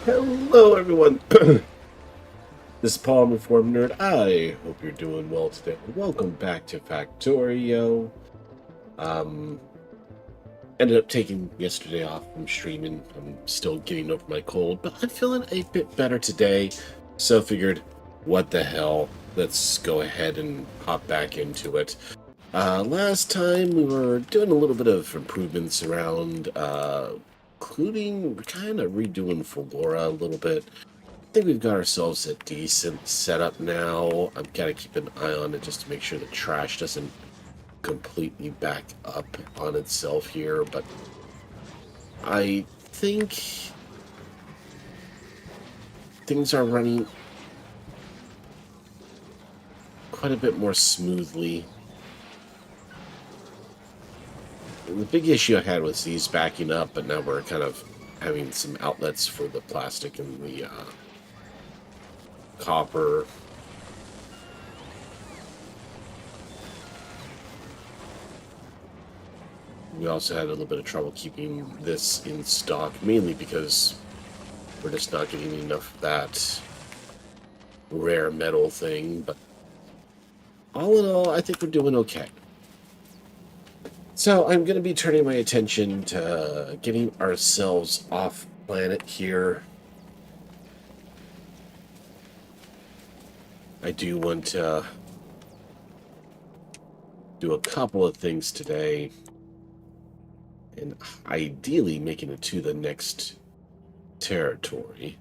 Hello, everyone. This is Paul, I'm Informed Nerd. I hope you're doing well today. Welcome back to Factorio. Um, Ended up taking yesterday off from streaming. I'm still getting over my cold, but I'm feeling a bit better today. So figured, what the hell? Let's go ahead and hop back into it. Last time we were doing a little bit of improvements around, including kind of redoing Flora a little bit. I think we've got ourselves a decent setup now. I'm gotta keep an eye on it just to make sure the trash doesn't completely back up on itself here, but I think things are running quite a bit more smoothly. The big issue I had was these backing up, but now we're kind of having some outlets for the plastic and the copper. We also had a little bit of trouble keeping this in stock, mainly because we're just not getting enough of that rare metal thing, but all in all, I think we're doing okay. So I'm going to be turning my attention to getting ourselves off planet here. I do want to do a couple of things today, and ideally making it to the next territory.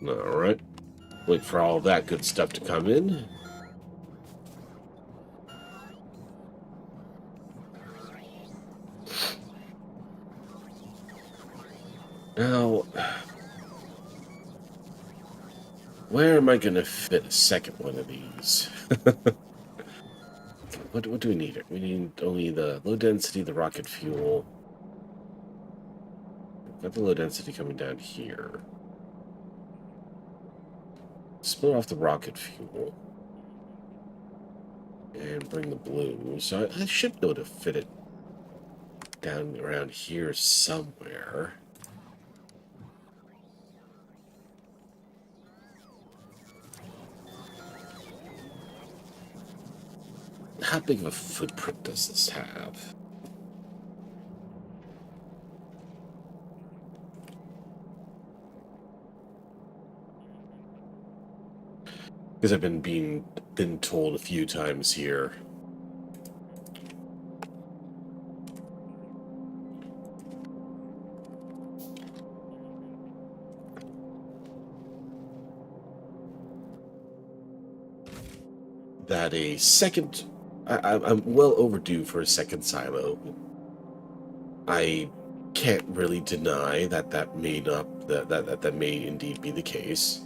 All right. Wait for all that good stuff to come in. Now, where am I going to fit a second one of these? What do we need? We need only the low density, the rocket fuel. Got the low density coming down here. Split off the rocket fuel. And bring the blue. So I should be able to fit it down around here somewhere. How big of a footprint does this have? Because I've been told a few times here. That a second... I'm well overdue for a second silo. I can't really deny that that may not... that may indeed be the case.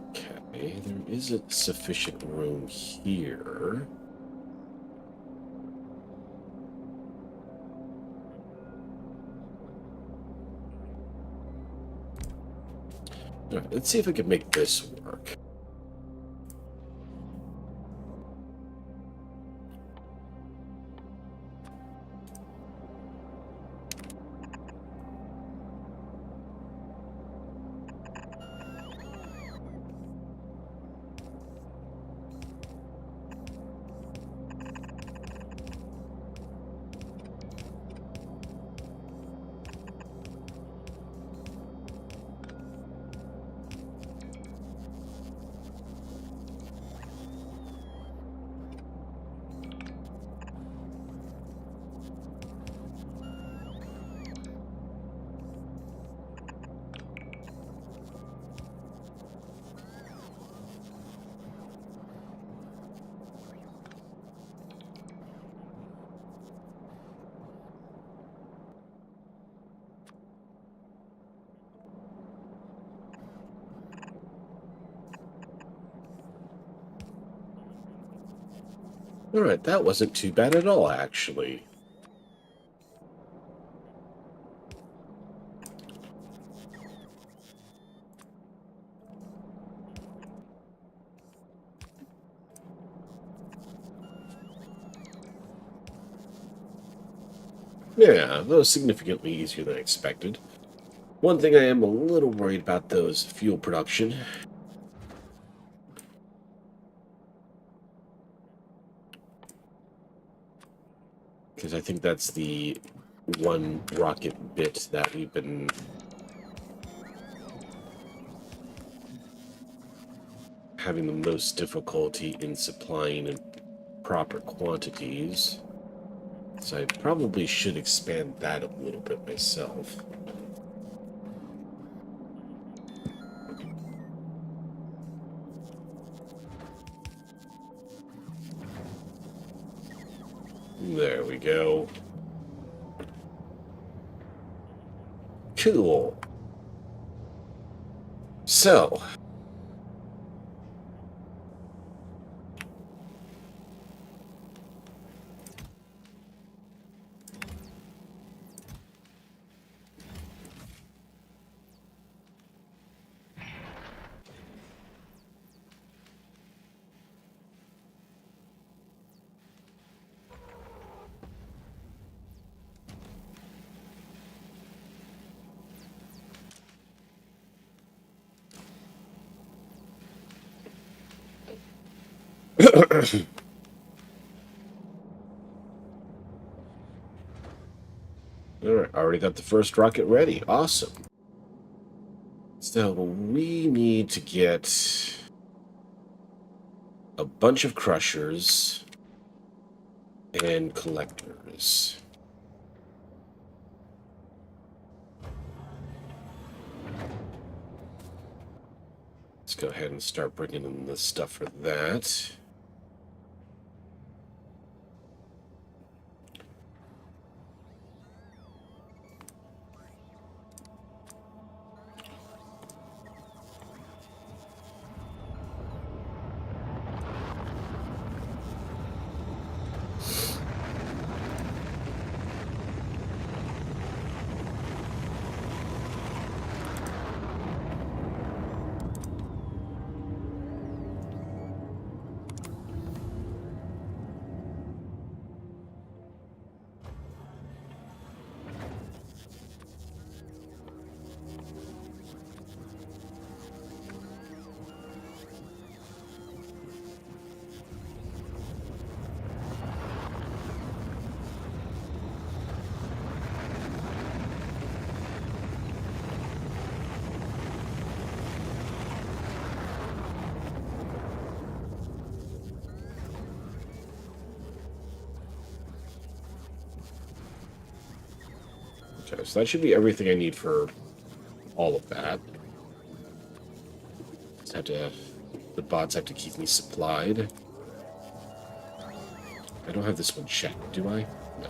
Okay, there isn't sufficient room here. All right, let's see if I can make this work. All right, that wasn't too bad at all, actually. Yeah, that was significantly easier than I expected. One thing I am a little worried about, though, is fuel production. Because I think that's the one rocket bit that we've been having the most difficulty in supplying in proper quantities. So I probably should expand that a little bit myself. There we go. Cool. So, alright, already got the first rocket ready. Awesome. So we need to get a bunch of crushers and collectors. Let's go ahead and start bringing in the stuff for that. Okay, so that should be everything I need for all of that. Just have to... The bots have to keep me supplied. I don't have this one checked, do I? No.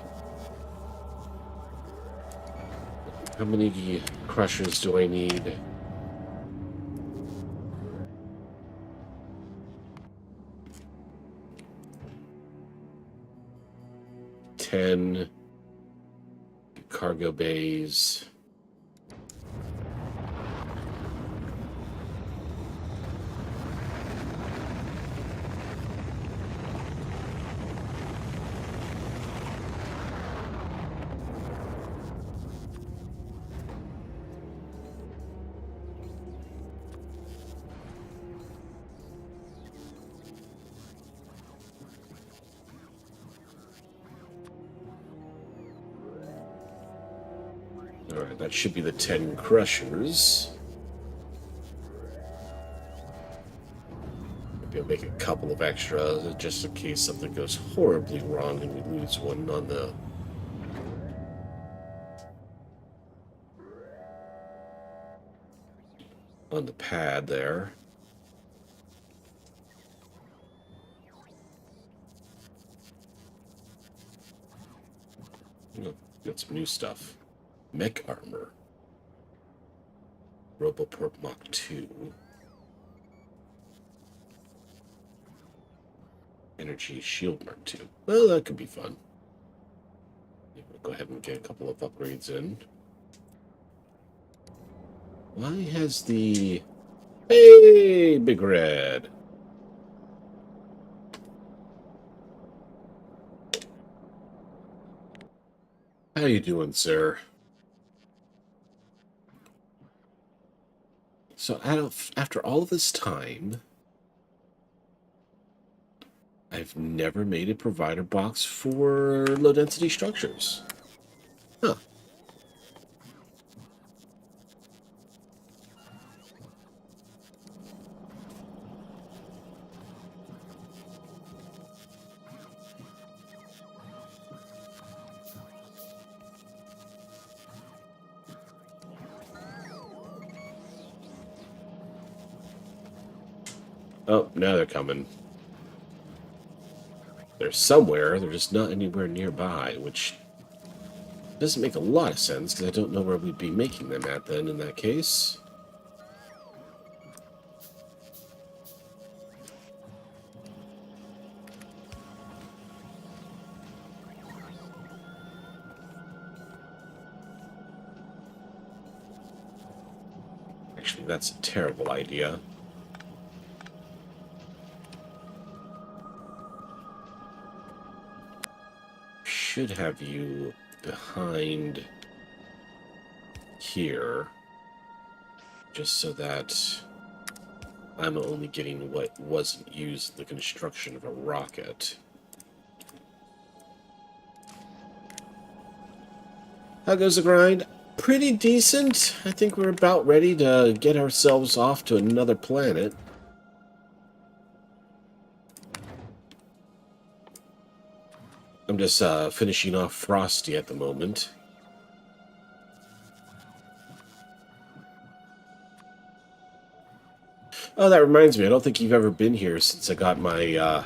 How many crushers do I need? Ten cargo bays. Alright, that should be the 10 crushers. Maybe I'll make a couple of extra just in case something goes horribly wrong and we lose one on the pad there. Oh, got some new stuff. Mech armor. Roboporp Mach 2. Energy shield Mark 2. Well, that could be fun. We'll go ahead and get a couple of upgrades in. Why has the... Hey, Big Red! How you doing, sir? So, after all of this time, I've never made a provider box for low-density structures. Huh. Oh, now they're coming. They're somewhere, they're just not anywhere nearby, which doesn't make a lot of sense, because I don't know where we'd be making them at then, in that case. Actually, that's a terrible idea. Should have you behind here, just so that I'm only getting what wasn't used in the construction of a rocket. How goes the grind? Pretty decent. I think we're about ready to get ourselves off to another planet. I'm just finishing off Frosty at the moment. Oh, that reminds me. I don't think you've ever been here since I got my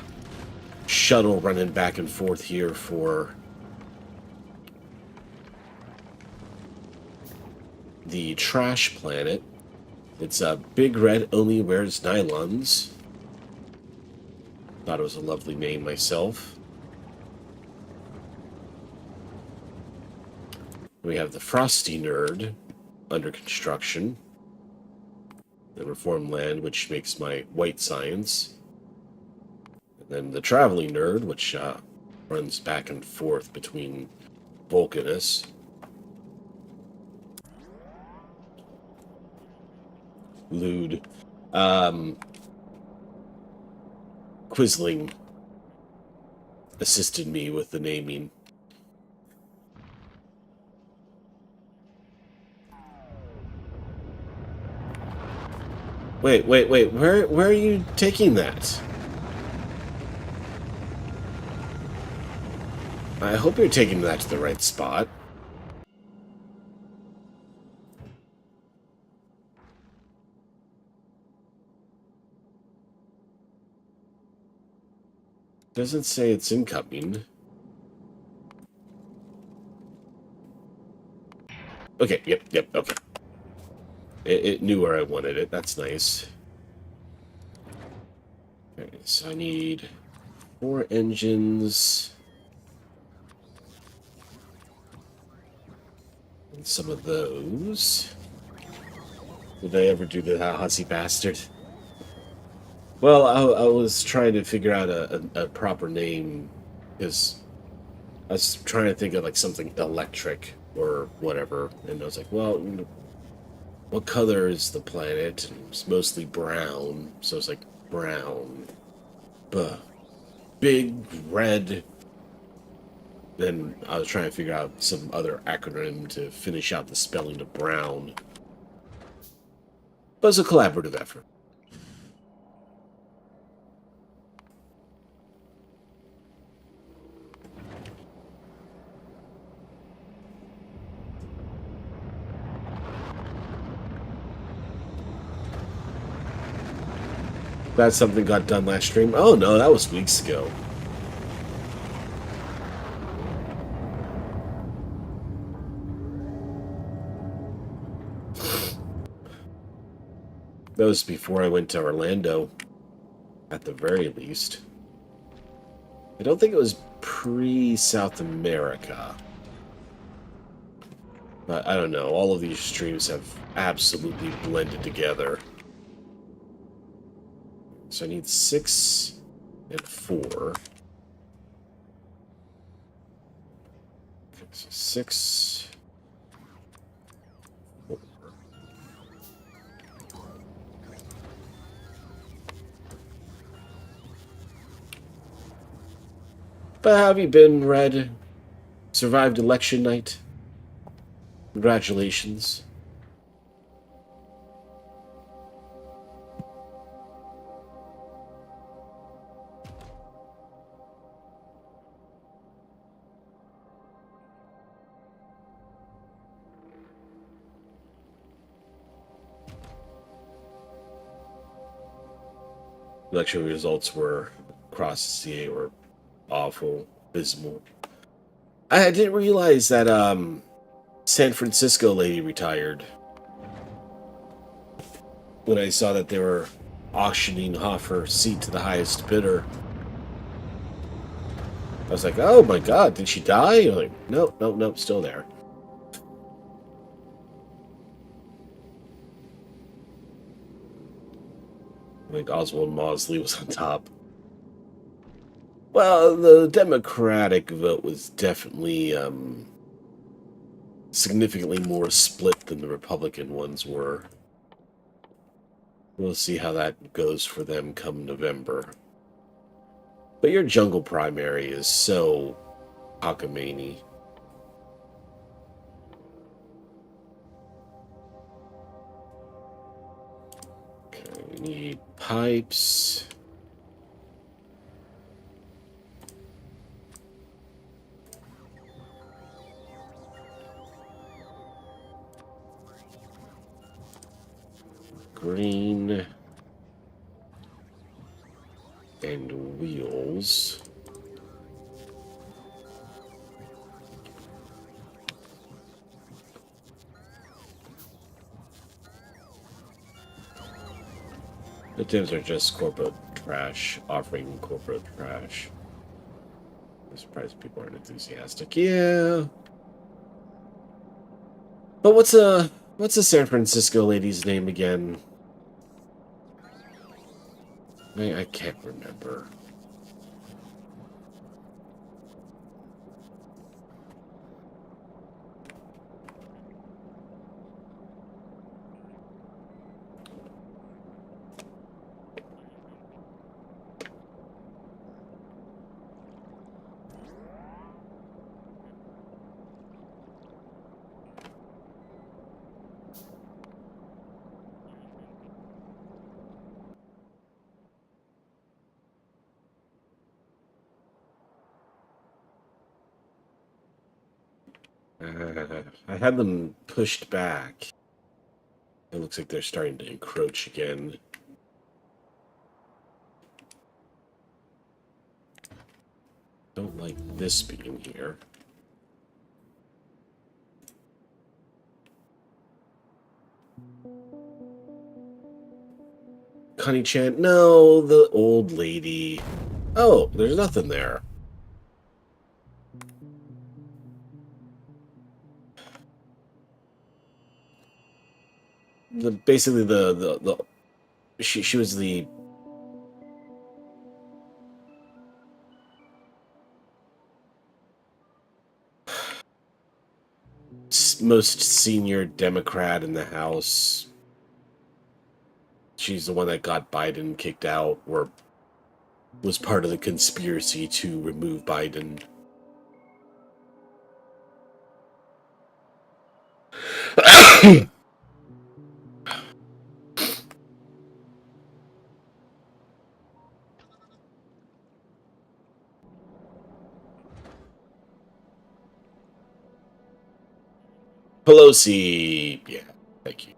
shuttle running back and forth here for the trash planet. It's a Big Red only wears nylons. Thought it was a lovely name myself. We have the Frosty Nerd under construction. The Reform Land, which makes my white science. And then the Traveling Nerd, which runs back and forth between Vulcanus. Lude. Quisling assisted me with the naming. Wait. Where are you taking that? I hope you're taking that to the right spot. doesn't say it's incoming. Okay, yep, okay. It knew where I wanted it. That's nice. Okay, so I need 4 engines. And some of those. Did I ever do the Hussy bastard? Well, I was trying to figure out a proper name, because I was trying to think of like something electric or whatever, and I was like, well, what color is the planet? And it's mostly brown, so it's like brown. Buh. Big red. Then I was trying to figure out some other acronym to finish out the spelling of brown. But it's a collaborative effort. That something got done last stream. Oh no, that was weeks ago. That was before I went to Orlando, at the very least. I don't think it was pre-South America. But I don't know, all of these streams have absolutely blended together. So I need 6 and 4. Okay, so 6... But how have you been, Red? Survived election night? Congratulations. Election results were across the CA were awful, abysmal. I didn't realize that San Francisco lady retired. When I saw that they were auctioning off her seat to the highest bidder, I was like, oh my god, did she die? You're like, nope, still there. I think Oswald Mosley was on top. Well, the Democratic vote was definitely significantly more split than the Republican ones were. We'll see how that goes for them come November. But your jungle primary is so cockamamie. Okay, we need pipes. Green. And wheels. The divs are just corporate trash, offering corporate trash. I'm surprised people aren't enthusiastic. Yeah. But what's a San Francisco lady's name again? I can't remember. I had them pushed back. It looks like they're starting to encroach again. Don't like this being here. Connie-chan, no, the old lady. Oh, there's nothing there. Basically she was the most senior Democrat in the House. She's the one that got Biden kicked out, or was part of the conspiracy to remove Biden. Pelosi. Yeah, thank you.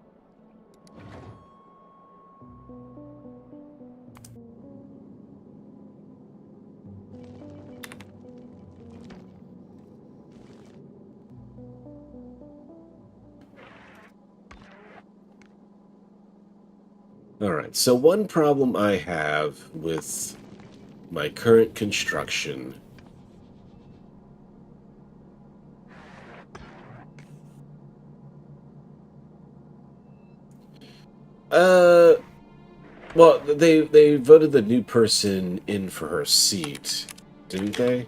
Alright, so one problem I have with my current construction well, they voted the new person in for her seat, didn't they?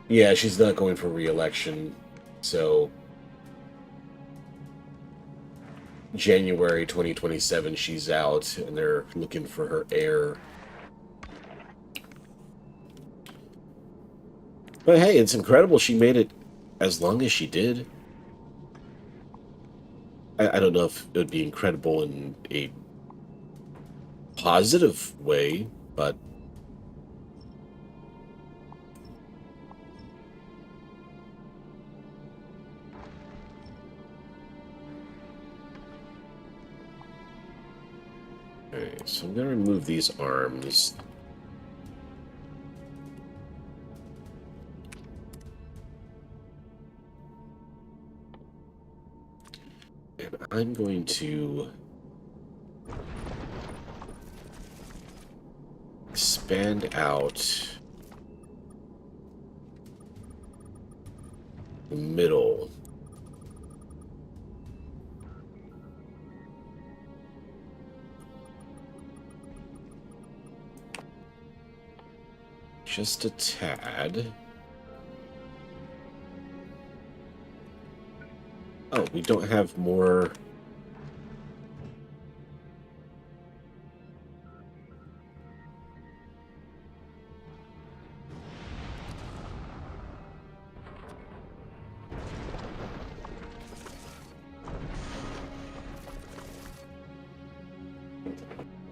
Yeah, she's not going for re-election, so January 2027 she's out, and they're looking for her heir. But hey, it's incredible she made it as long as she did. I don't know if it would be incredible in a positive way, but okay, so I'm gonna remove these arms. And I'm going to expand out the middle. Just a tad. Oh, we don't have more.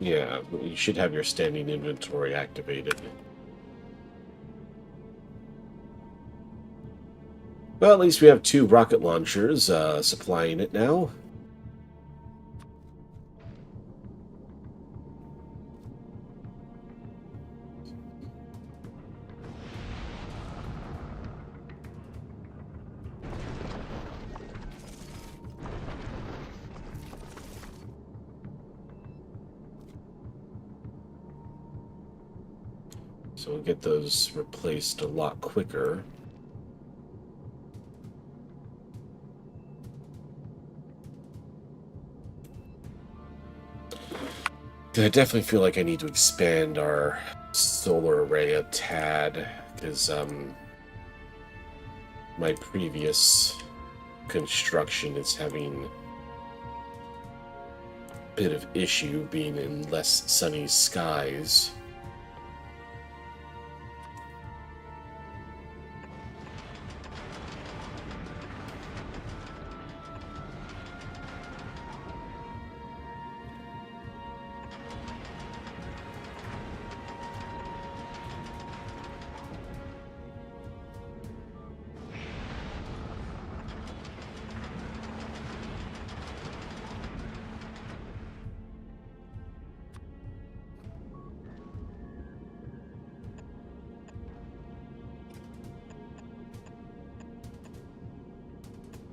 Yeah, you should have your standing inventory activated. Well, at least we have 2 rocket launchers supplying it now. So we'll get those replaced a lot quicker. I definitely feel like I need to expand our solar array a tad, because my previous construction is having a bit of issue being in less sunny skies.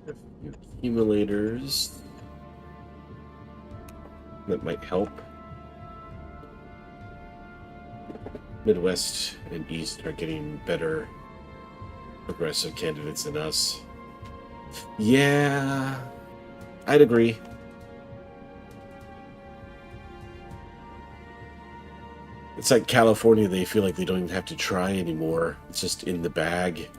A few accumulators that might help. Midwest and East are getting better progressive candidates than us. Yeah, I'd agree. It's like California, they feel like they don't even have to try anymore. It's just in the bag.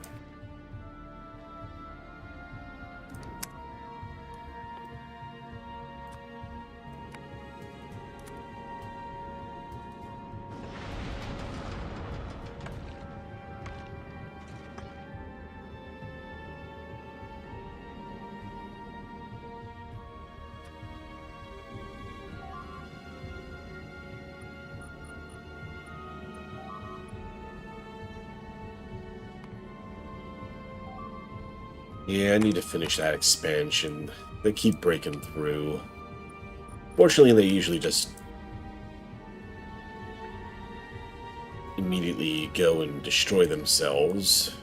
Yeah, I need to finish that expansion. They keep breaking through. Fortunately, they usually just immediately go and destroy themselves.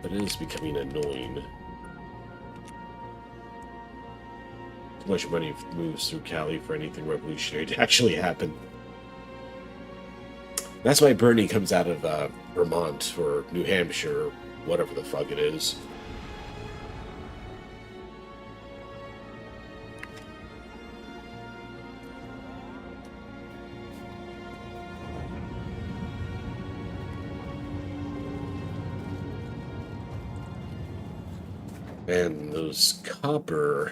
But it is becoming annoying. Too much money moves through Cali for anything revolutionary to actually happen. That's why Bernie comes out of Vermont or New Hampshire, or whatever the fuck it is. And those copper...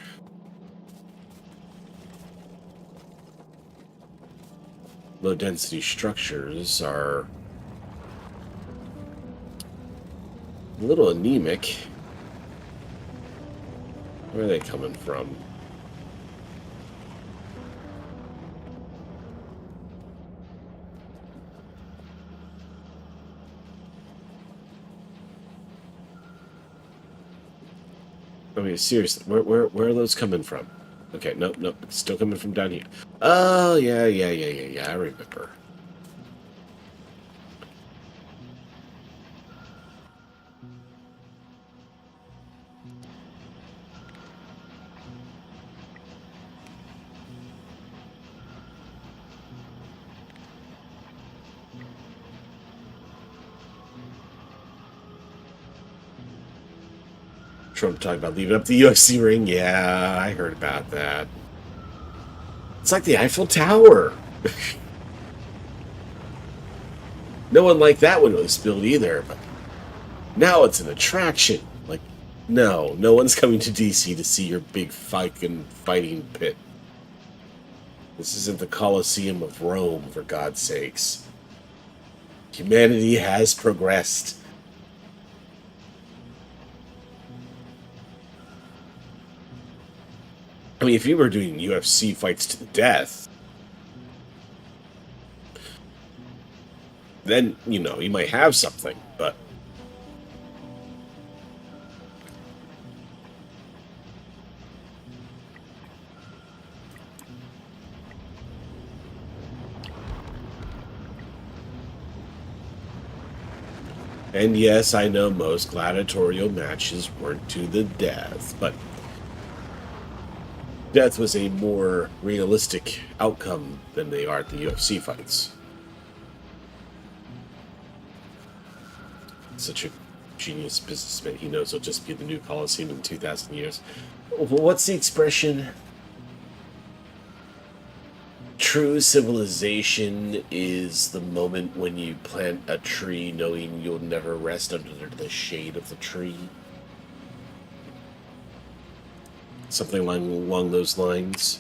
low-density structures are a little anemic. Where are they coming from? I mean, seriously, where are those coming from? Okay, nope, it's still coming from down here. Oh, yeah, I remember. Trump talking about leaving up the UFC ring. Yeah, I heard about that. It's like the Eiffel Tower. No one liked that when it was built either, but now it's an attraction. Like, no one's coming to DC to see your big fucking fighting pit. This isn't the Colosseum of Rome, for God's sakes. Humanity has progressed. I mean, if you were doing UFC fights to the death, then, you know, you might have something, but... And yes, I know most gladiatorial matches weren't to the death, but death was a more realistic outcome than they are at the UFC fights. Such a genius businessman. He knows it'll just be the new Colosseum in 2,000 years. What's the expression? True civilization is the moment when you plant a tree knowing you'll never rest under the shade of the tree. Something along those lines.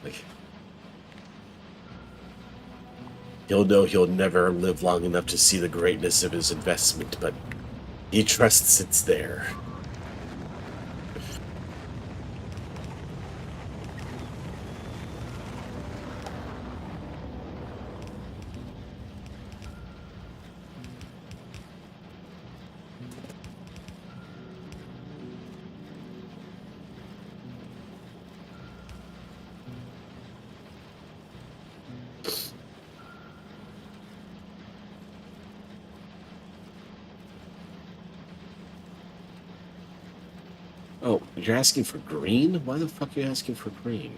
Like, he'll know he'll never live long enough to see the greatness of his investment, but he trusts it's there. Oh, you're asking for green? Why the fuck are you asking for green?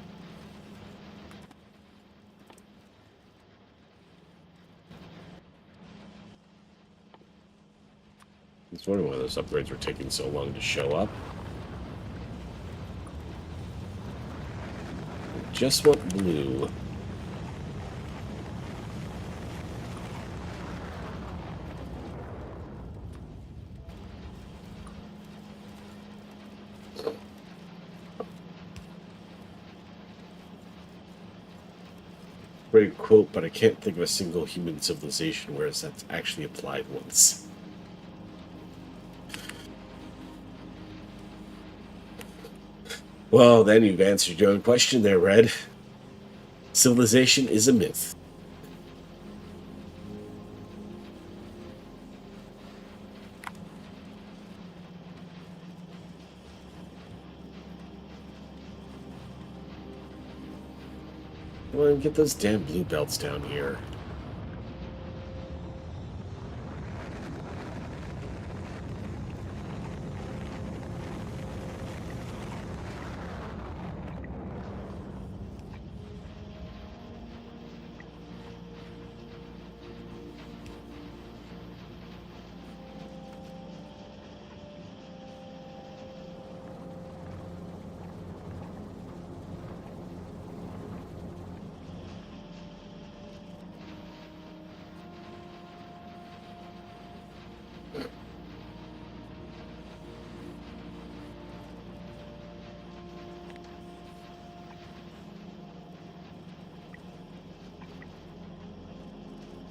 I was wondering why those upgrades were taking so long to show up. Just want blue. Great quote, but I can't think of a single human civilization where that's actually applied once. Well, then you've answered your own question there, Red. Civilization is a myth. Well, get those damn blue belts down here.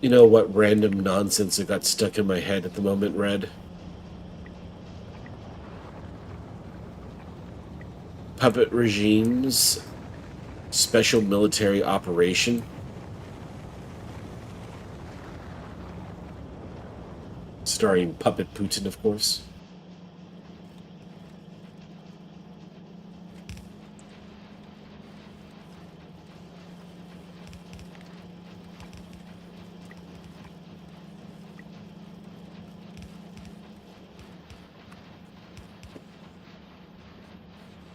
You know what random nonsense that got stuck in my head at the moment, Red? Puppet Regime's special military operation. Starring Puppet Putin, of course.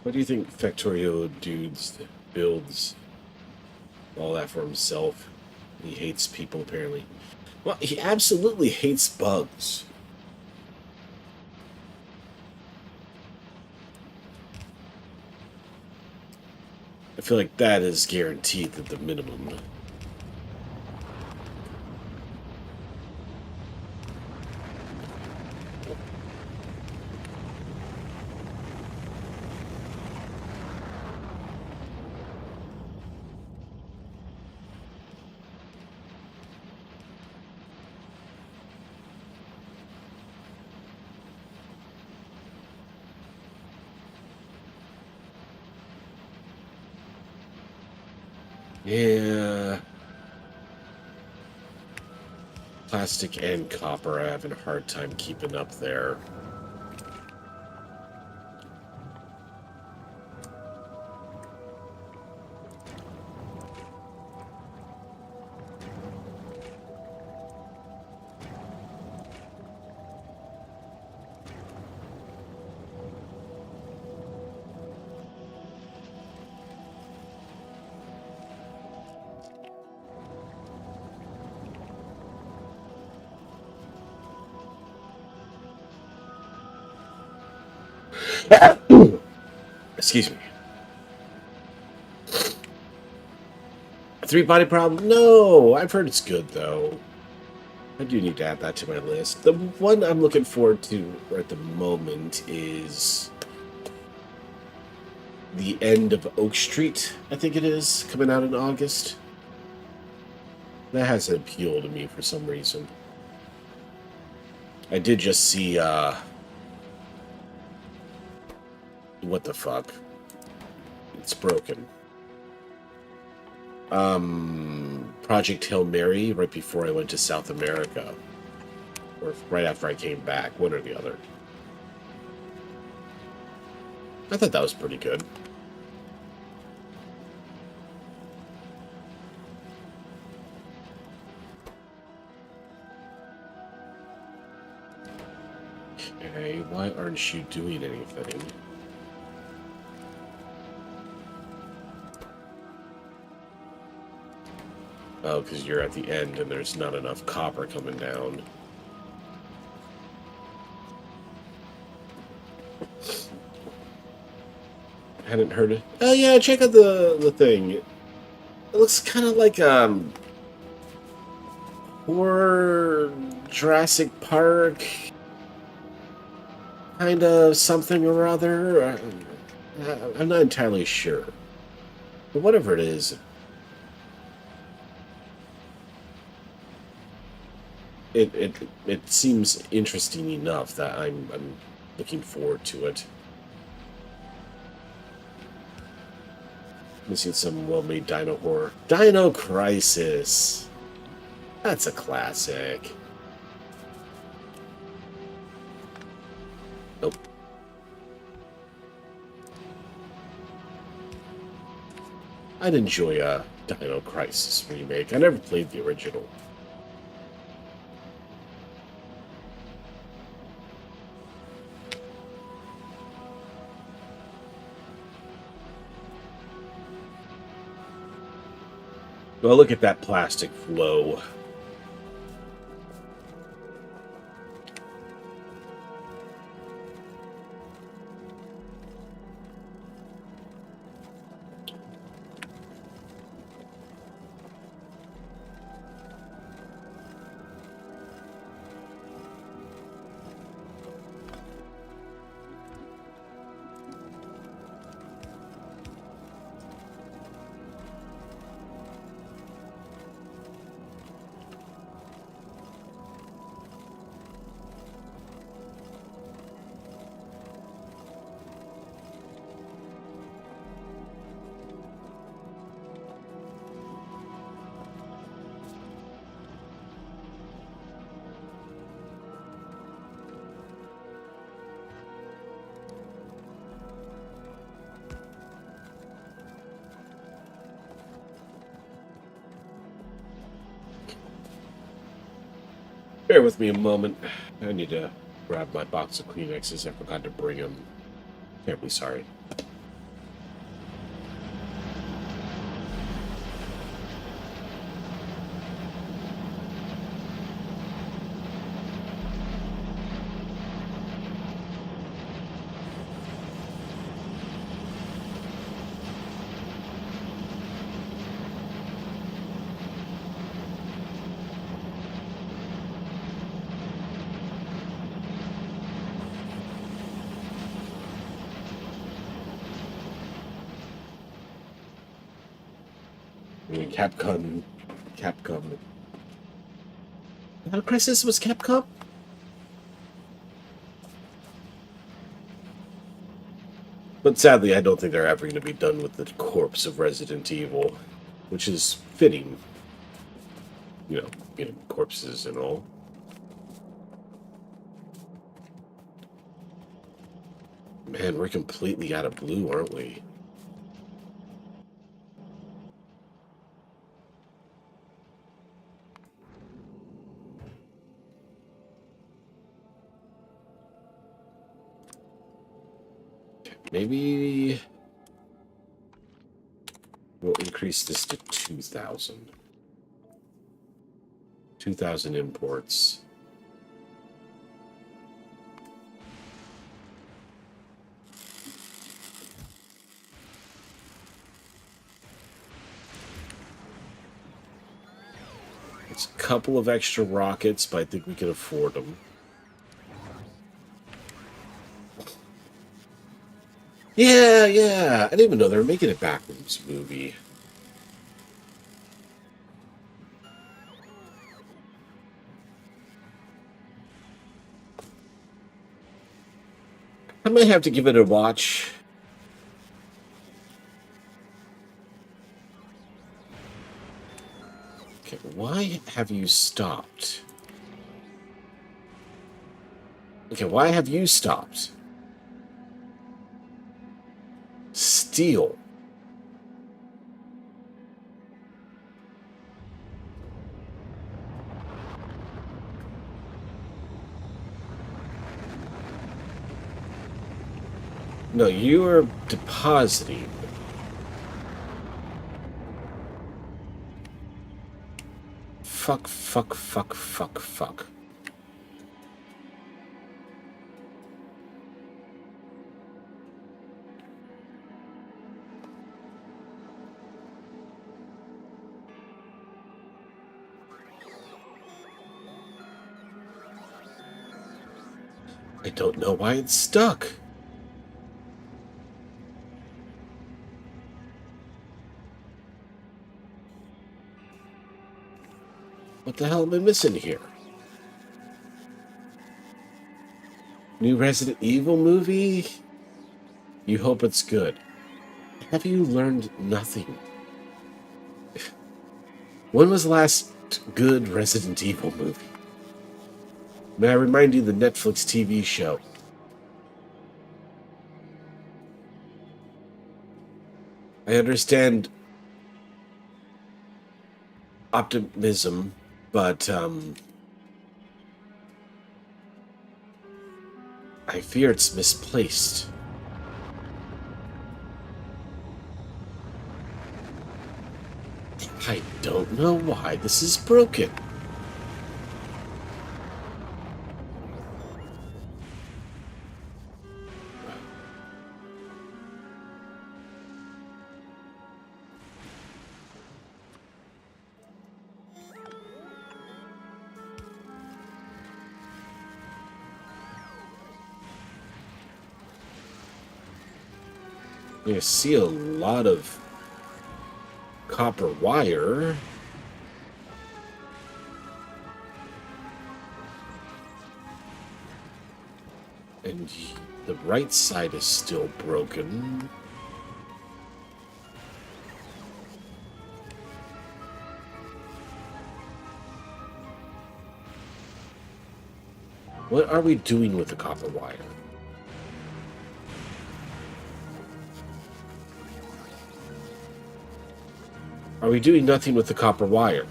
What do you think Factorio dudes builds all that for himself? He hates people, apparently. Well, he absolutely hates bugs. I feel like that is guaranteed at the minimum. Yeah. Plastic and copper, I'm having a hard time keeping up there. Excuse me. Three body problem? No, I've heard it's good though. I do need to add that to my list. The one I'm looking forward to at the moment is the end of Oak Street, I think it is, coming out in August. That has an appeal to me for some reason. I did just see, what the fuck? It's broken. Project Hail Mary right before I went to South America. Or right after I came back, one or the other. I thought that was pretty good. Okay, why aren't you doing anything? Oh, because you're at the end and there's not enough copper coming down. Hadn't heard it. Oh yeah, check out the thing. It looks kind of like horror Jurassic Park, kind of something or other. I'm not entirely sure, but whatever it is, it seems interesting enough that I'm looking forward to it. Missing some well-made dino horror. Dino Crisis. That's a classic. Nope. I'd enjoy a Dino Crisis remake. I never played the original. Well, look at that plastic flow. Bear with me a moment. I need to grab my box of Kleenexes. I forgot to bring them. Terribly sorry. I mean, Capcom. Dino Crisis was Capcom? But sadly, I don't think they're ever going to be done with the corpse of Resident Evil, which is fitting. You know, corpses and all. Man, we're completely out of blue, aren't we? Maybe we'll increase this to 2,000. 2,000 imports. It's a couple of extra rockets, but I think we can afford them. Yeah. I didn't even know they were making a Backrooms movie. I might have to give it a watch. Okay, why have you stopped? Okay, why have you stopped? Steel. No, you are depositing. fuck, fuck, fuck, fuck, fuck. I don't know why it's stuck. What the hell am I missing here? New Resident Evil movie? You hope it's good. Have you learned nothing? When was the last good Resident Evil movie? May I remind you the Netflix TV show? I understand optimism, but I fear it's misplaced. I don't know why this is broken. You see a lot of copper wire. And the right side is still broken. What are we doing with the copper wire? Are we doing nothing with the copper wire?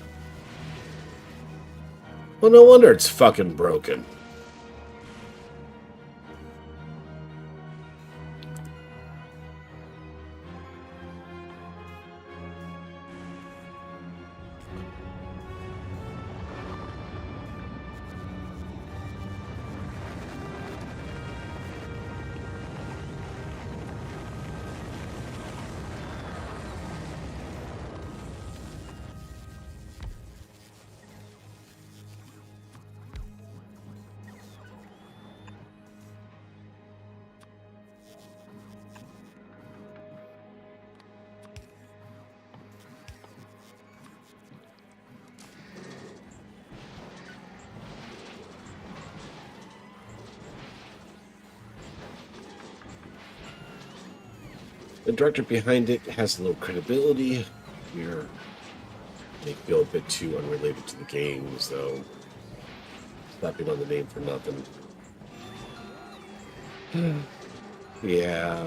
Well, no wonder it's fucking broken. The director behind it has a little credibility. They feel a bit too unrelated to the games, though. Slapping on the name for nothing. Yeah.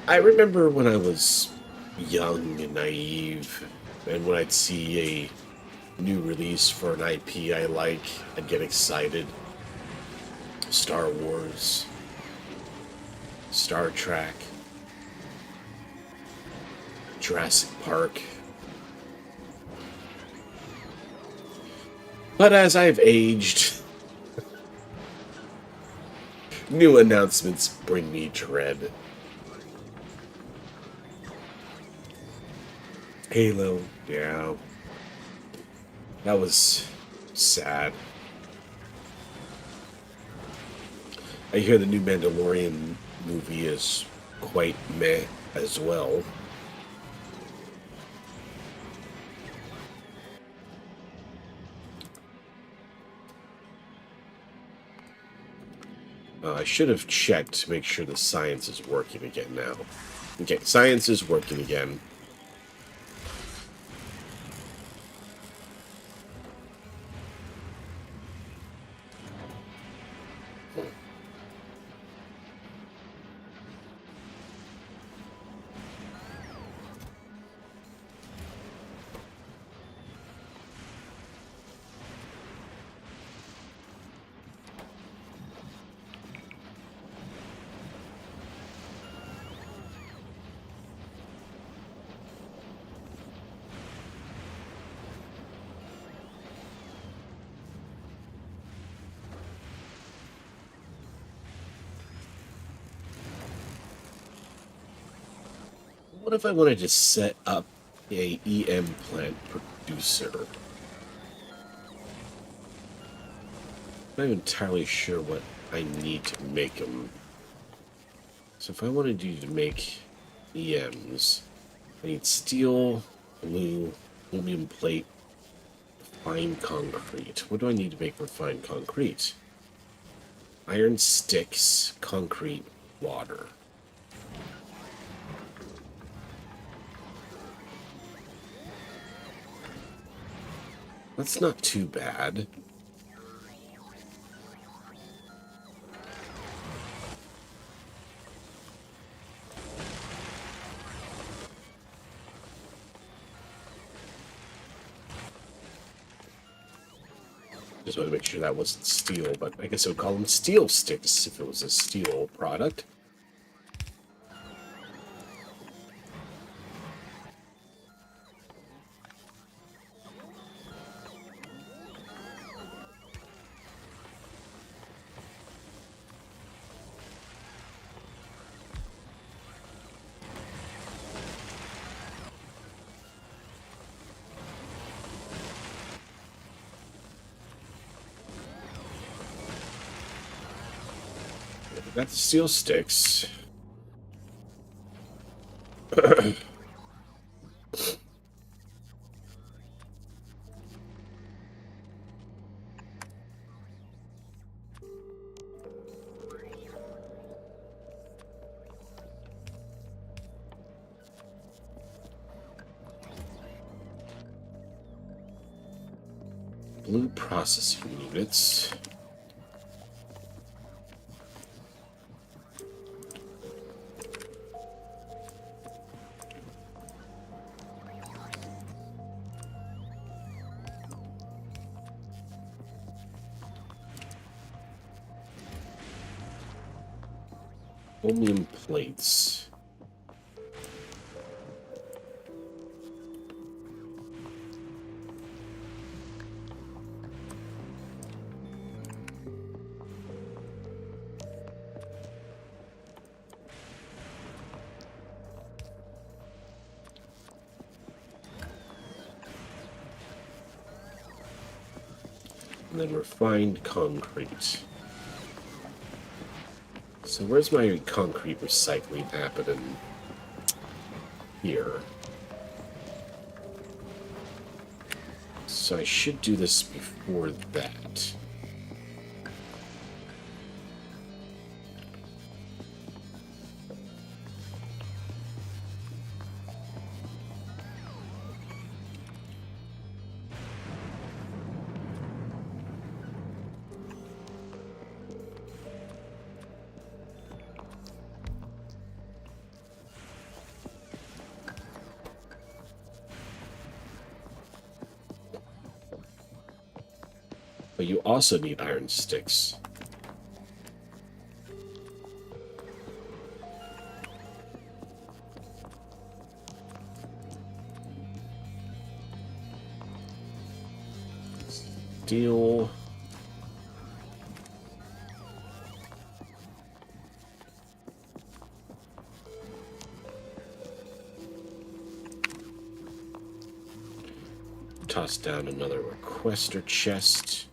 I remember when I was young and naive, and when I'd see a new release for an IP I like, I'd get excited. Star Wars, Star Trek, Jurassic Park. But as I've aged, new announcements bring me dread. Halo, yeah. That was sad. I hear the new Mandalorian movie is quite meh as well. I should have checked to make sure the science is working again now. Okay, science is working again. What if I wanted to set up a EM plant producer? I'm not entirely sure what I need to make them. So if I wanted you to make EMs, I need steel, blue, aluminum plate, fine concrete. What do I need to make refined concrete? Iron sticks, concrete, water. That's not too bad. Just want to make sure that wasn't steel, but I guess I would call them steel sticks if it was a steel product. Got the steel sticks. Blue processing units. Aluminum plates. And then refined concrete. So where's my concrete recycling happening? Here. So I should do this before that. But you also need iron sticks. Steel. Toss down another requester chest.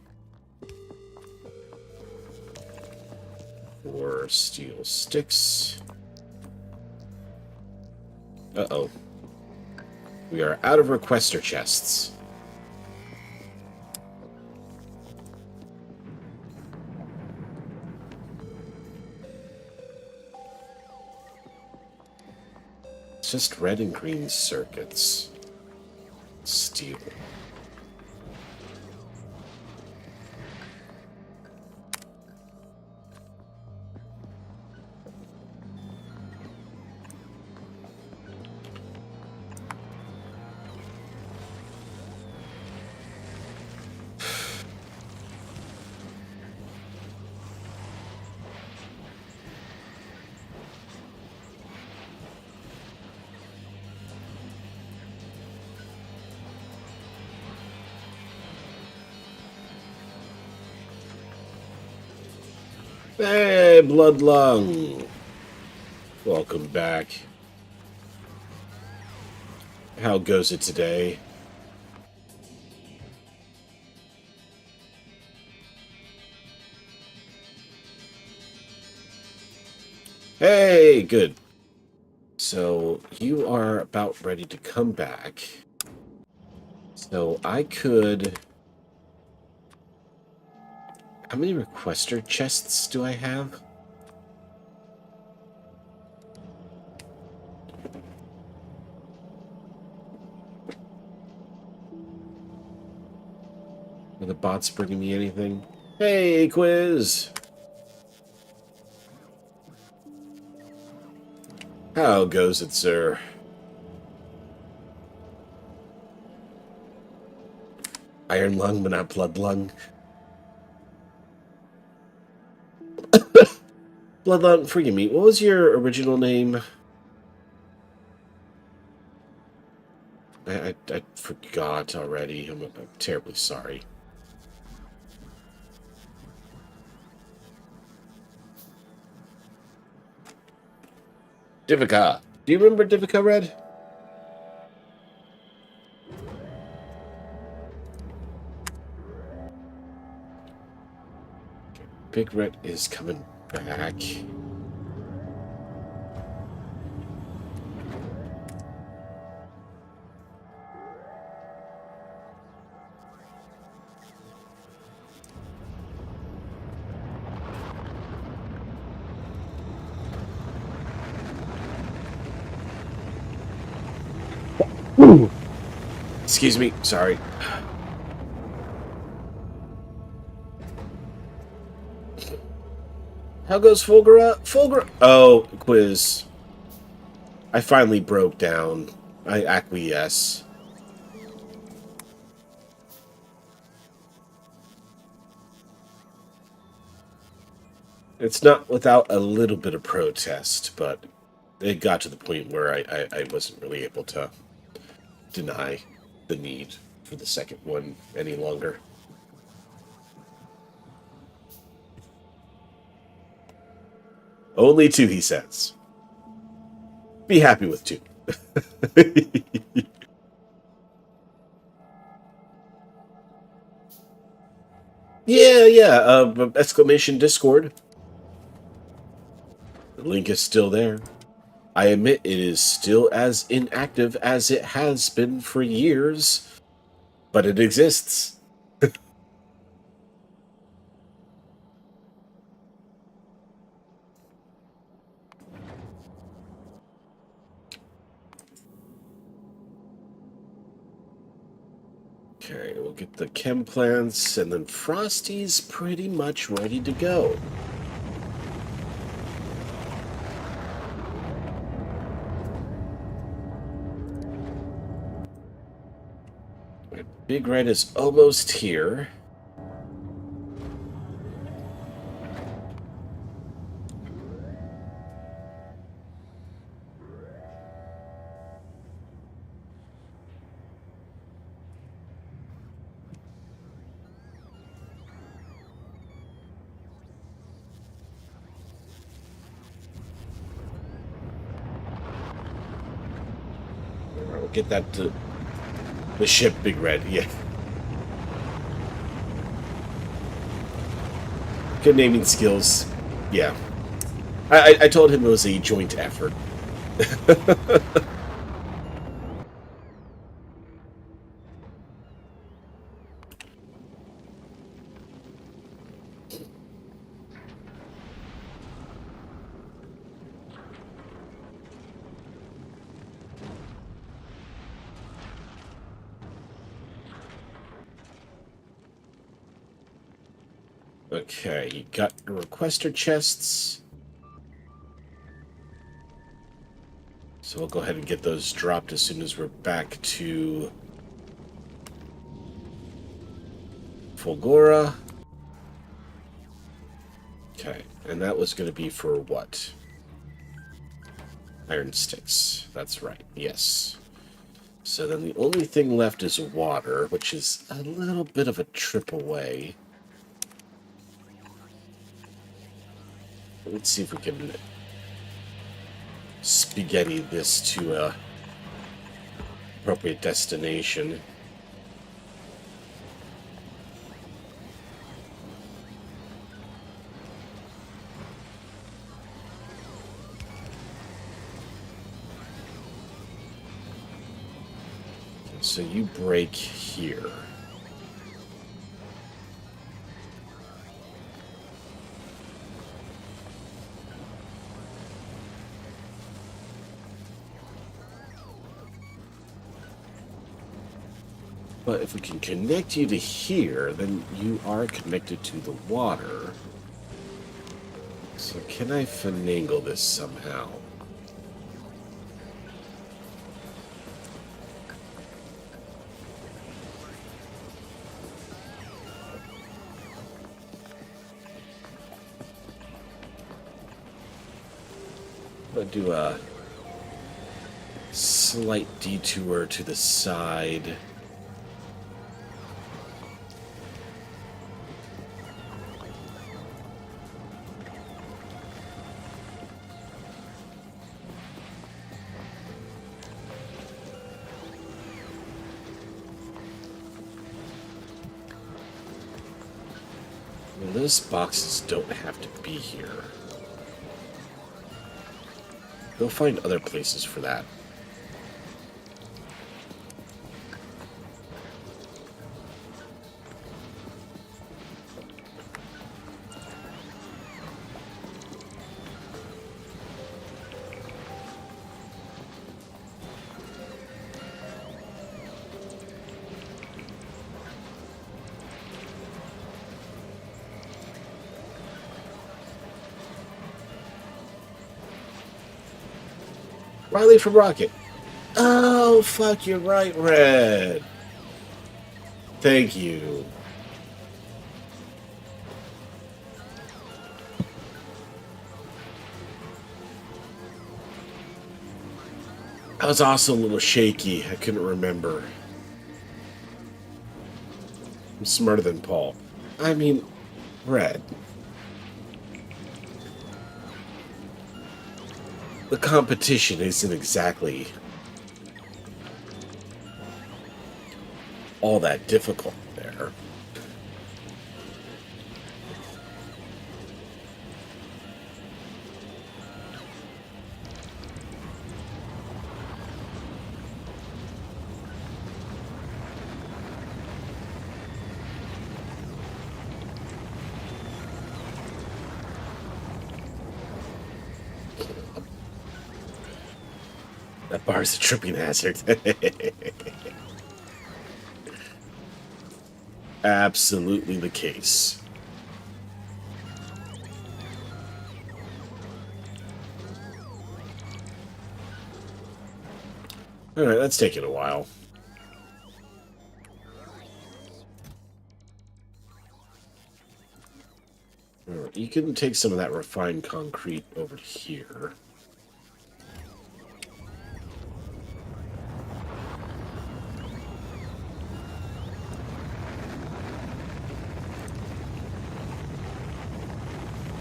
For steel sticks. Uh-oh. We are out of requester chests. It's just red and green circuits. Steel. Hey, Bloodlung! Welcome back. How goes it today? Hey, good. So you are about ready to come back. So I could... How many requester chests do I have? Are the bots bringing me anything? Hey, quiz! How goes it, sir? Iron lung, but not blood lung. Blood lung, forgive me. What was your original name? I forgot already. I'm terribly sorry. Divika. Do you remember Divika, Red? Big Red is coming back. Excuse me, sorry. How goes Fulgura? Fulgura! Oh, quiz. I finally broke down. I acquiesce. It's not without a little bit of protest, but it got to the point where I wasn't really able to deny the need for the second one any longer. Only 2, he says. Be happy with 2. Yeah. Exclamation Discord. The link is still there. I admit it is still as inactive as it has been for years, but it exists. Okay, we'll get the chem plants, and then Frosty's pretty much ready to go. Big Red is almost here. We'll get that to the ship, Big Red, yeah. Good naming skills. Yeah. I told him it was a joint effort. Okay, you got your requester chests. So we'll go ahead and get those dropped as soon as we're back to Fulgura. Okay, and that was going to be for what? Iron sticks. That's right, yes. So then the only thing left is water, which is a little bit of a trip away. Let's see if we can spaghetti this to appropriate destination. So you break here. But if we can connect you to here, then you are connected to the water. So can I finagle this somehow? I'm gonna do a slight detour to the side. Well, those boxes don't have to be here. Go find other places for that. Riley from Rocket. Oh, fuck, you're right, Red. Thank you. I was also a little shaky. I couldn't remember. I'm smarter than Paul. I mean, Red. The competition isn't exactly all that difficult there. That bar's a tripping hazard. Absolutely the case. Alright, that's taking a while. Right, you can take some of that refined concrete over here.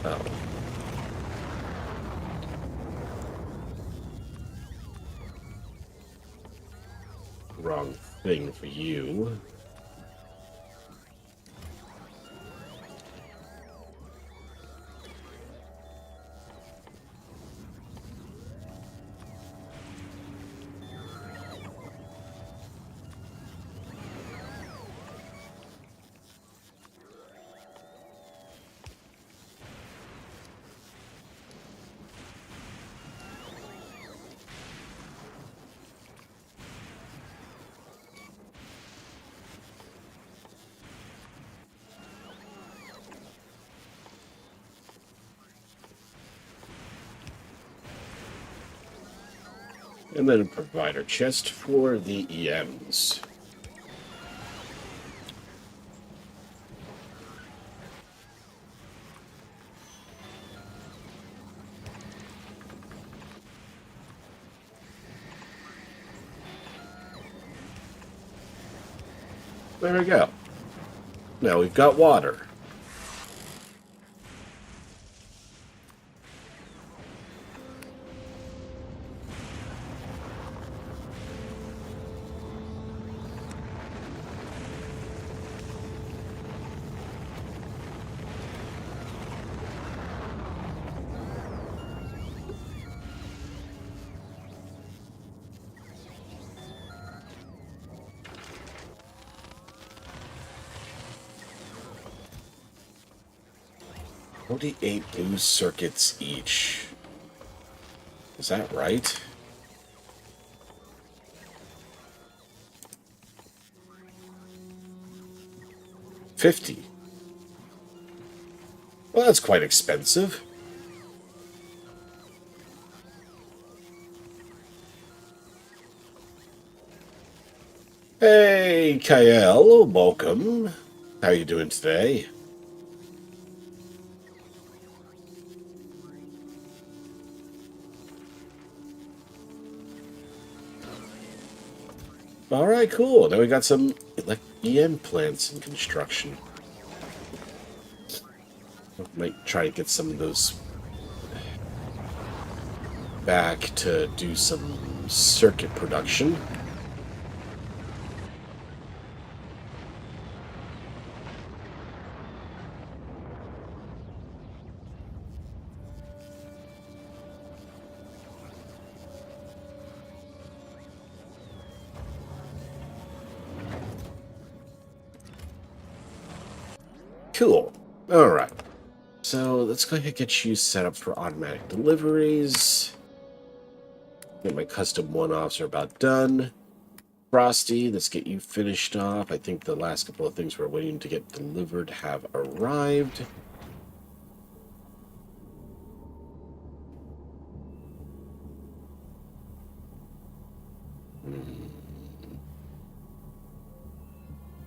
Oh. Wrong thing for you. And then a provider chest for the EMs. There we go. Now we've got water. 48 blue circuits each. Is that right? $50. Well, that's quite expensive. Hey, Kyle, welcome. How you doing today? All right, cool. Now we got some EM plants in construction. Might try to get some of those back to do some circuit production. Cool. All right. So let's go ahead and get you set up for automatic deliveries. Get my custom one-offs are about done. Frosty, let's get you finished off. I think the last couple of things we're waiting to get delivered have arrived.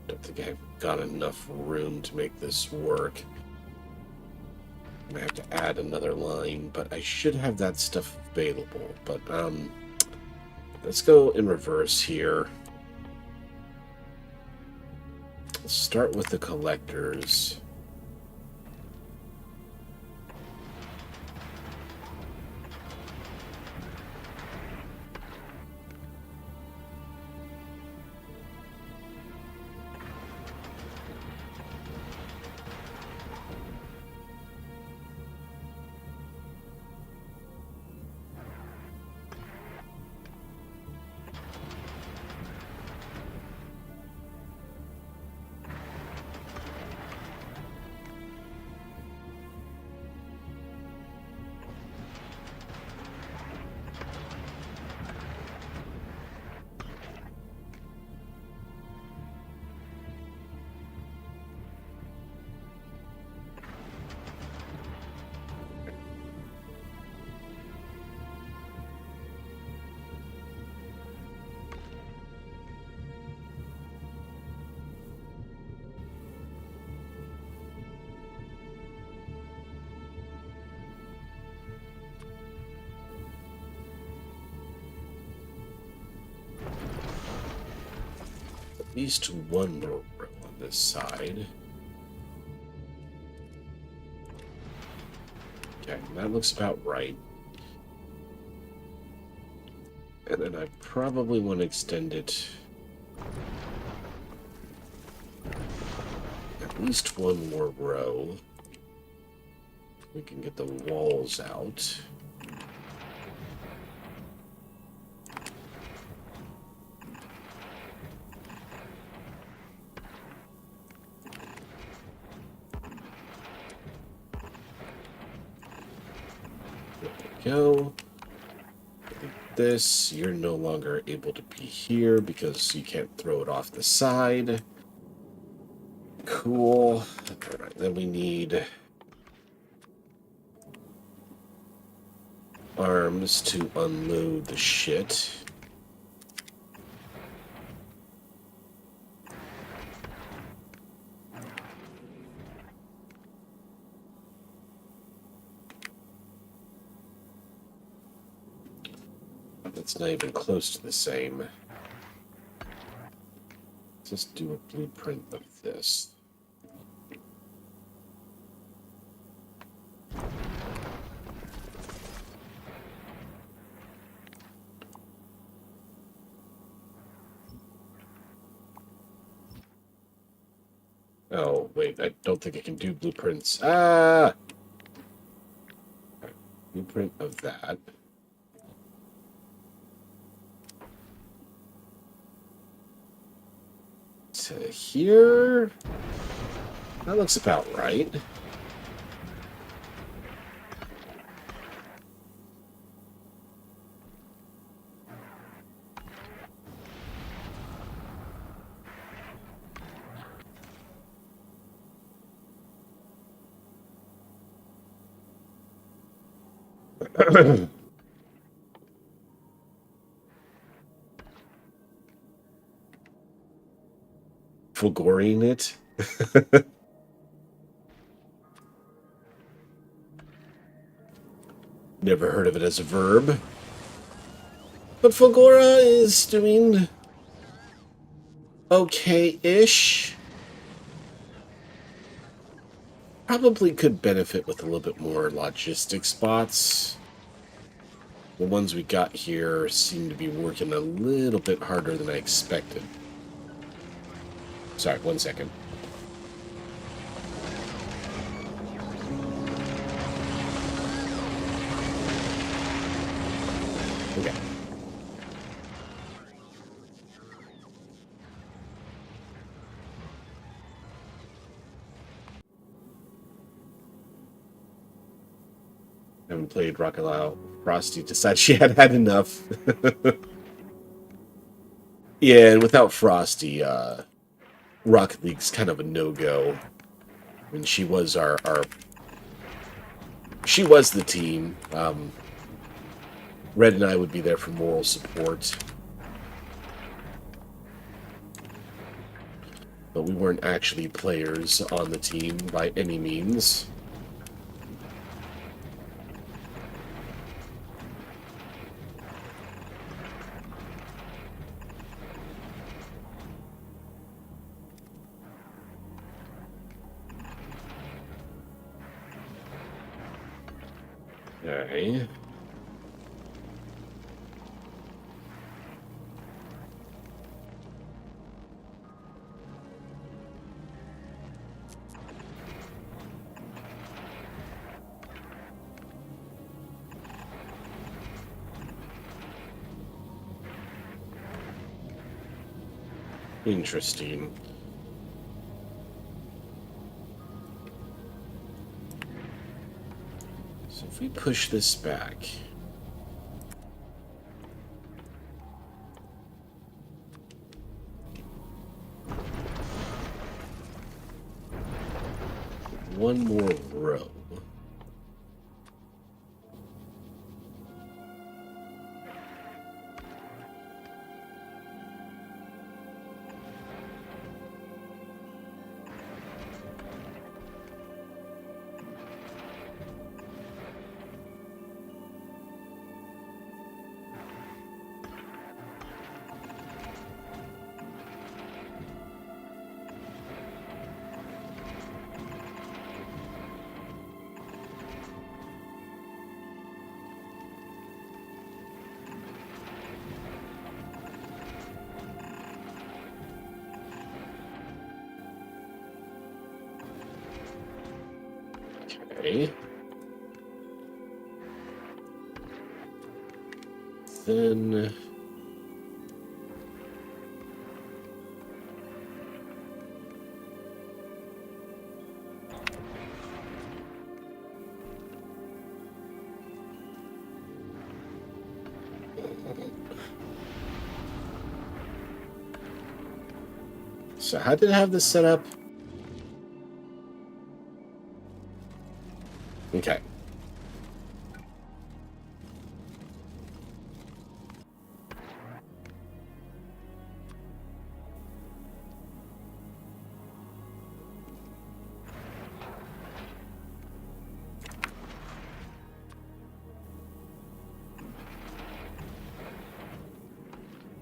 Don't think I've got enough room to make this work. I'm gonna have to add another line, but I should have that stuff available. But let's go in reverse here. Let's start with the collectors. At least one more row on this side. Okay, that looks about right. And then I probably want to extend it at least one more row. We can get the walls out. There we go. This, you're no longer able to be here because you can't throw it off the side. Cool. Alright, then we need arms to unload the shit. That's not even close to the same. Let's just do a blueprint of this. Oh, wait, I don't think I can do blueprints. Ah! Blueprint of that. To here. That looks about right. Fulgoring it? Never heard of it as a verb. But Fulgora is doing okay-ish. Probably could benefit with a little bit more logistic spots. The ones we got here seem to be working a little bit harder than I expected. Sorry, 1 second. Okay. Haven't played Rocket League. Frosty decided she had had enough. Yeah, and without Frosty, Rocket League's kind of a no-go. I mean, she was she was the team. Red and I would be there for moral support. But we weren't actually players on the team by any means. Okay. Interesting. So if we push this back... one more row. Okay. Then... So how did I have this set up? Okay.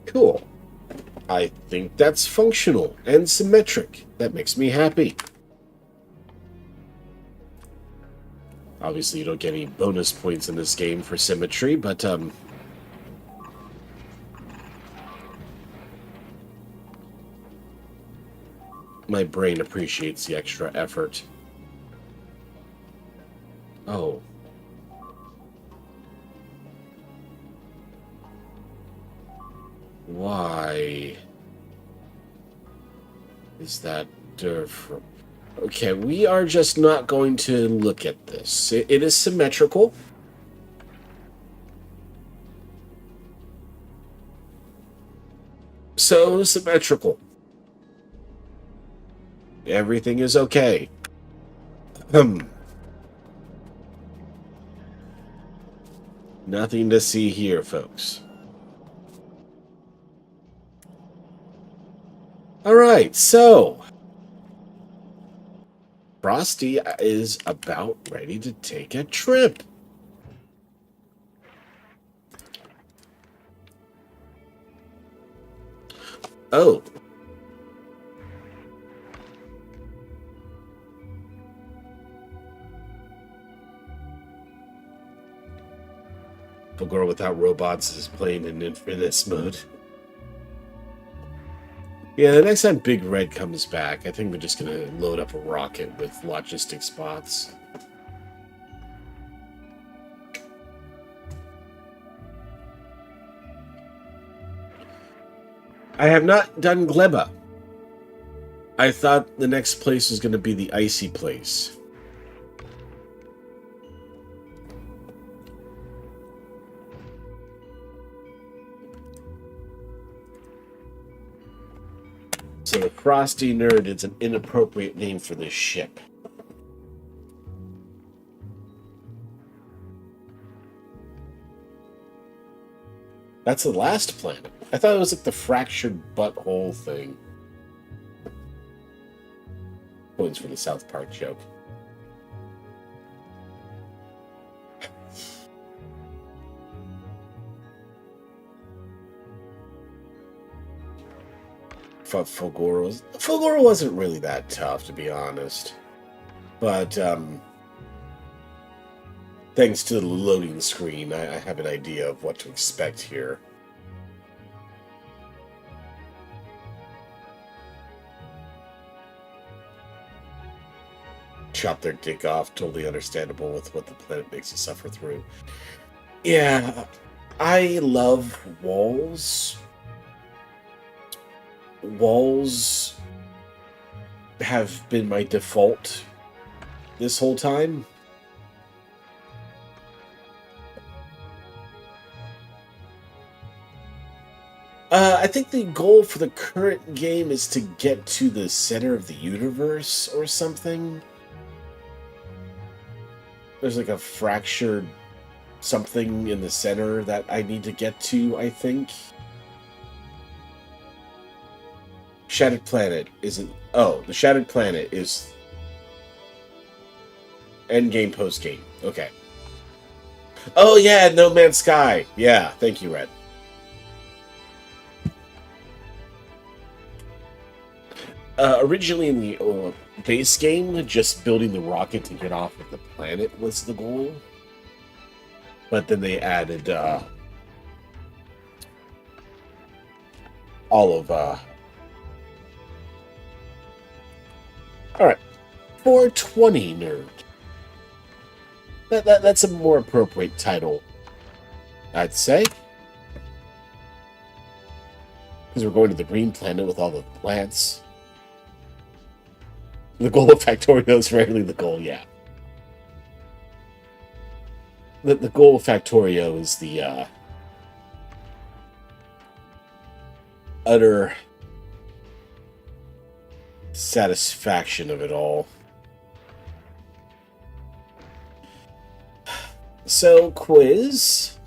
Cool. I think that's functional and symmetric. That makes me happy. Obviously, you don't get any bonus points in this game for symmetry, but, my brain appreciates the extra effort. Oh. Why is that different? Okay, we are just not going to look at this. It is symmetrical. So symmetrical. Everything is okay. Nothing to see here, folks. All right, so Frosty is about ready to take a trip. Oh. The Girl Without Robots is playing in Infinite mode. Yeah, the next time Big Red comes back, I think we're just going to load up a rocket with logistic spots. I have not done Gleba. I thought the next place was going to be the icy place. So the Frosty Nerd is an inappropriate name for this ship. That's the last planet. I thought it was like the fractured butthole thing. Points for the South Park joke. Fulgora wasn't really that tough, to be honest. But thanks to the loading screen, I have an idea of what to expect here. Chop their dick off, totally understandable with what the planet makes you suffer through. Yeah, I love walls. Walls have been my default this whole time. I think the goal for the current game is to get to the center of the universe or something. There's like a fractured something in the center that I need to get to, I think. Shattered Planet isn't... Oh, the Shattered Planet is... Endgame, postgame. Okay. Oh, yeah, No Man's Sky. Yeah, thank you, Red. Originally in the base game, just building the rocket to get off of the planet was the goal. But then they added all of... Alright. 420 Nerd. That's a more appropriate title, I'd say. Because we're going to the green planet with all the plants. The goal of Factorio is rarely the goal, yeah. The goal of Factorio is the utter satisfaction of it all. So, quiz.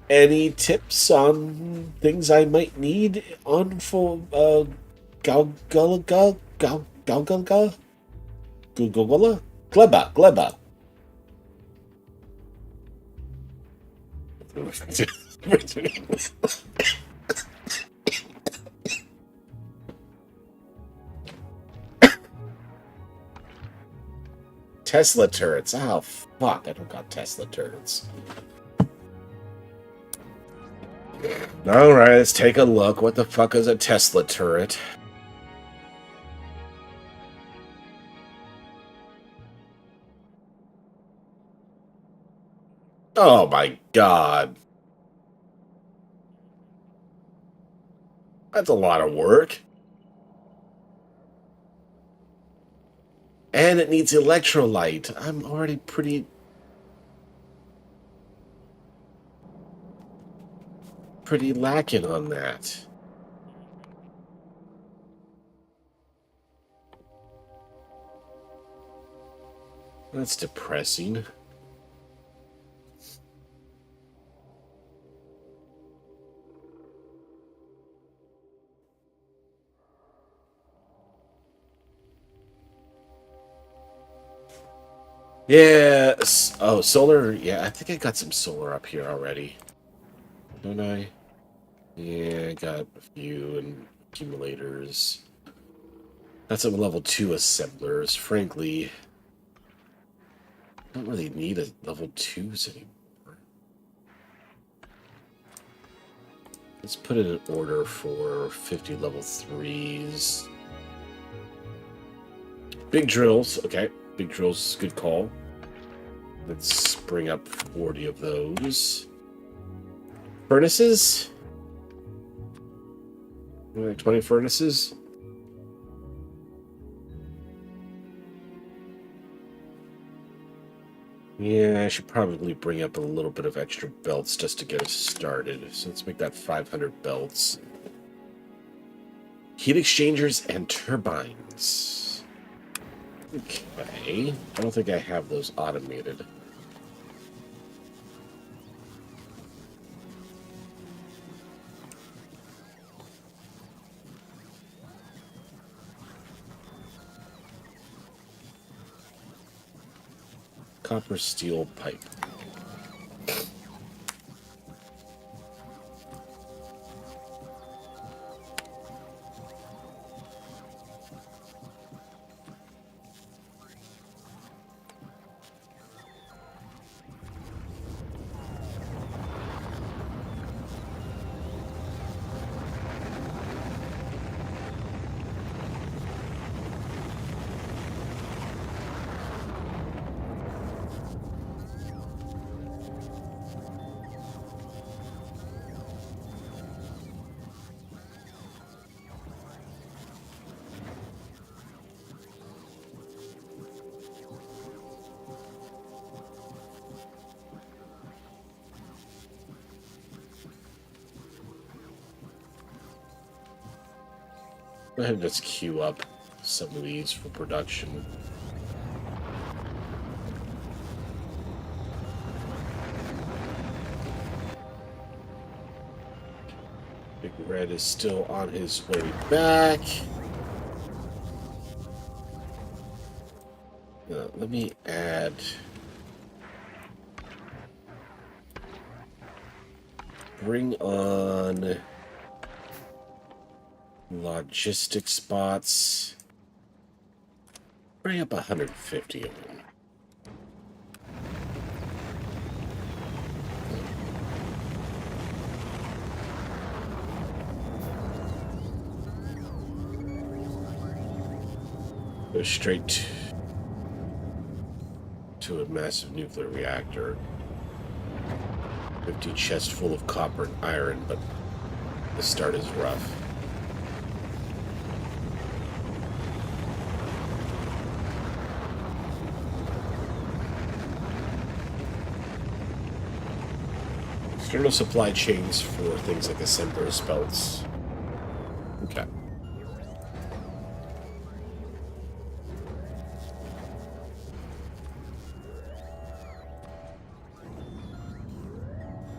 Any tips on things I might need on for Gleba? Tesla turrets. Oh, fuck. I don't got Tesla turrets. Alright, let's take a look. What the fuck is a Tesla turret? Oh my god. That's a lot of work. And it needs electrolyte. I'm already pretty lacking on that. That's depressing. Yeah. Oh, solar. Yeah, I think I got some solar up here already. Don't I? Yeah, I got a few and accumulators. Got some level 2 assemblers. Frankly, I don't really need a level 2s anymore. Let's put it in order for 50 level 3s. Big drills. Okay. Big drills, good call. Let's bring up 40 of those. Furnaces? 20 furnaces? Yeah, I should probably bring up a little bit of extra belts just to get us started. So let's make that 500 belts. Heat exchangers and turbines. Okay. I don't think I have those automated. Copper steel pipe. Go ahead and just queue up some of these for production. Big Red is still on his way back. Let me add... Bring on... logistic spots. Bring up 150 of them. Go straight to a massive nuclear reactor. 50 chests full of copper and iron, but the start is rough. External supply chains for things like assemblers, belts. Okay.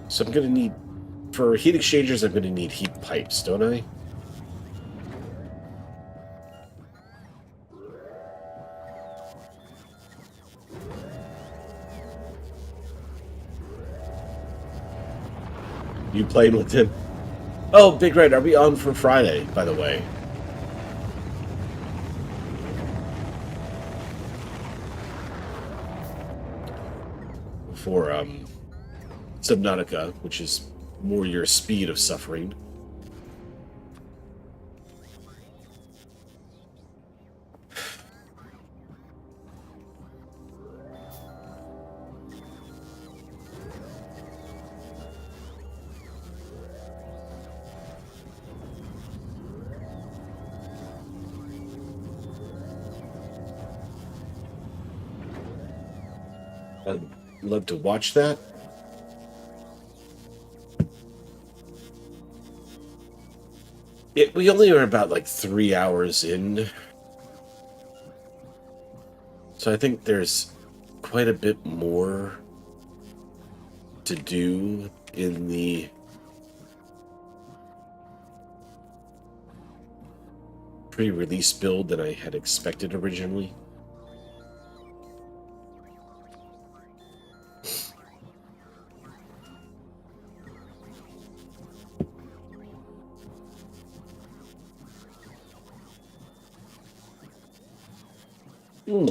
So I'm going to need, for heat exchangers, I'm going to need heat pipes, don't I? You playing with him? Oh, Big Red, are we on for Friday, by the way? For, Subnautica, which is more your speed of suffering. I'd love to watch that. We only are about like 3 hours in. So I think there's quite a bit more to do in the pre-release build than I had expected originally. Hmm.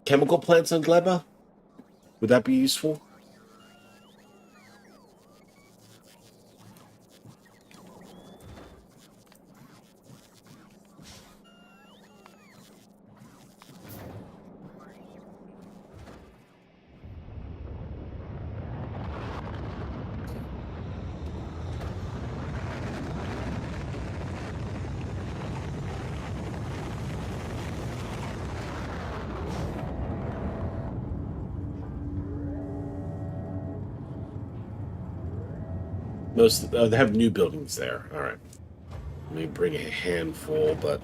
Chemical plants on Gleba? Would that be useful? Most they have new buildings there. All right. Let me bring a handful, but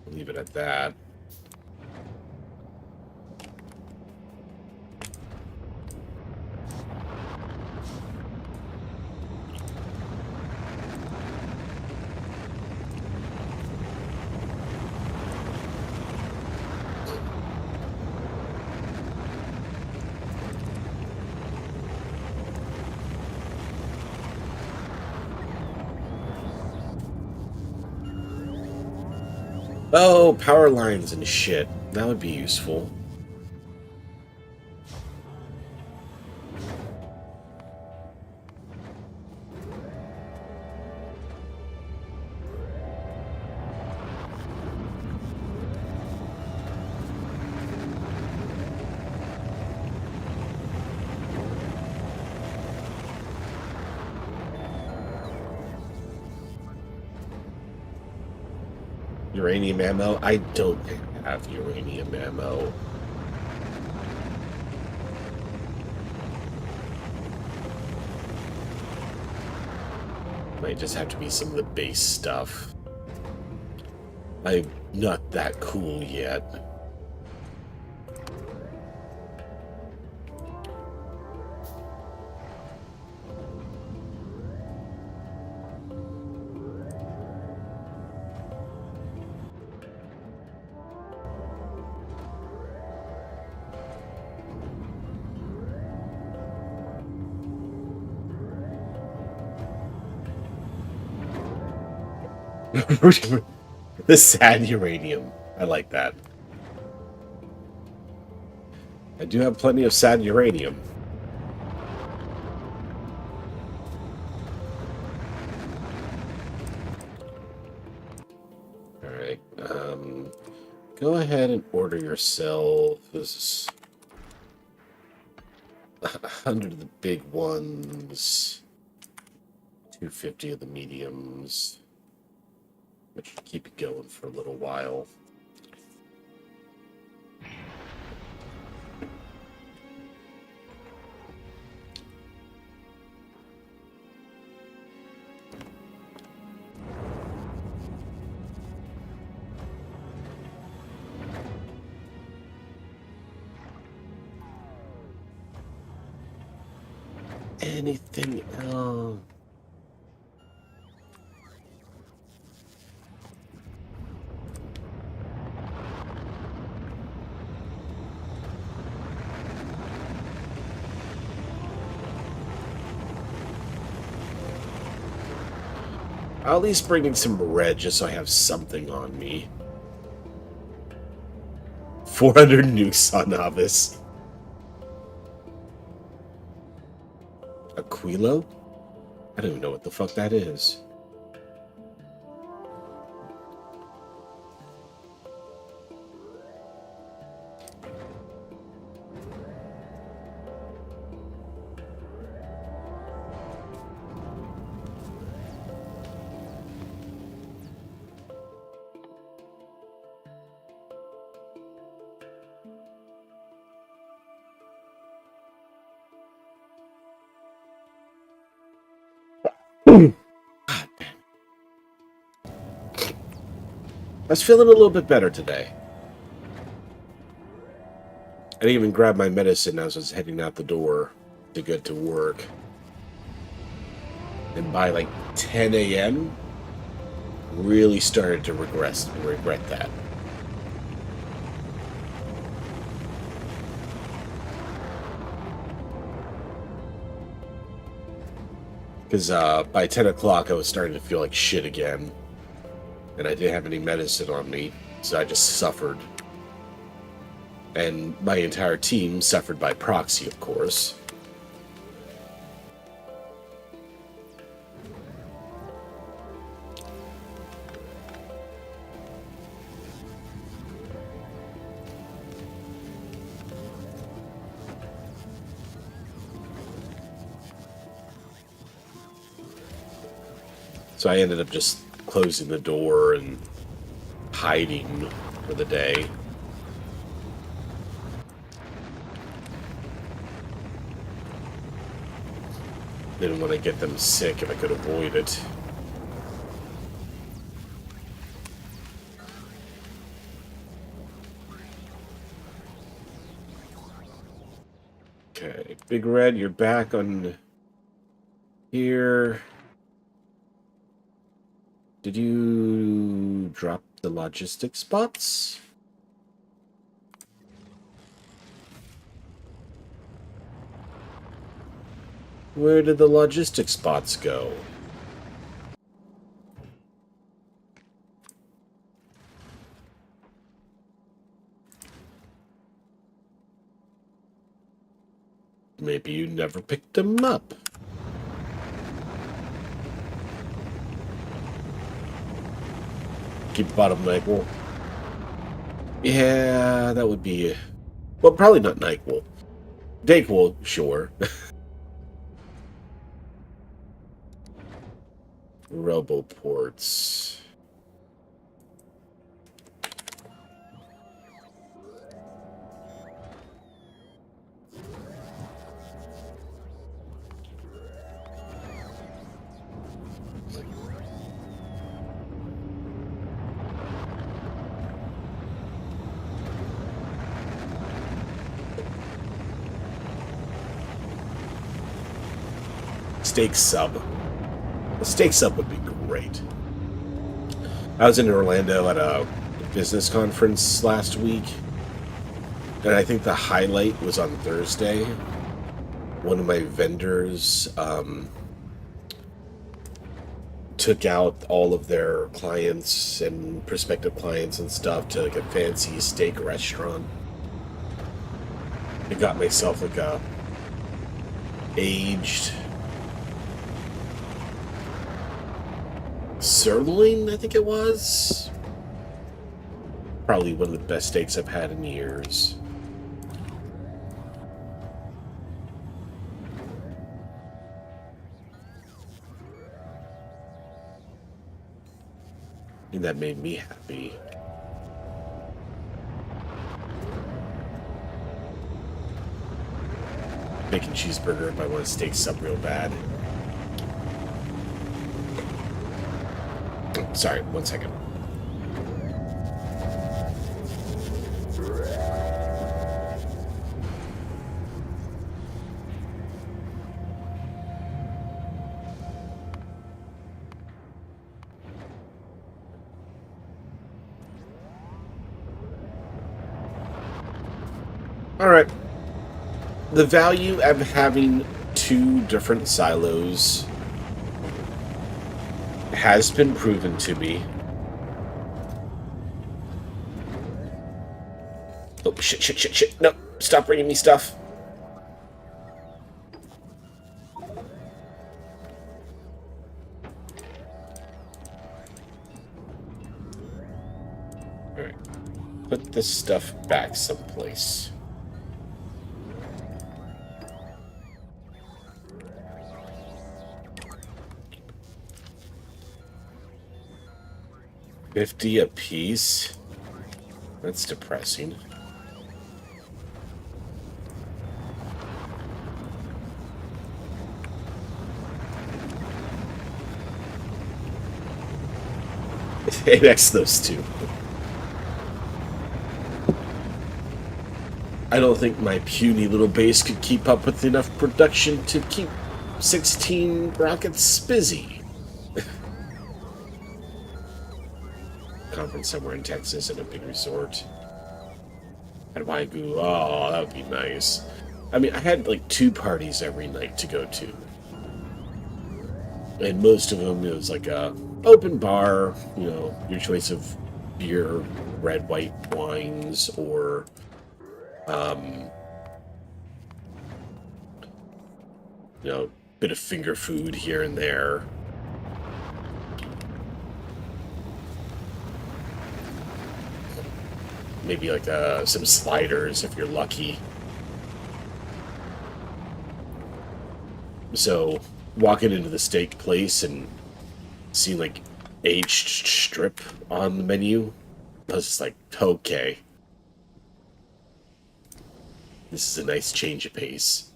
leave it at that. Oh, power lines and shit. That would be useful. Uranium ammo? I don't have uranium ammo. Might just have to be some of the base stuff. I'm not that cool yet. The sad uranium. I like that. I do have plenty of sad uranium. Alright. Go ahead and order yourself 100 of the big ones. 250 of the mediums. Which should keep it going for a little while. Anything else? I'll at least bring in some red just so I have something on me. 400 nukes on Novice. Aquilo? I don't even know what the fuck that is. I was feeling a little bit better today. I didn't even grab my medicine as I was heading out the door to get to work. And by like 10 a.m., really started to regret that. Because by 10 o'clock, I was starting to feel like shit again. and I didn't have any medicine on me, so I just suffered. And my entire team suffered by proxy, of course. So I ended up just closing the door and hiding for the day. Didn't want to get them sick if I could avoid it. Okay, Big Red, you're back on here. Did you drop the logistic spots? Where did the logistic spots go? Maybe you never picked them up. Keep bottom NyQuil. Yeah, that would be... Well, probably not NyQuil. DayQuil, sure. Roboports. Steak sub. A steak sub would be great. I was in Orlando at a business conference last week, and I think the highlight was on Thursday. One of my vendors took out all of their clients and prospective clients and stuff to like a fancy steak restaurant. I got myself like a aged sirloin, I think it was. Probably one of the best steaks I've had in years. And that made me happy. Bacon cheeseburger if I want a steak sub real bad. Sorry, 1 second. All right. The value of having two different silos has been proven to me. Oh, shit. No, stop bringing me stuff. Alright. Put this stuff back someplace. $50 a piece? That's depressing. Annex those two. I don't think my puny little base could keep up with enough production to keep 16 rockets busy. Conference somewhere in Texas at a big resort. At Waigu. Oh, that would be nice. I mean, I had like 2 parties every night to go to. And most of them, it was like a open bar, your choice of beer, red, white wines, or bit of finger food here and there. Maybe like some sliders if you're lucky. So walking into the steak place and seeing like aged strip on the menu, I was just like, okay, this is a nice change of pace.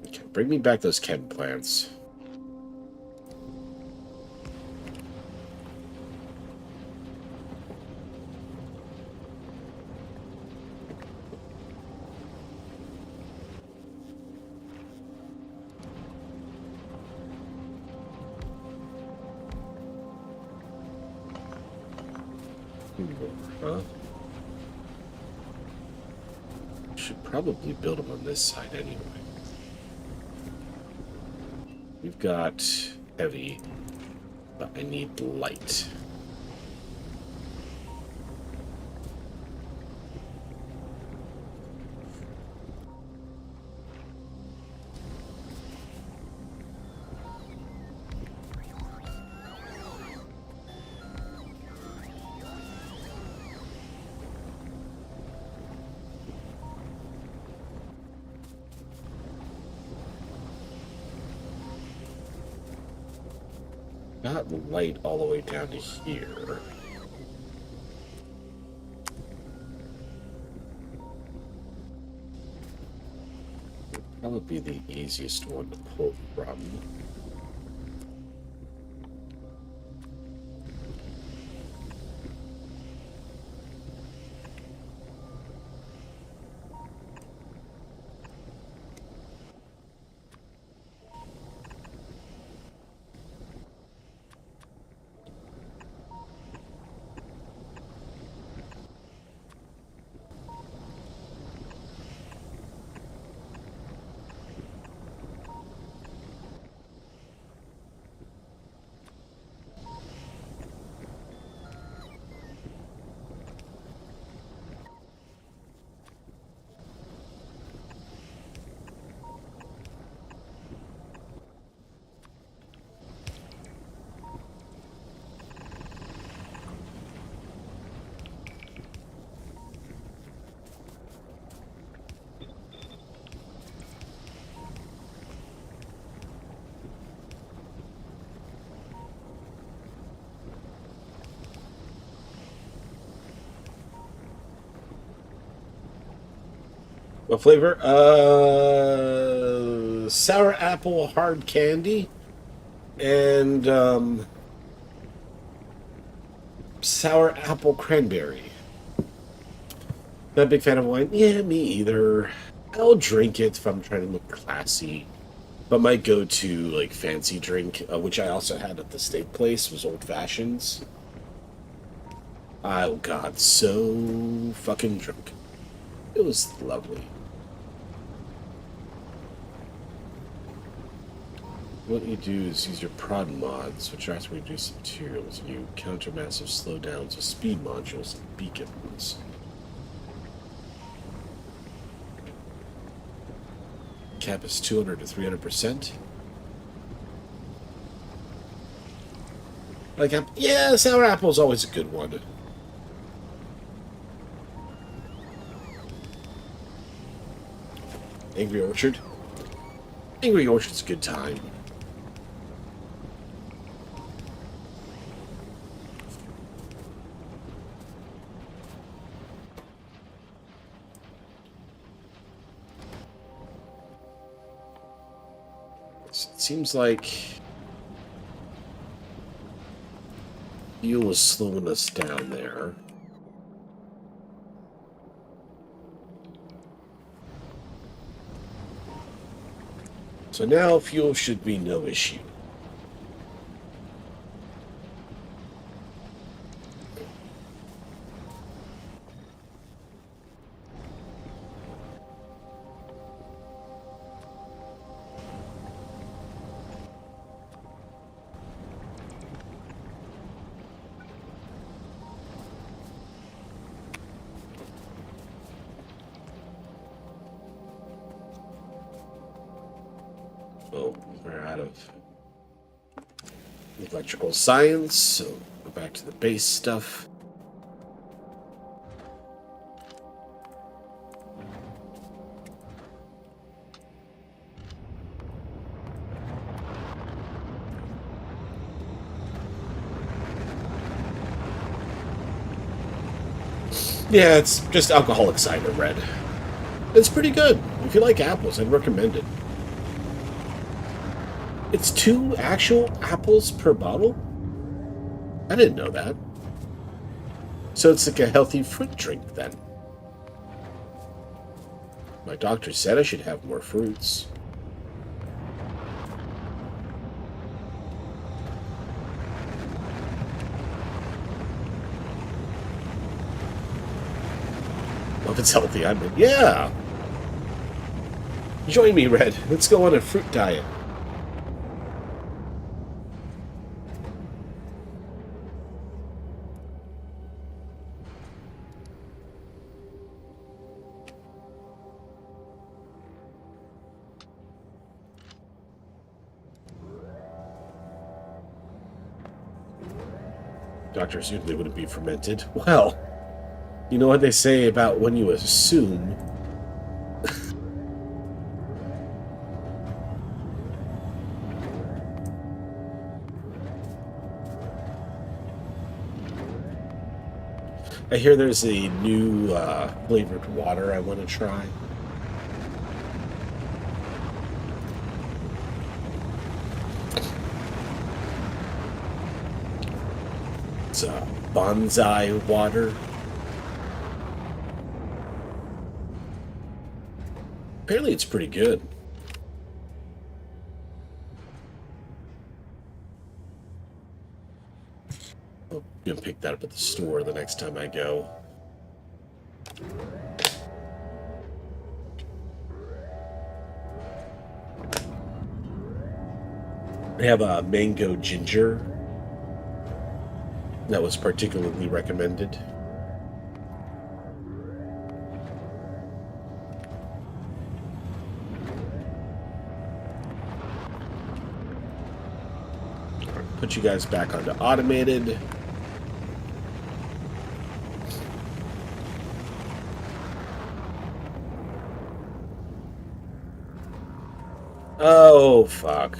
Okay, bring me back those chem plants. Huh? Should probably build them on this side anyway. We've got heavy, but I need light. Got light all the way down to here. That would be the easiest one to pull from. What flavor? Sour apple hard candy and sour apple cranberry. Not a big fan of wine. Yeah, me either. I'll drink it if I'm trying to look classy. But my go-to like fancy drink, which I also had at the steak place, was old fashions. Oh god, so fucking drunk. It was lovely. What you do is use your prod mods, which drastically reduce materials, and you counter massive slowdowns with speed modules and beacons. Cap is 200 to 300%. Like, yeah, sour apple is always a good one. Angry Orchard. Angry Orchard's a good time. It seems like fuel is slowing us down there. So now fuel should be no issue. Oh, we're out of electrical science, so go back to the base stuff. Yeah, it's just alcoholic cider red. It's pretty good. If you like apples, I'd recommend it. It's 2 actual apples per bottle? I didn't know that. So it's like a healthy fruit drink, then. My doctor said I should have more fruits. Well, if it's healthy, I'm in. Yeah! Join me, Red. Let's go on a fruit diet. Doctor assumed they wouldn't be fermented. Well, you know what they say about when you assume. I hear there's a new flavored water I want to try. It's bonsai water. Apparently it's pretty good. I'm gonna pick that up at the store the next time I go. They have a mango ginger that was particularly recommended. Put you guys back onto automated. Oh, fuck.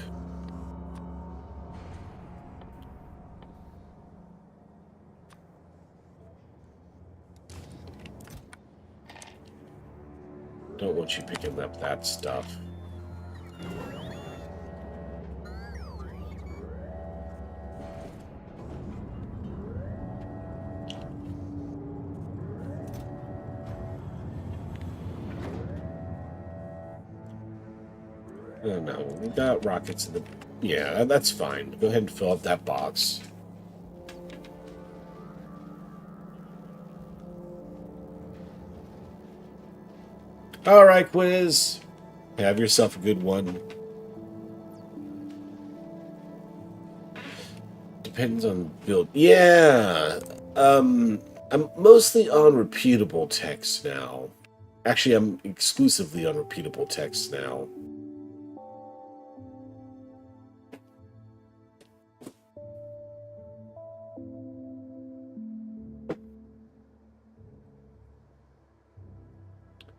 Don't want you picking up that stuff. Oh, no, we got rockets in the... Yeah, that's fine. Go ahead and fill up that box. Alright, Quiz. Have yourself a good one. Depends on build. Yeah. I'm mostly on repeatable text now. Actually, I'm exclusively on repeatable text now.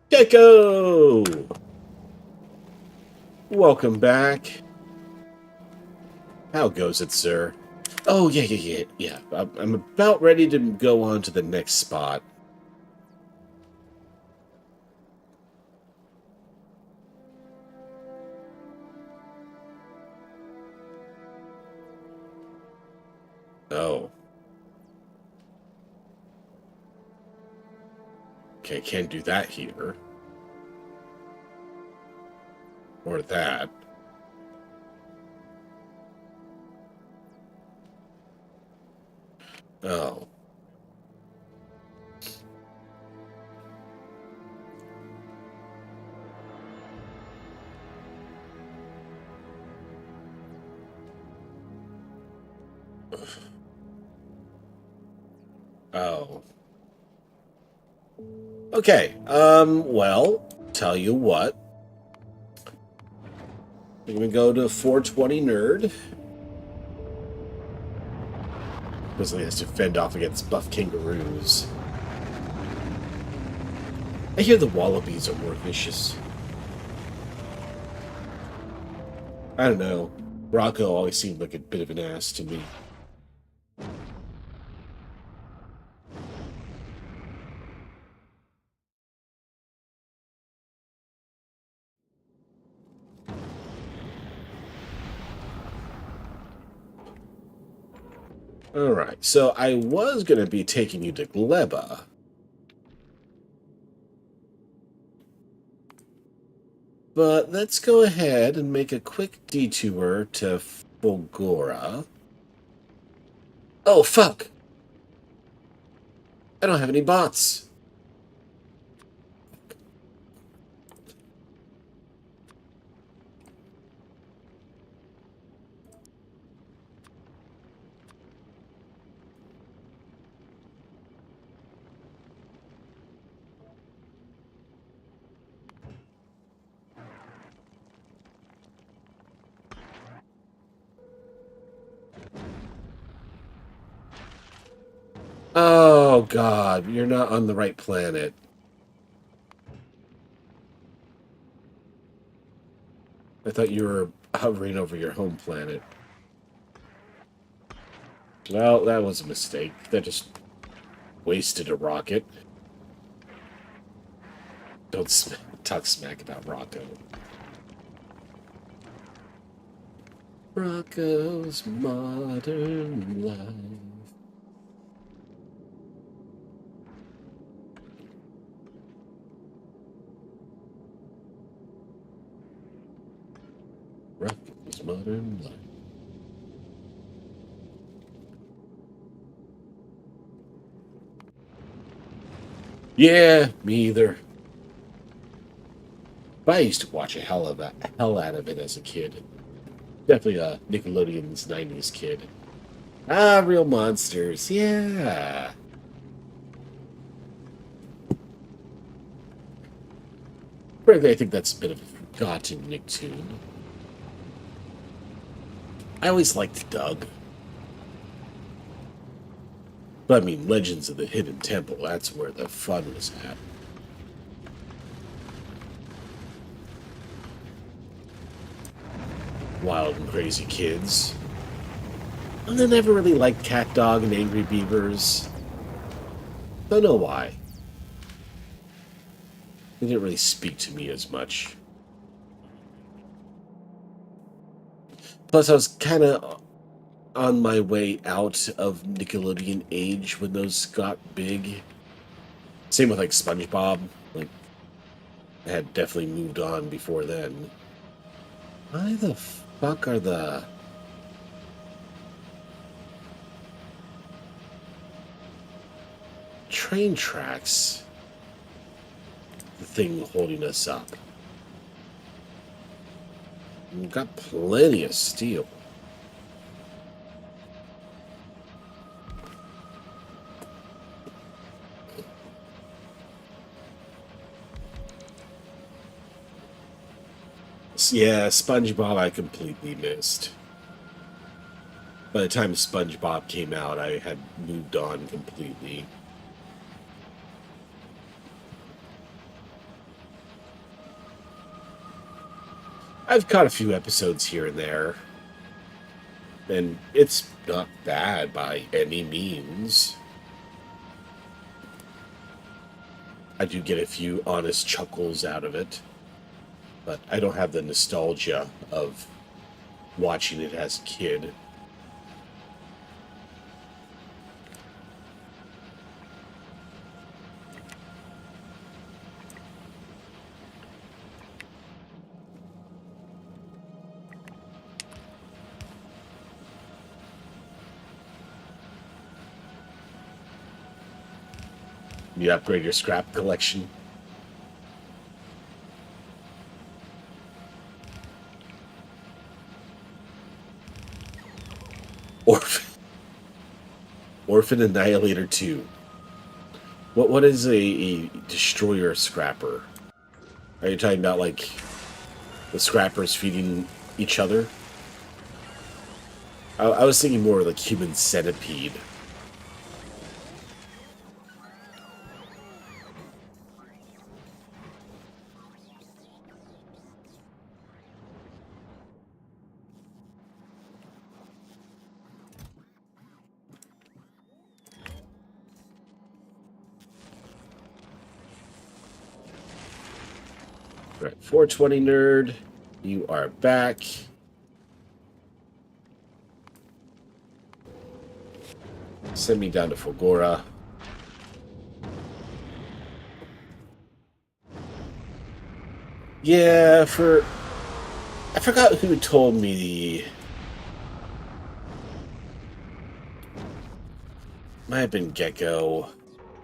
Gecko! Welcome back. How goes it, sir? Oh, yeah. I'm about ready to go on to the next spot. Oh. Okay, can't do that here. Or that. Oh. Oh. Okay, well, tell you what. We're gonna go to 420 Nerd. Basically has to fend off against buff kangaroos. I hear the wallabies are more vicious. I don't know. Rocco always seemed like a bit of an ass to me. Alright, so I was going to be taking you to Gleba. But let's go ahead and make a quick detour to Fulgora. Oh, fuck! I don't have any bots. Oh, God, you're not on the right planet. I thought you were hovering over your home planet. Well, that was a mistake. That just wasted a rocket. Don't talk smack about Rocco. Rocco's Modern Life. Rocco's Modern Life. Yeah, me either. But I used to watch a hell out of it as a kid. Definitely a Nickelodeon's 90s kid. Ah, Real Monsters, yeah. Frankly, I think that's a bit of a forgotten Nicktoon. I always liked Doug. But I mean, Legends of the Hidden Temple, that's where the fun was at. Wild and Crazy Kids. And I never really liked Cat Dog and Angry Beavers. Don't know why. They didn't really speak to me as much. Plus, I was kind of on my way out of Nickelodeon age when those got big. Same with, like, SpongeBob. Like, I had definitely moved on before then. Why the fuck are the... train tracks the thing holding us up? We've got plenty of steel. Yeah, SpongeBob I completely missed. By the time SpongeBob came out, I had moved on completely. I've caught a few episodes here and there, and it's not bad by any means. I do get a few honest chuckles out of it, but I don't have the nostalgia of watching it as a kid. You upgrade your scrap collection. Orphan Annihilator 2. What is a destroyer scrapper? Are you talking about, like, the scrappers feeding each other. I was thinking more like Human Centipede. Right, 420 nerd, you are back. Send me down to Fulgora. Yeah, I forgot who told me might have been Gecko.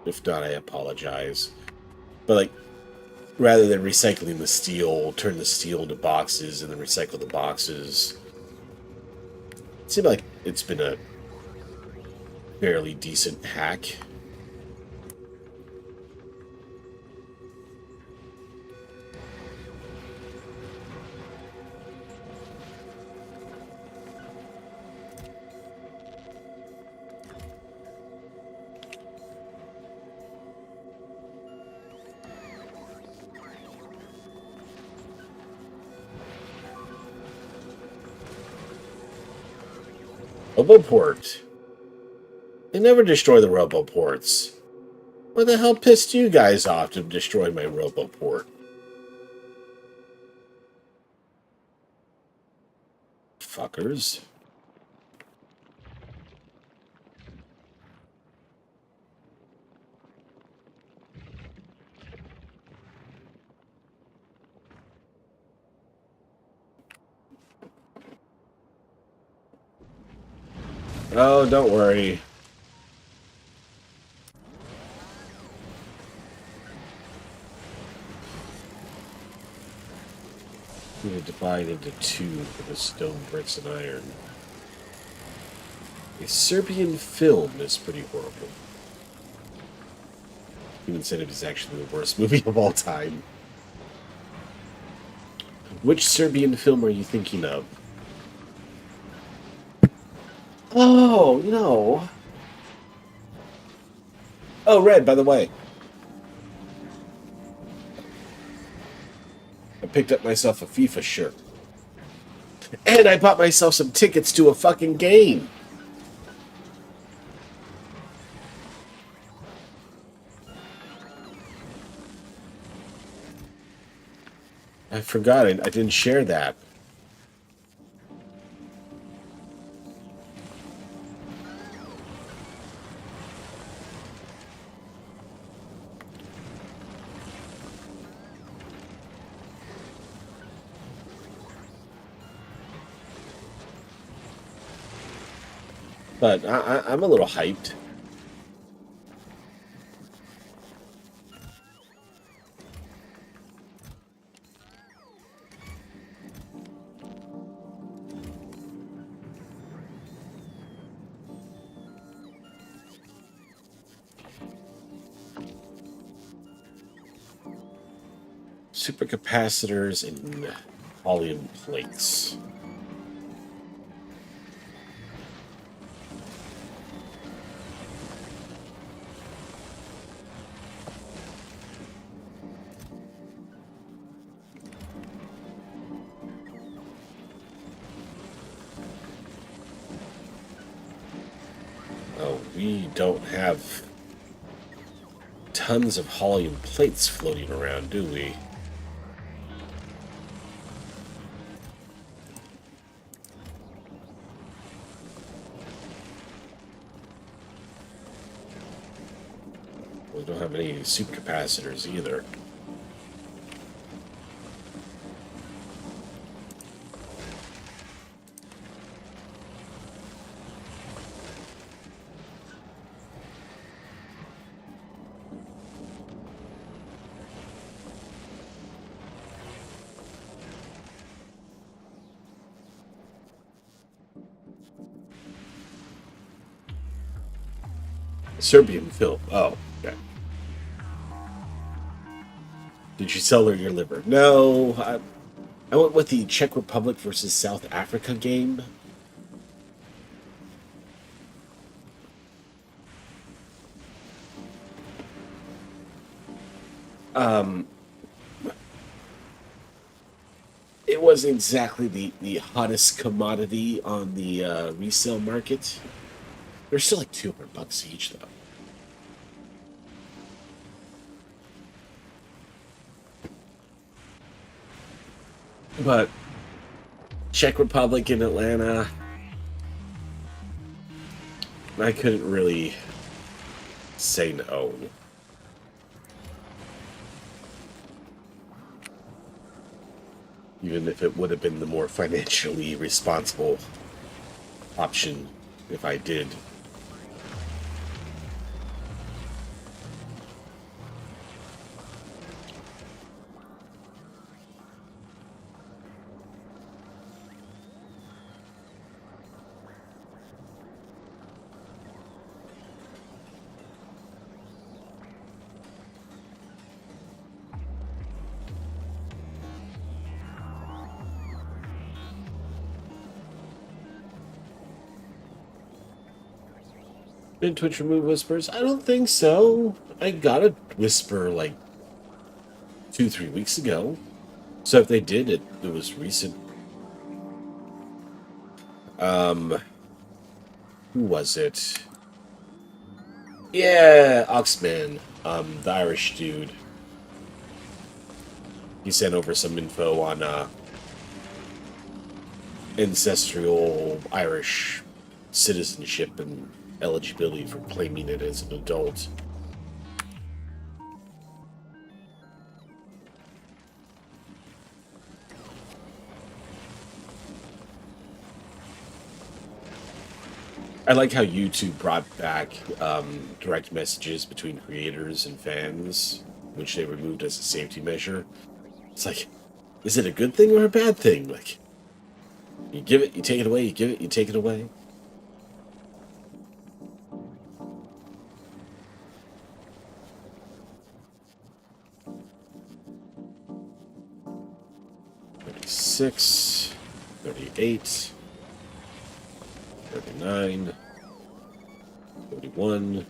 If not, I apologize. But like, rather than recycling the steel, turn the steel into boxes and then recycle the boxes. It seemed like it's been a fairly decent hack. Roboport. They never destroy the Roboports. What the hell pissed you guys off to destroy my Roboport? Fuckers. Oh, don't worry. We need to divide into two for the stone, bricks, and iron. A Serbian film is pretty horrible. Human Centipede is actually the worst movie of all time. Which Serbian film are you thinking of? Oh, no. Oh, Red, by the way. I picked up myself a FIFA shirt. And I bought myself some tickets to a fucking game. I forgot. I didn't share that. But I'm a little hyped. Supercapacitors and helium plates. Oh, we don't have tons of helium plates floating around, do we? We don't have any supercapacitors either. Serbian film. Oh, okay. Did you sell her your liver? No. I went with the Czech Republic versus South Africa game. It wasn't exactly the hottest commodity on the resale market. They're still like $200 each, though. But Czech Republic in Atlanta, I couldn't really say no. Even if it would have been the more financially responsible option if I did. Did Twitch remove whispers? I don't think so. I got a whisper like 2-3 weeks ago. So if they did, it was recent. Who was it? Yeah, Oxman, the Irish dude. He sent over some info on ancestral Irish citizenship and eligibility for claiming it as an adult. I like how YouTube brought back direct messages between creators and fans, which they removed as a safety measure. It's like, is it a good thing or a bad thing? Like, you give it, you take it away, you give it, you take it away. $36, $38, $39, $41,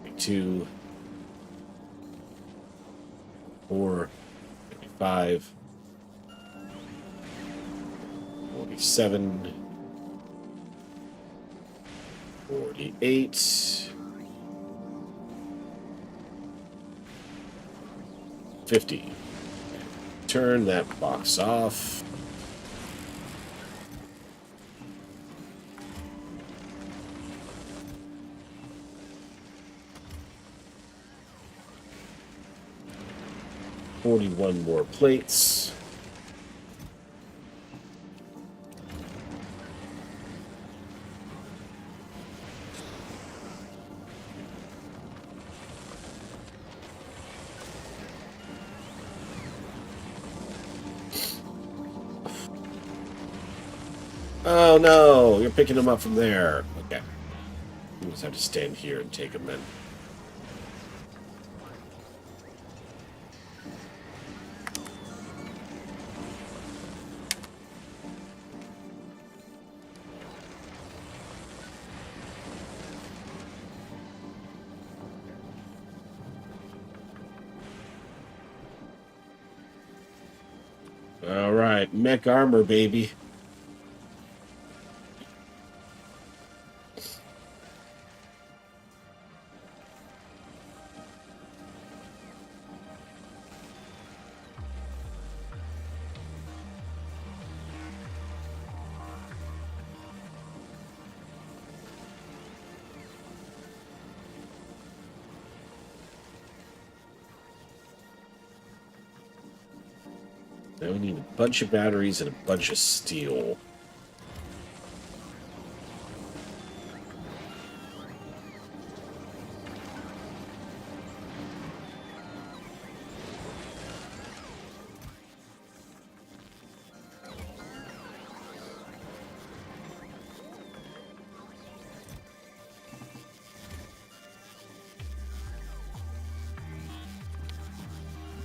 $42, $4, $55, $47, $48, $50. Turn that box off. $41 more plates. Oh no, you're picking them up from there. Okay. You just have to stand here and take them then. All right, mech armor, baby. Now we need a bunch of batteries and a bunch of steel.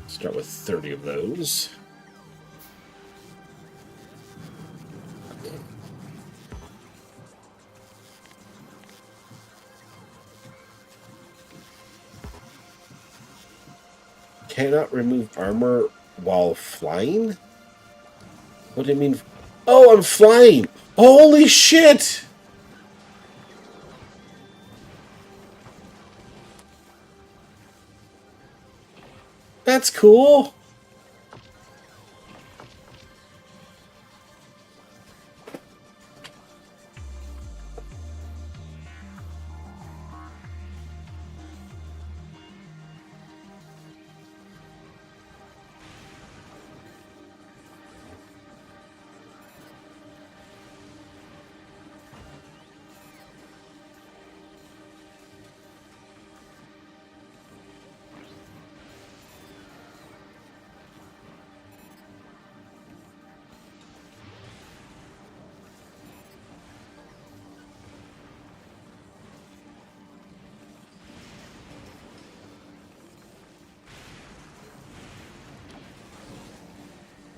Start with 30 of those. Cannot remove armor while flying? What do you mean? Oh, I'm flying! Holy shit! That's cool!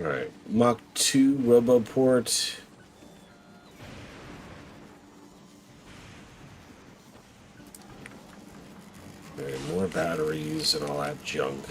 Alright, Mach 2 Roboport. And more batteries and all that junk.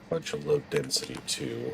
Bunch of low density too.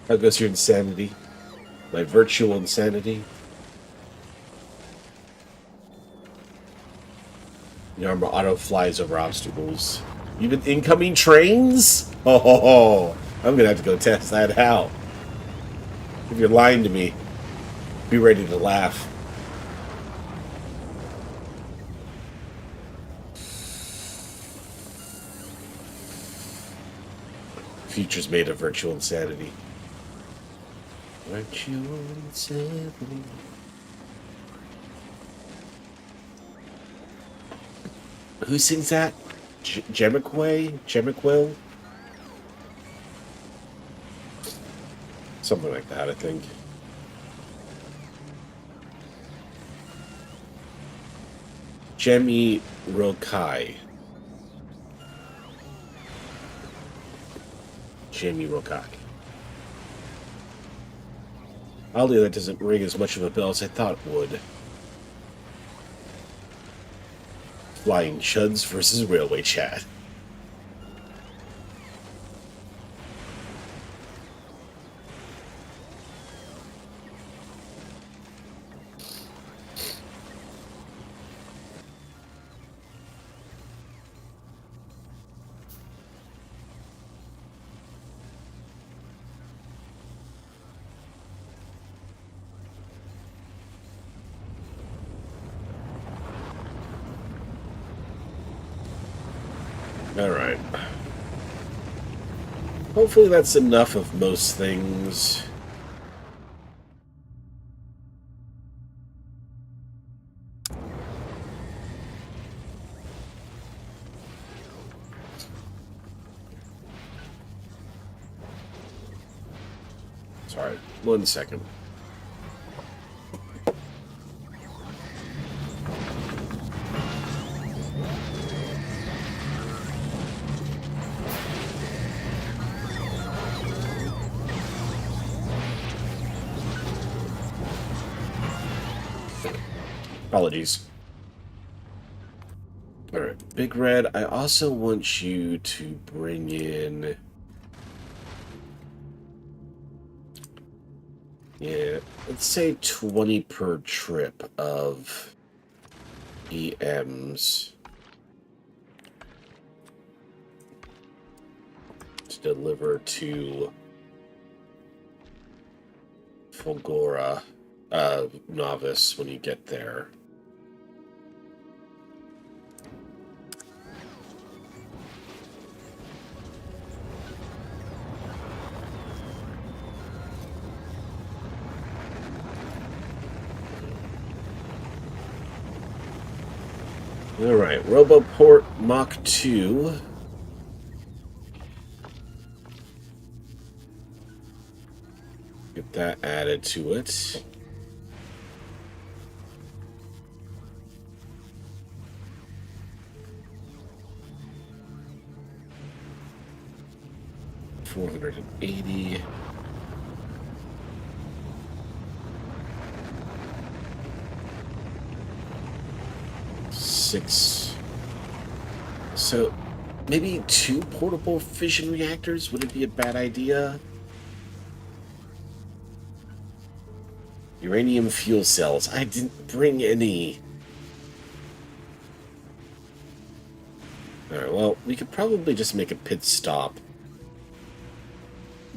How goes your insanity? My virtual insanity? The armor auto flies over obstacles. Even incoming trains? Oh, I'm gonna have to go test that out. If you're lying to me, be ready to laugh. Future's made of virtual insanity. Virtual insanity. Who sings that? Jemiquay? Jemiquil? Something like that, I think. Jemi Rokai. Jamie Rokai. Oddly, that doesn't ring as much of a bell as I thought it would. Flying Chuds versus Railway Chat. Alright. Hopefully that's enough of most things. Sorry, 1 second. Apologies. Alright, Big Red, I also want you to bring in... Yeah, let's say 20 per trip of EMs to deliver to Fulgora Novice when you get there. Alright, Roboport Mach 2. Get that added to it. $480. So, maybe 2 portable fission reactors? Would it be a bad idea? Uranium fuel cells. I didn't bring any. Alright, well, we could probably just make a pit stop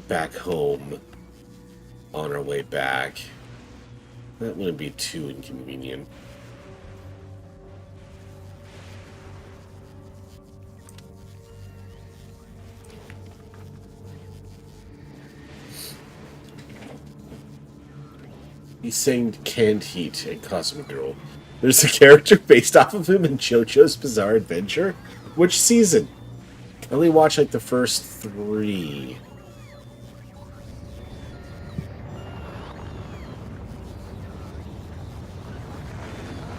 back home on our way back. That wouldn't be too inconvenient. He's saying canned heat and Cosmic Girl. There's a character based off of him in JoJo's Bizarre Adventure? Which season? I only watched like the first 3.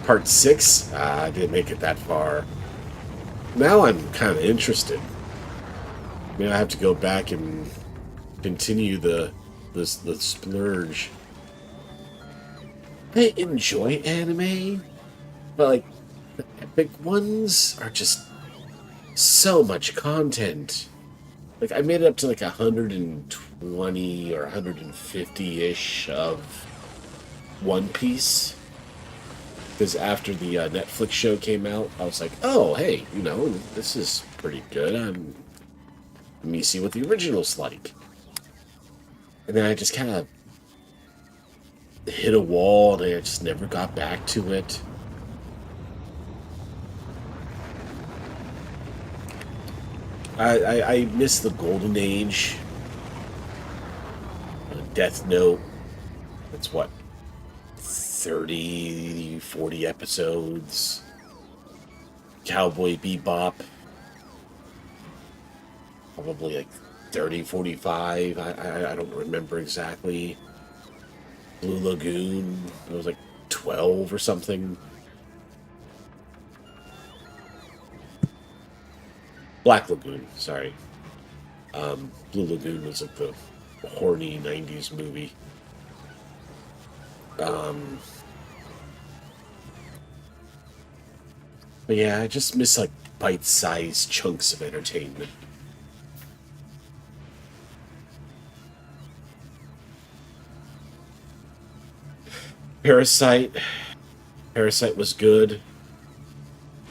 Part 6? I didn't make it that far. Now I'm kind of interested. Maybe I have to go back and continue the splurge. I enjoy anime, but like the epic ones are just so much content. Like I made it up to like 120 or 150-ish of One Piece. Because after the Netflix show came out, I was like, oh, hey, you know, this is pretty good. Let me see what the original's like. And then I just kind of hit a wall, and I just never got back to it. I miss the Golden Age. Death Note. That's what? 30, 40 episodes. Cowboy Bebop. Probably like 30, 45. I don't remember exactly. Blue Lagoon. It was like 12 or something. Black Lagoon, sorry. Blue Lagoon was like the horny 90s movie. But yeah, I just miss like bite-sized chunks of entertainment. Parasite. Parasite was good.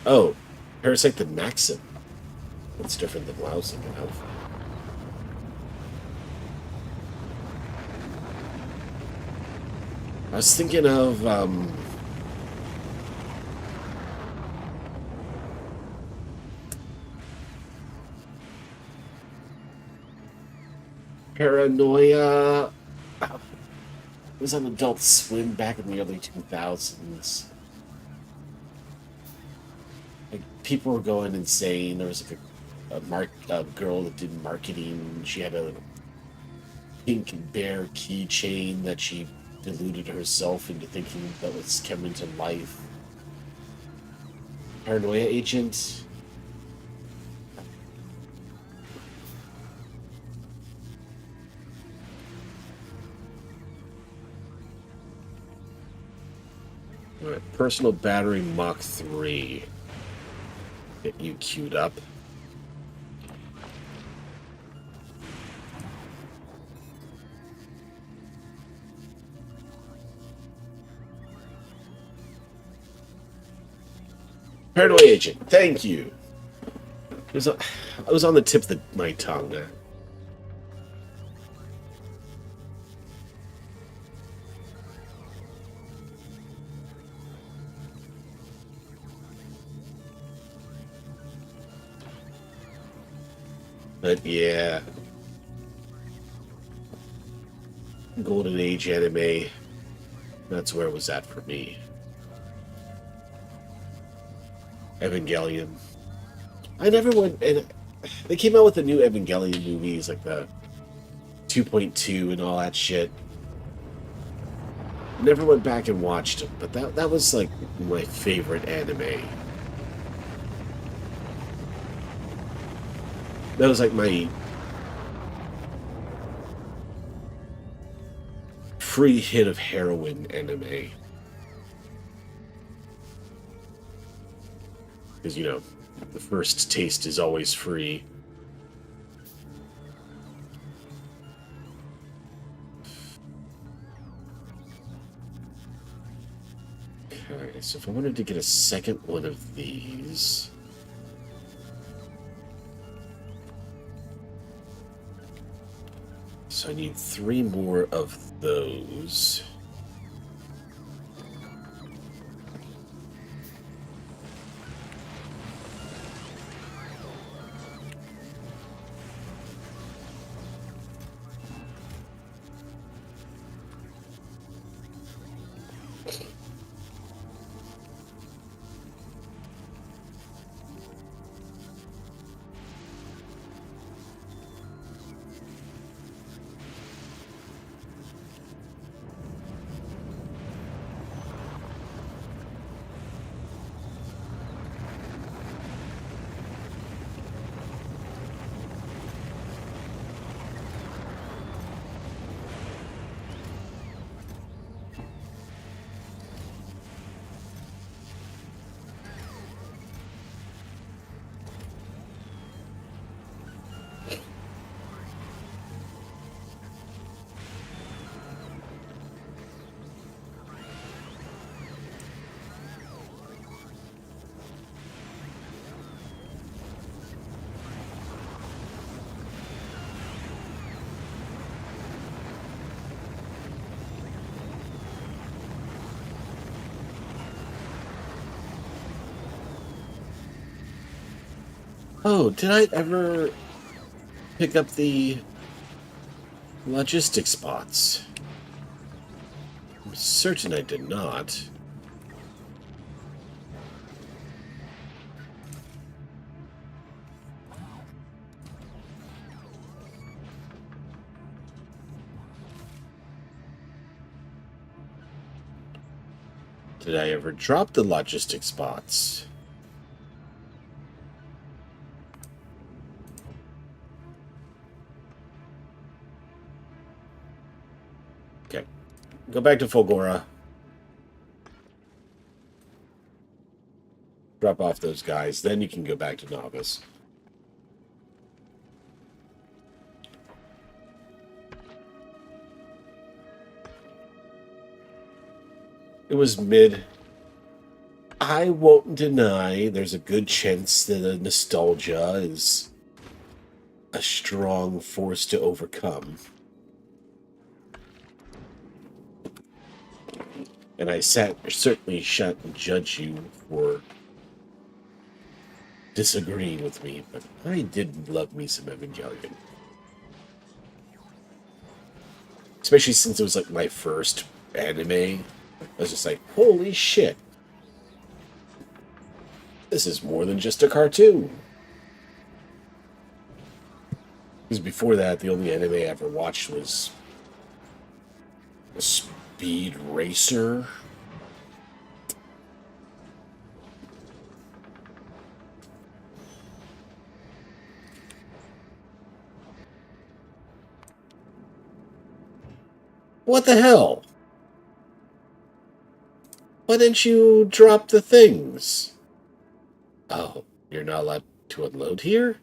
Oh, Parasite the Maxim. That's different than what I was thinking of. I was thinking of, Paranoia. It was on Adult Swim back in the early 2000s. Like, people were going insane. There was like a girl that did marketing. She had a pink bear keychain that she deluded herself into thinking that was coming to life. Paranoia agent. All right, personal battery Mach 3. Get you queued up. Paranoia agent, thank you. I was on the tip of my tongue. But yeah, Golden Age anime, that's where it was at for me. Evangelion. I never went, and they came out with the new Evangelion movies, like the 2.2 and all that shit. Never went back and watched them, but that was like my favorite anime. That was like my free hit of heroin anime. Because, you know, the first taste is always free. Okay, so if I wanted to get a second one of these... So I need 3 more of those. Oh, did I ever pick up the logistics spots? I'm certain I did not. Did I ever drop the logistics spots? Okay. Go back to Fulgora. Drop off those guys. Then you can go back to Novice. It was mid. I won't deny there's a good chance that the nostalgia is a strong force to overcome. And I certainly shan't judge you for disagreeing with me, but I did love me some Evangelion. Especially since it was like my first anime. I was just like, holy shit. This is more than just a cartoon. Because before that, the only anime I ever watched was Speed Racer. What the hell? Why didn't you drop the things? Oh, you're not allowed to unload here?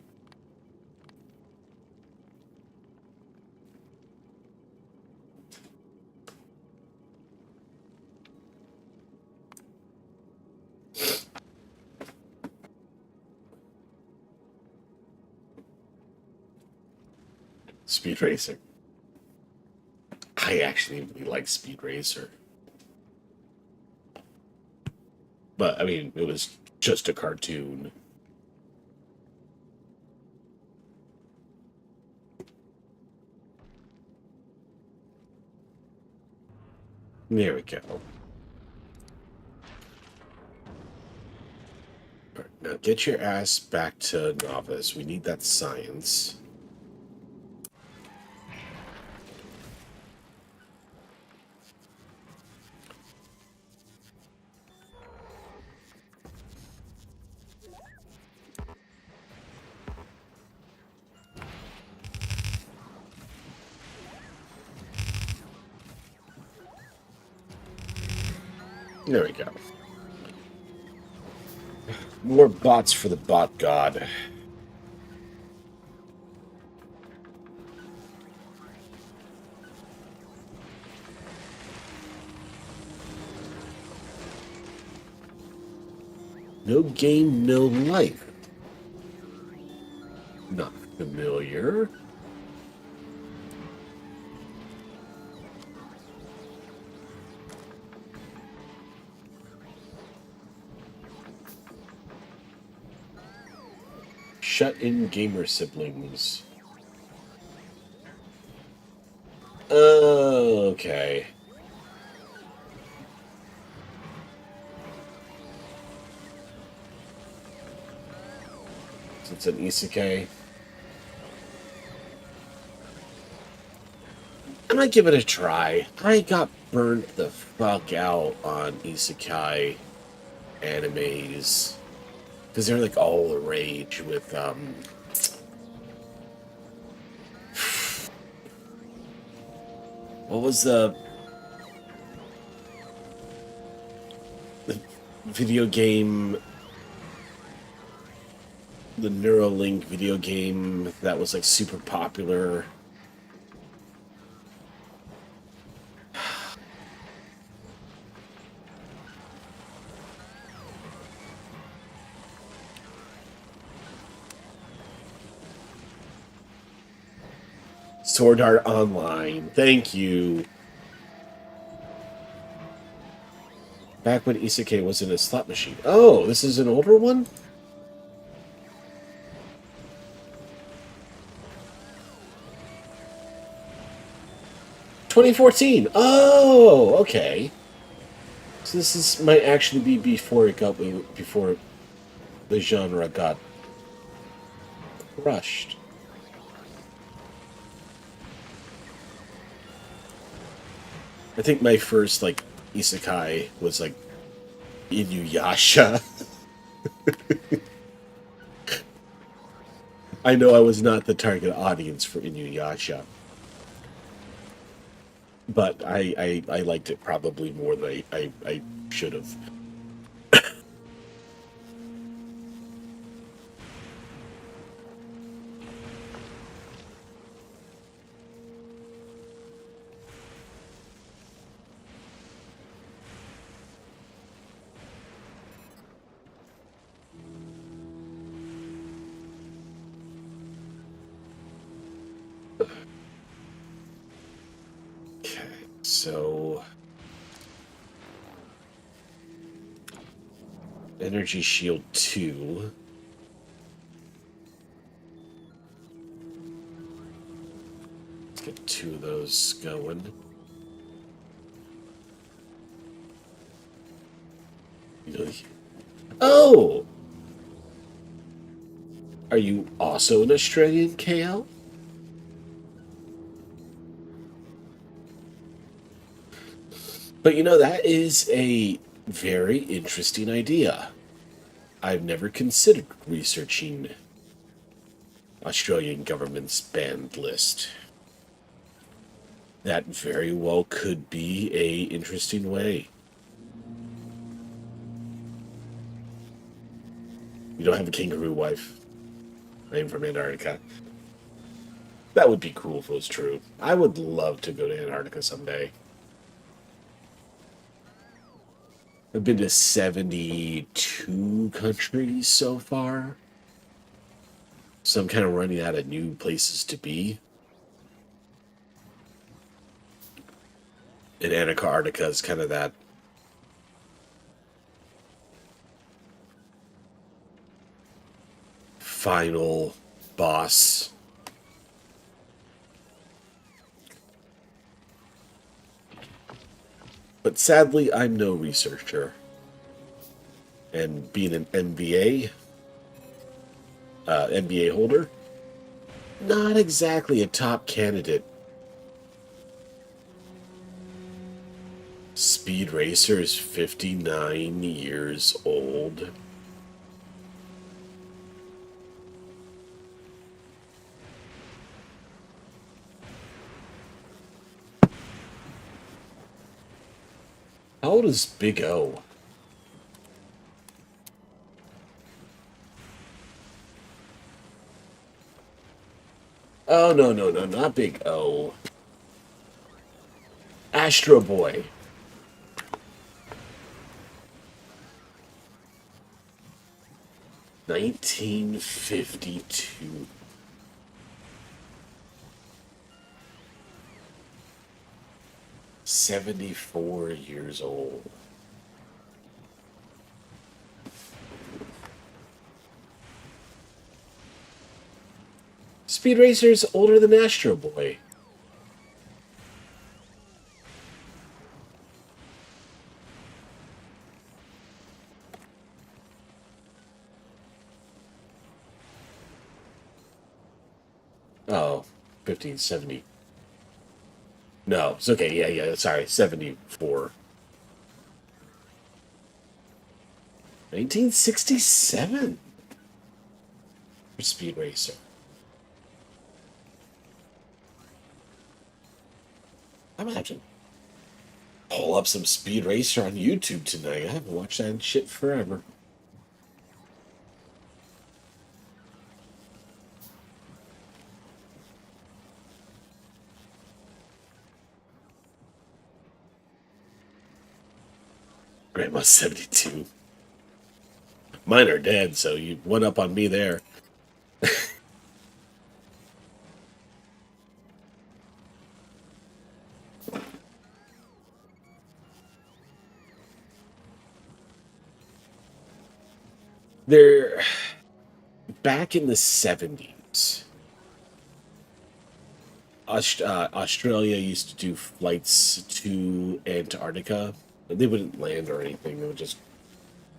Speed Racer. I actually really like Speed Racer. But, I mean, it was just a cartoon. There we go. Right, now get your ass back to Novice. We need that science. There we go. More bots for the bot god. No game, no life. Not familiar. Shut-in gamer siblings. Okay. So it's an isekai. I might give it a try. I got burnt the fuck out on isekai animes. Because they're like all the rage with, what was the video game, the Neuralink video game that was like super popular? Sword Art Online. Thank you. Back when Isekai was in a slot machine. Oh, this is an older one? "2014. Oh, okay. So might actually be before before the genre got crushed. I think my first like isekai was like Inuyasha. I know I was not the target audience for Inuyasha, but I liked it probably more than I should have. Okay, so Energy Shield 2. Let's get 2 two of those going. Oh! Are you also an Australian, KL? But that is a very interesting idea. I've never considered researching Australian government's banned list. That very well could be a interesting way. You don't have a kangaroo wife named from Antarctica. That would be cool if it was true. I would love to go to Antarctica someday. I've been to 72 countries so far. So I'm kind of running out of new places to be. And Antarctica is kind of that final boss. But sadly, I'm no researcher. And being an MBA holder, not exactly a top candidate. Speed Racer is 59 years old. How old is Big O? Oh, no, not Big O. Astro Boy. $1952. $74 old. Speed Racer's older than Astro Boy. Oh, 1570. No, it's okay. Yeah, sorry. 74. 1967 for Speed Racer. Imagine. Pull up some Speed Racer on YouTube tonight. I haven't watched that shit forever. Grandma's 72. Mine are dead, so you went up on me there. They're back in the 70s. Australia used to do flights to Antarctica. They wouldn't land or anything. They would just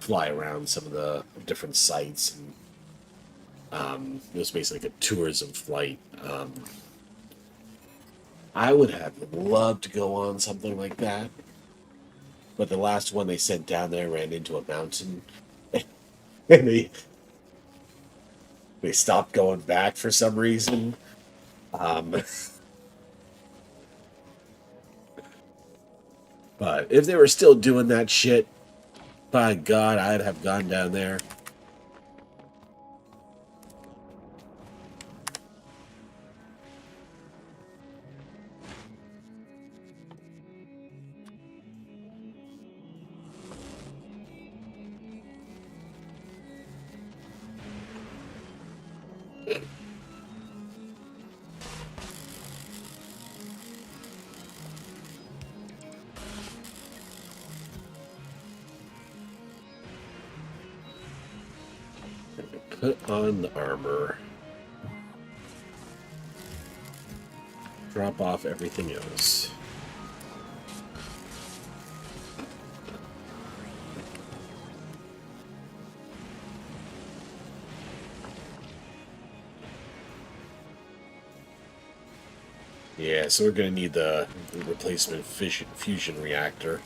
fly around some of the different sites. And it was basically like a tourism flight. I would have loved to go on something like that. But the last one they sent down there ran into a mountain. And they stopped going back for some reason. But if they were still doing that shit, by God, I'd have gone down there. Put on the armor. drop off everything else. Yeah, so we're going to need the replacement fusion reactor.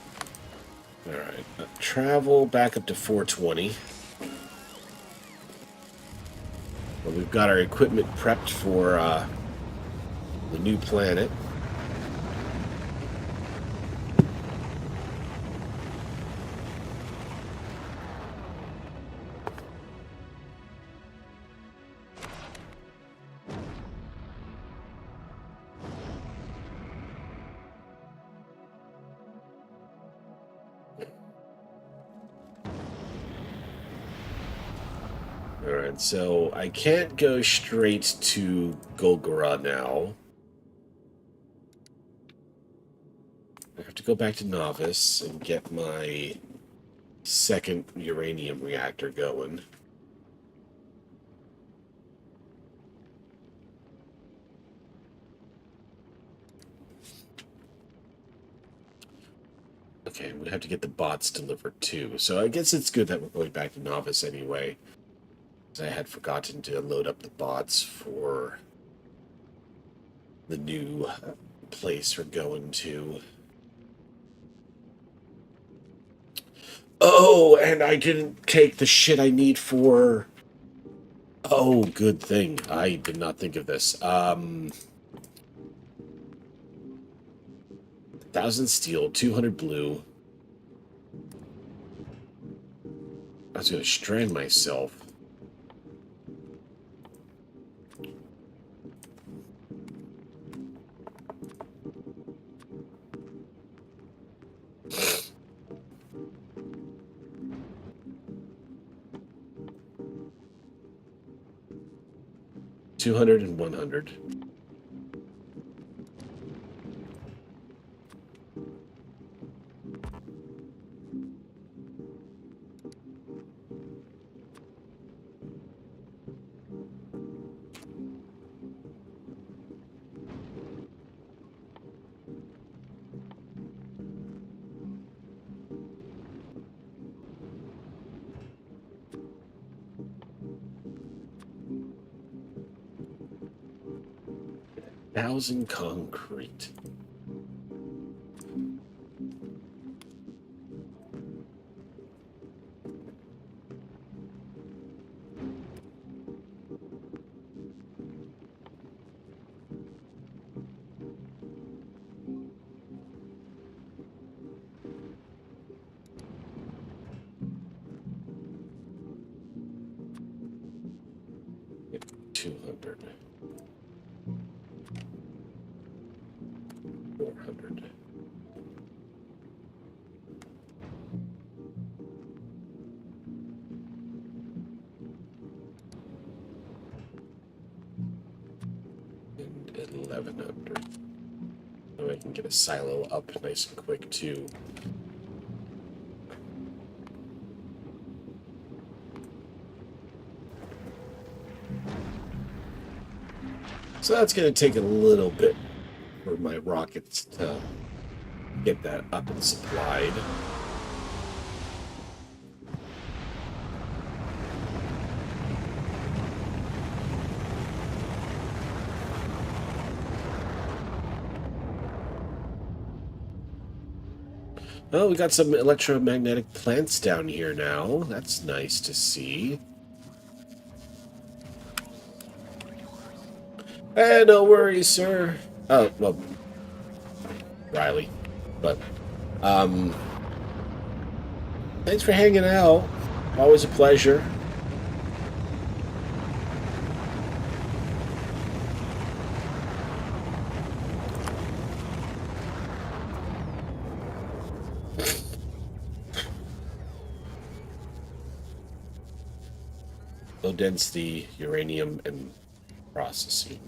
Alright, travel back up to 420. Well, we've got our equipment prepped for the new planet. Alright, so I can't go straight to Golgara now. I have to go back to Novice and get my second uranium reactor going. Okay, we have to get the bots delivered too. So I guess it's good that we're going back to Novice anyway. I had forgotten to load up the bots for the new place we're going to. Oh, and I didn't take the shit I need for... Oh, good thing. I did not think of this. 1,000 steel, 200 blue. I was going to strand myself. $200 and $100. Thousand concrete. Yep, 200. 400. And 1,100. So I can get a silo up nice and quick too. So that's going to take a little bit for my rockets to get that up and supplied. Oh, we got some electromagnetic plants down here now. That's nice to see. No worries, sir. Oh, well, Riley. But, thanks for hanging out. Always a pleasure. Low density uranium and processing.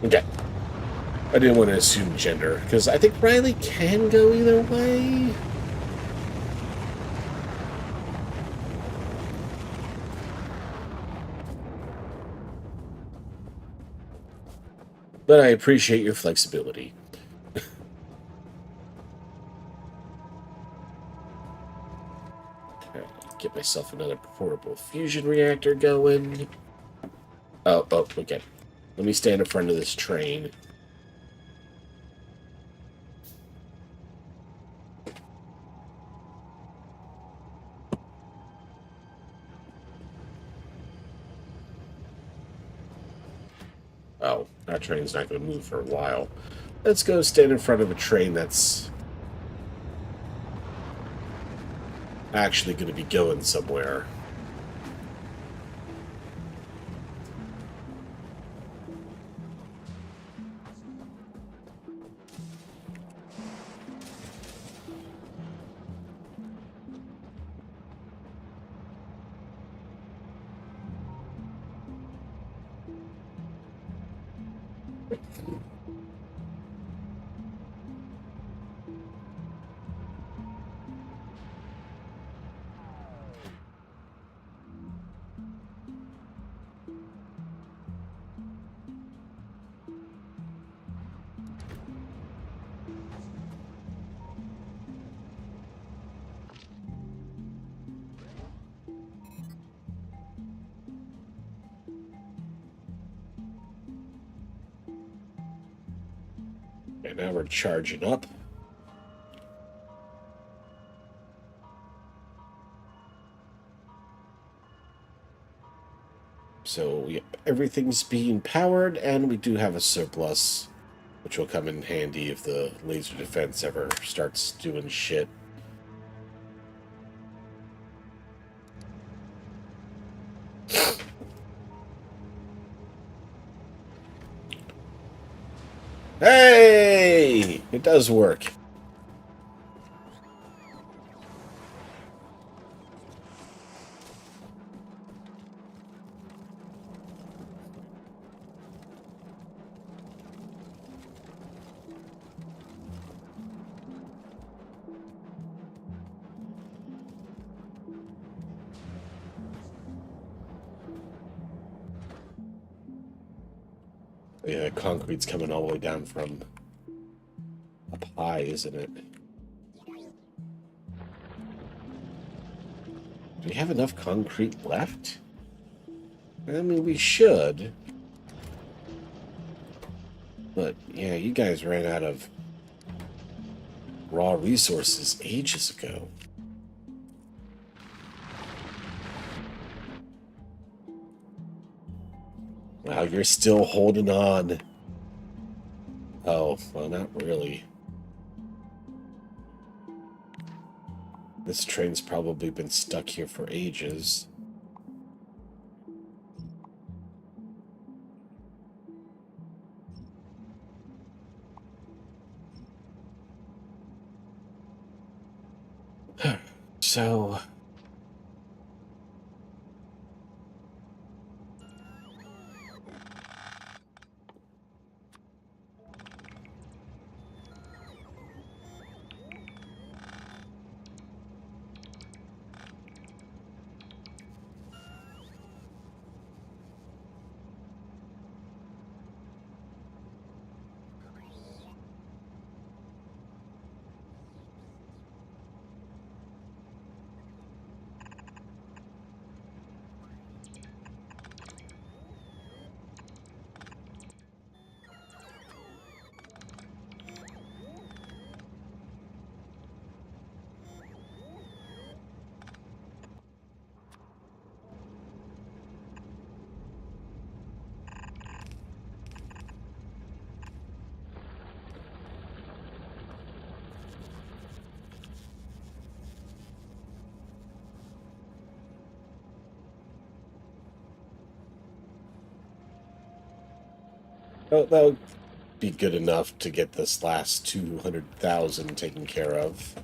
Okay. I didn't want to assume gender, because I think Riley can go either way. But I appreciate your flexibility. Okay, get myself another portable fusion reactor going. Oh, okay. Let me stand in front of this train. Oh, that train's not going to move for a while. Let's go stand in front of a train that's actually going to be going somewhere. And now we're charging up. So, yep, everything's being powered, and we do have a surplus, which will come in handy if the laser defense ever starts doing shit. Hey! It does work. Yeah, concrete's coming all the way down from up high, isn't it? Do we have enough concrete left? I mean, we should. But, yeah, you guys ran out of raw resources ages ago. Wow, you're still holding on. Oh, well, not really. This train's probably been stuck here for ages. So... Oh, that would be good enough to get this last 200,000 taken care of.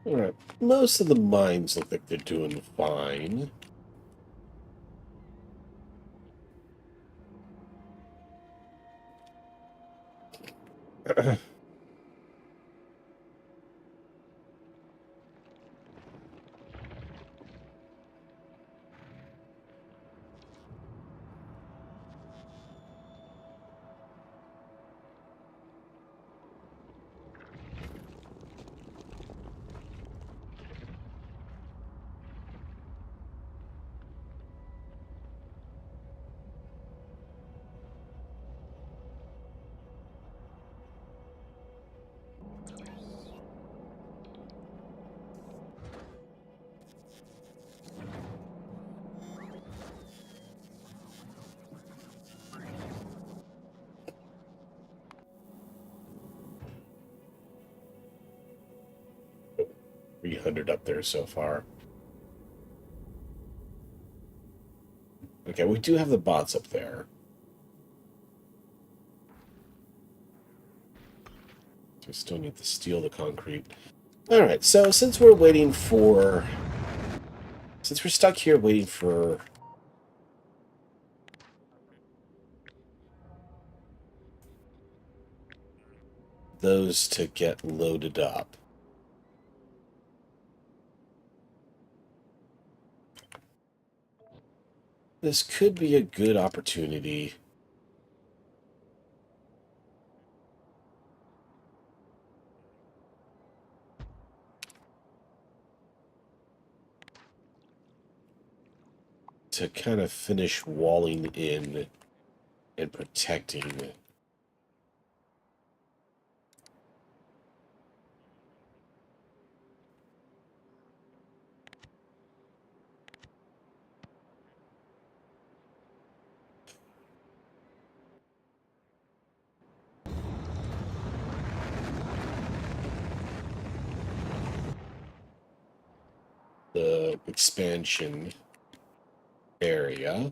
Alright, most of the mines look like they're doing fine. $300 up there so far. Okay, we do have the bots up there. We still need to steel the concrete. Alright, so since we're waiting for... Since we're stuck here waiting for... those to get loaded up. This could be a good opportunity to kind of finish walling in and protecting the expansion area.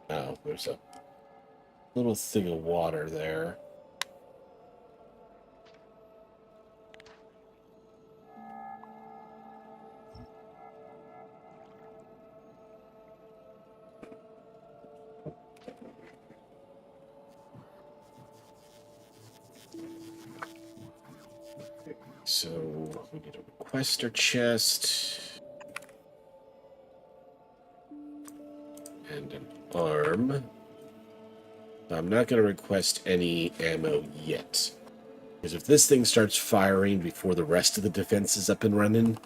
Oh, there's a little thing of water there. So we need a requester chest and an arm. I'm not going to request any ammo yet. Because if this thing starts firing before the rest of the defense is up and running,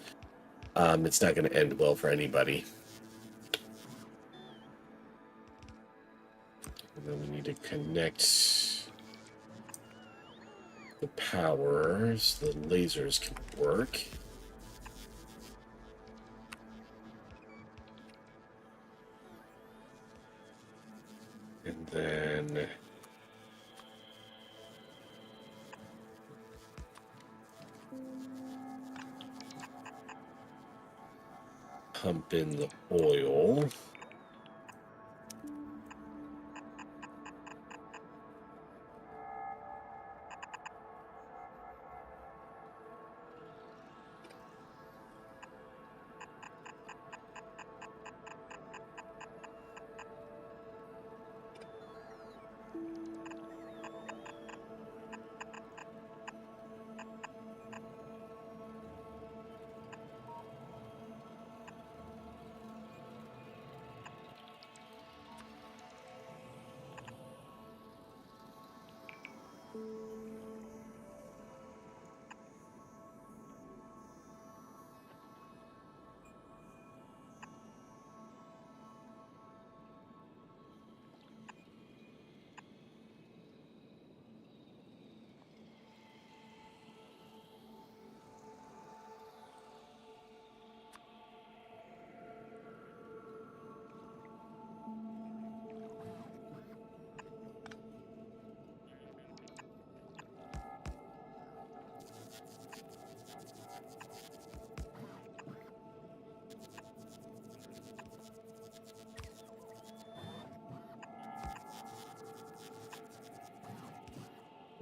it's not going to end well for anybody. And then we need to connect the power so the lasers can work. And then pump in the oil.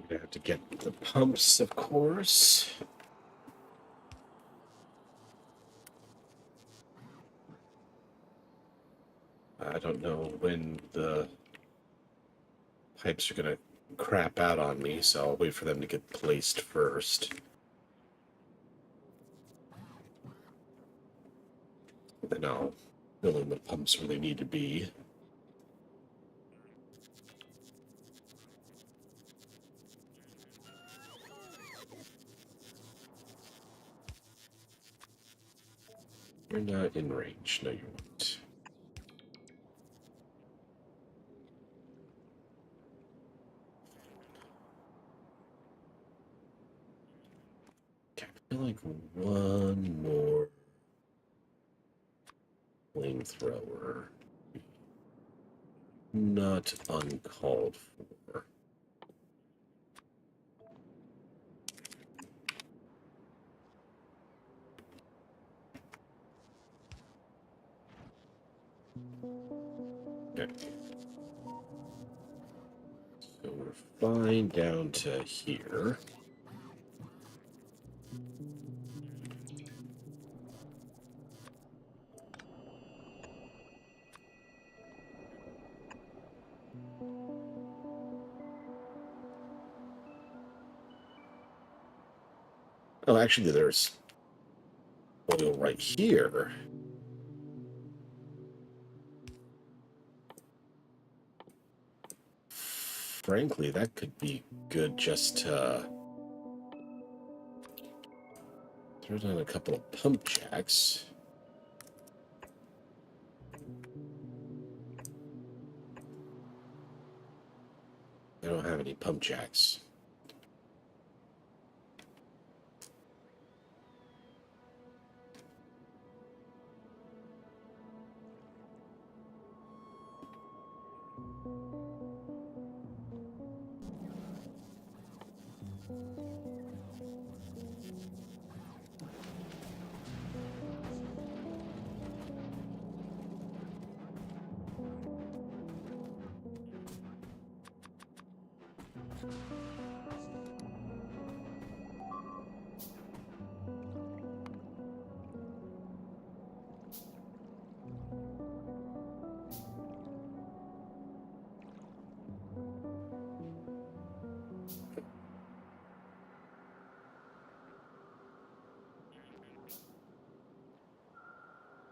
gonna have to get the pumps, of course. I don't know when the pipes are gonna crap out on me, so I'll wait for them to get placed first. Then I'll fill in the pumps where they need to be. You're not in range. No, you won't. Okay, I feel like one more flamethrower. Not uncalled for. Okay. So we're fine down to here. Oh, actually, there's oil right here. Frankly, that could be good just to throw down a couple of pump jacks. I don't have any pump jacks.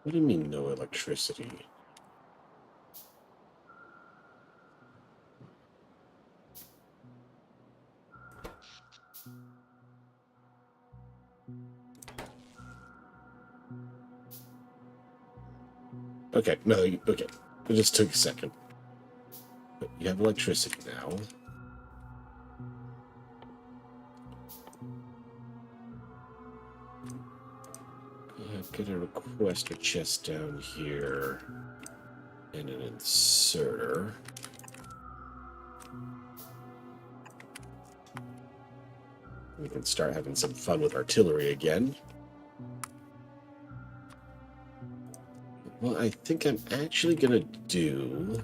What do you mean, no electricity? Okay, no, okay. It just took a second. But you have electricity now. Get a requester chest down here. And an inserter. We can start having some fun with artillery again. What I think I'm actually gonna do...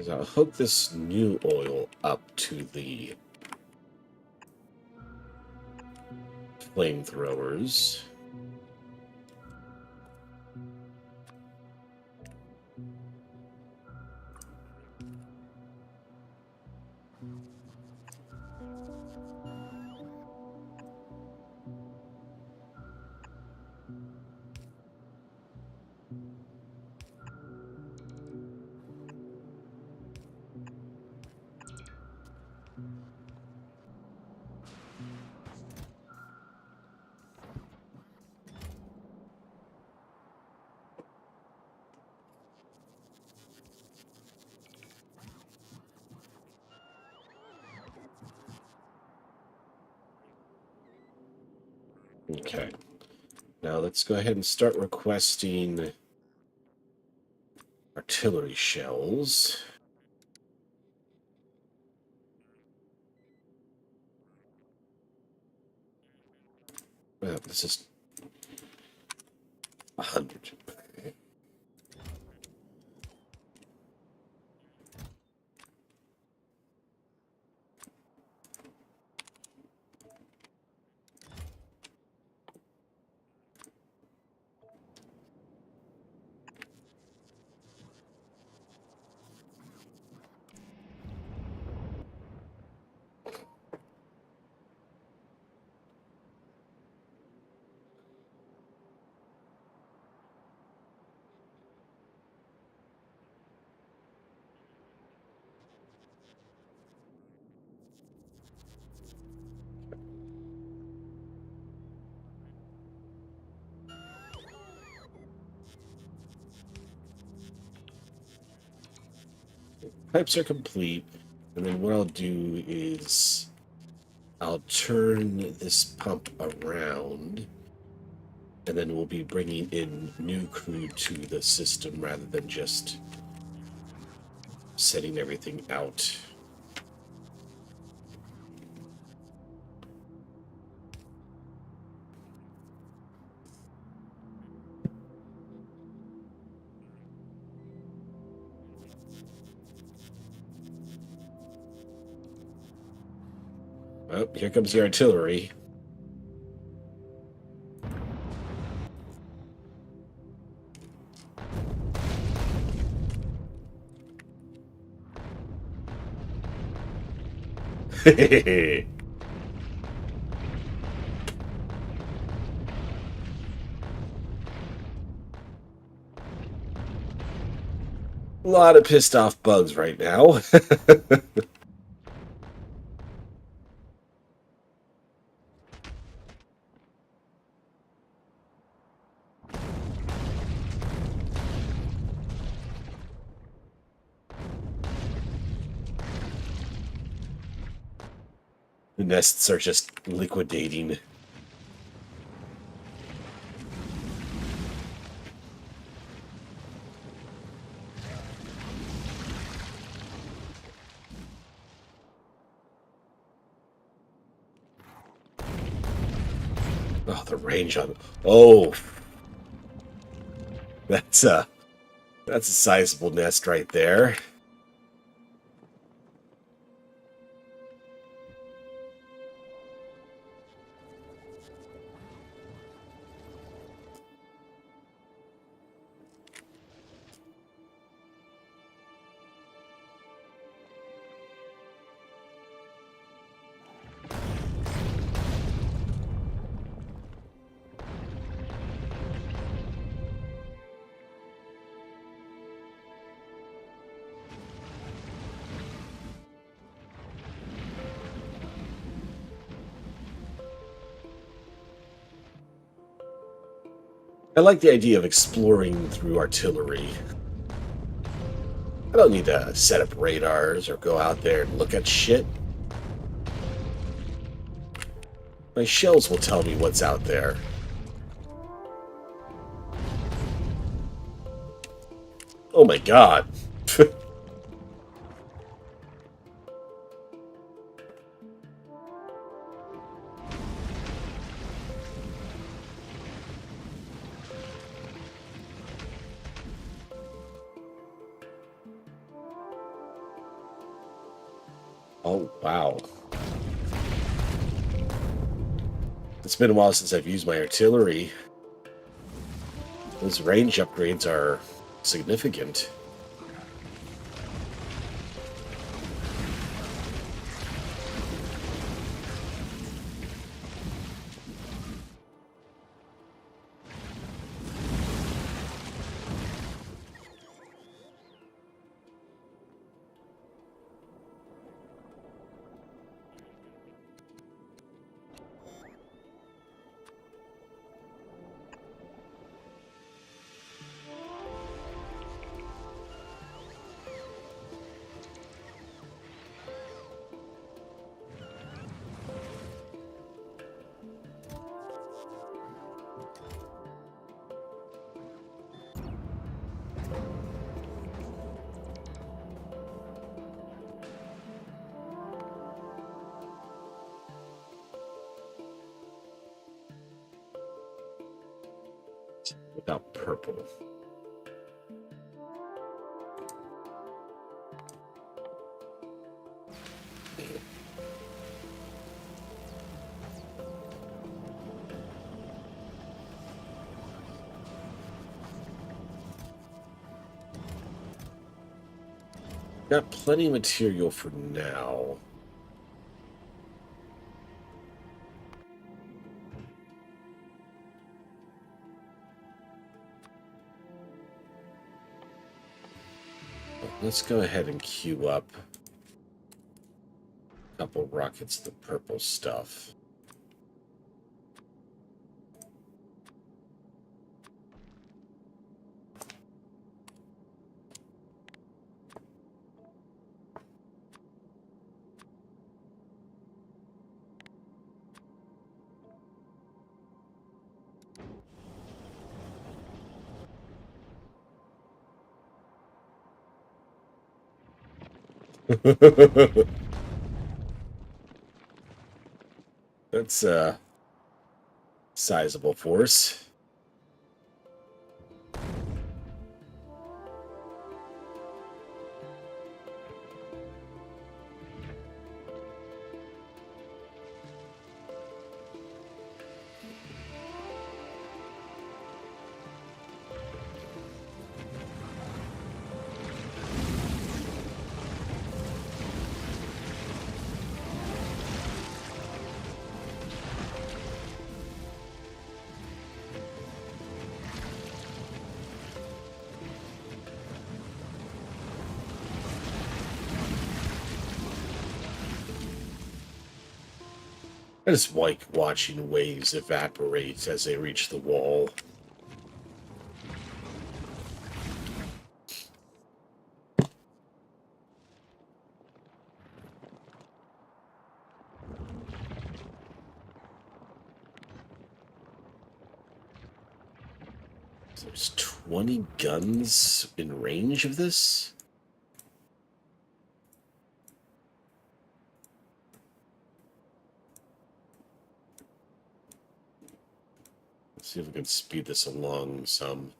is I'll hook this new oil up to the flamethrowers. Okay. Now let's go ahead and start requesting artillery shells. Well, this is 100. Pipes are complete, and then what I'll do is I'll turn this pump around, and then we'll be bringing in new crude to the system rather than just setting everything out. Oh, here comes the artillery. A lot of pissed off bugs right now. The nests are just liquidating. Oh, the range on... Oh! That's a sizable nest right there. I like the idea of exploring through artillery. I don't need to set up radars or go out there and look at shit. My shells will tell me what's out there. Oh my god. Oh, wow. It's been a while since I've used my artillery. Those range upgrades are significant. Without purple. Got plenty of material for now. Let's go ahead and queue up a couple rockets of the purple stuff. That's a sizable force. I just like watching waves evaporate as they reach the wall. So there's 20 guns in range of this? Let's see if we can speed this along some.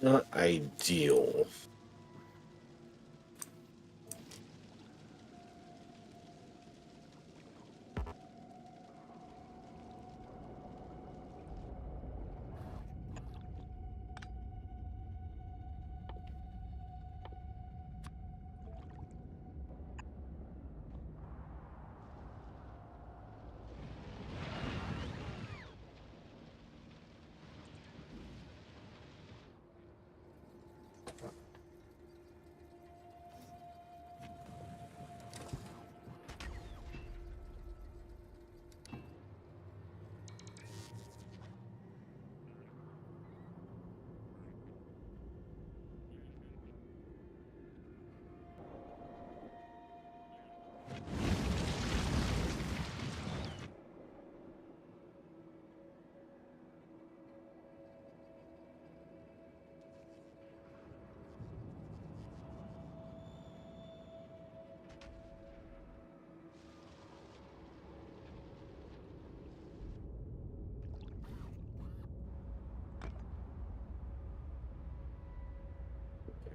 not ideal.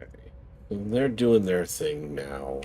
Okay. And they're doing their thing now.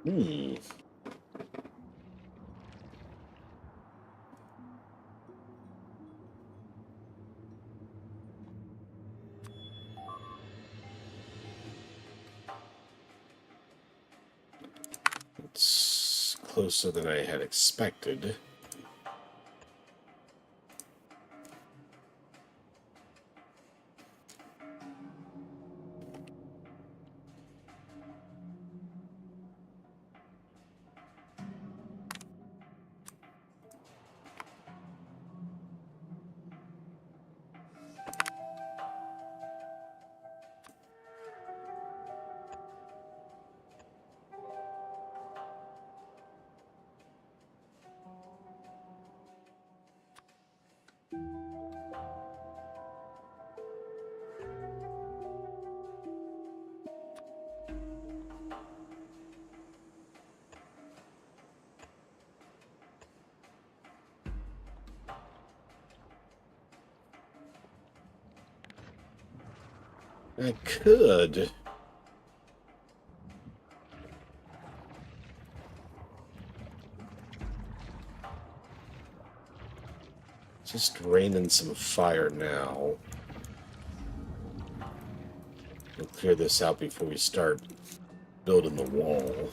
Hmm. It's closer than I had expected. I could. Just rain in some fire now. We'll clear this out before we start building the wall.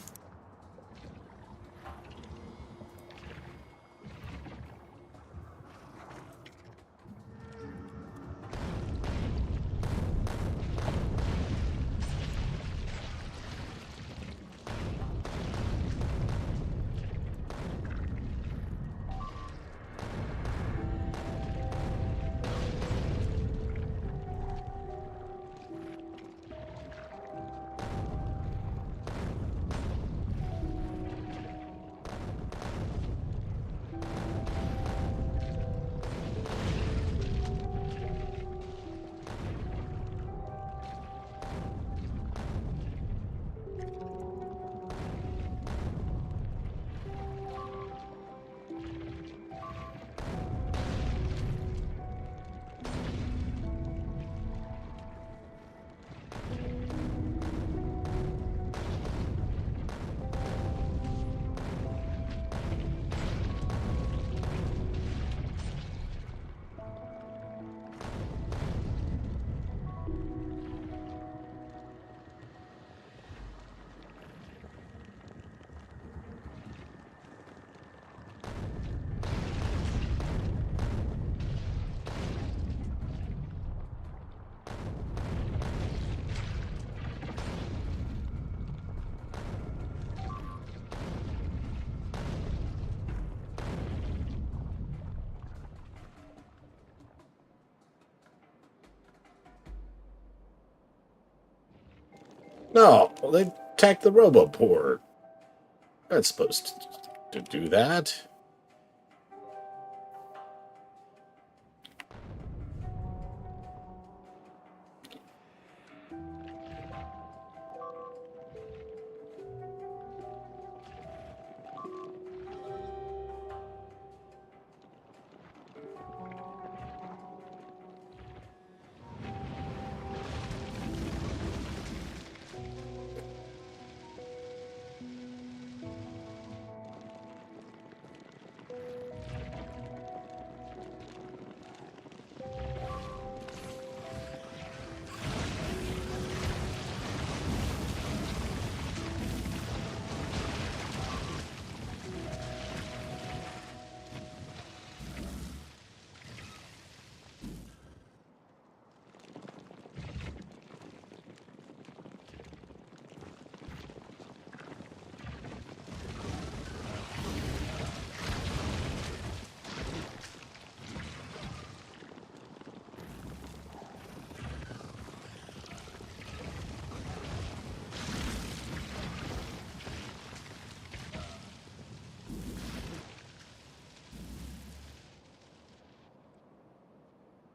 No, well, they attacked the Roboport. Not supposed to do that.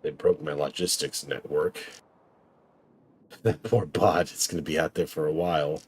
They broke my logistics network. That poor bot is going to be out there for a while.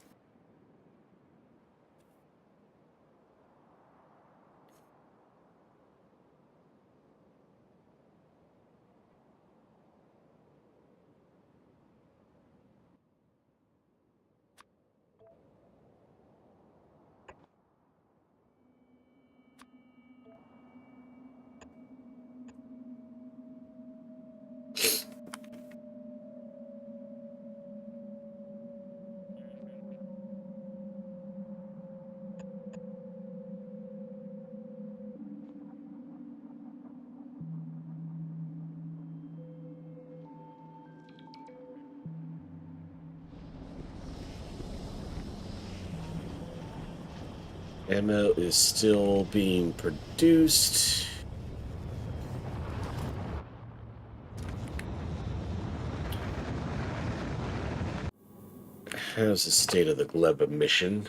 Ammo is still being produced. How's the state of the Gleba mission?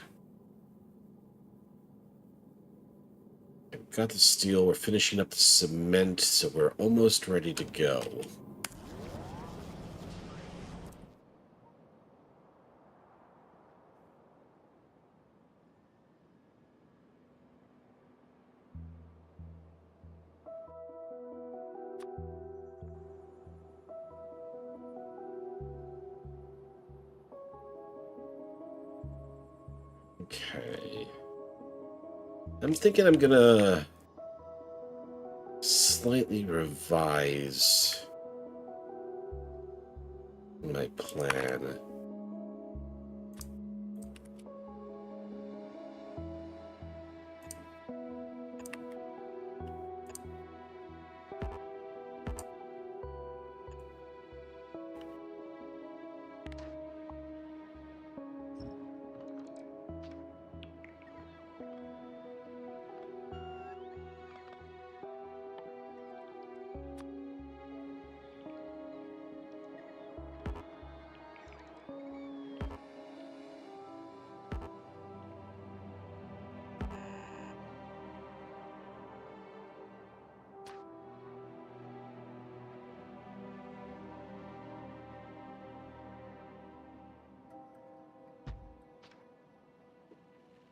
I've got the steel. We're finishing up the cement, so we're almost ready to go. Okay. I'm thinking I'm gonna slightly revise my plan.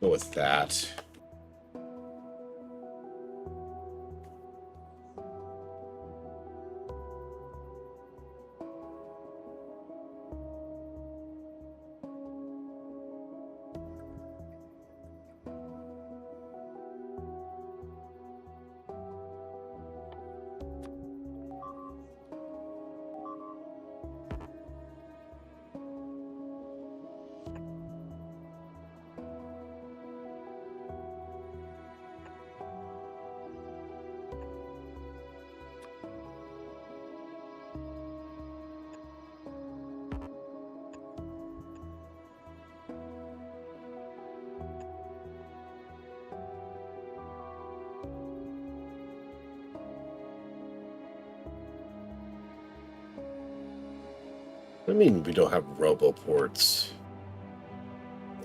Go with that. I mean, we don't have roboports.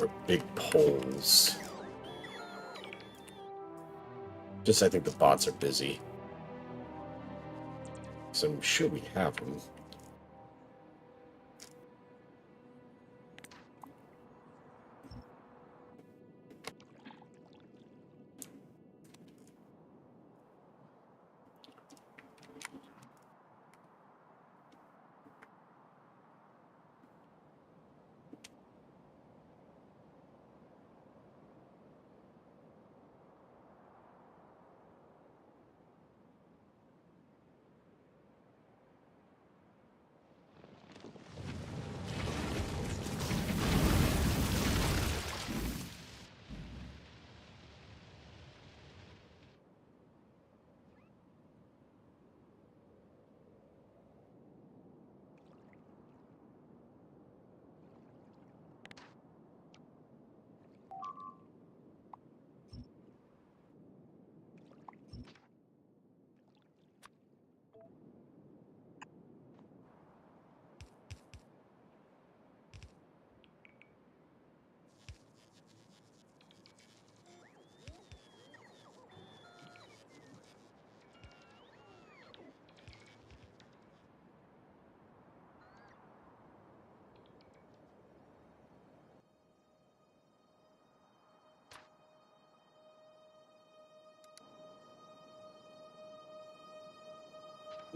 or big poles. Just, I think the bots are busy. So I'm sure we have them.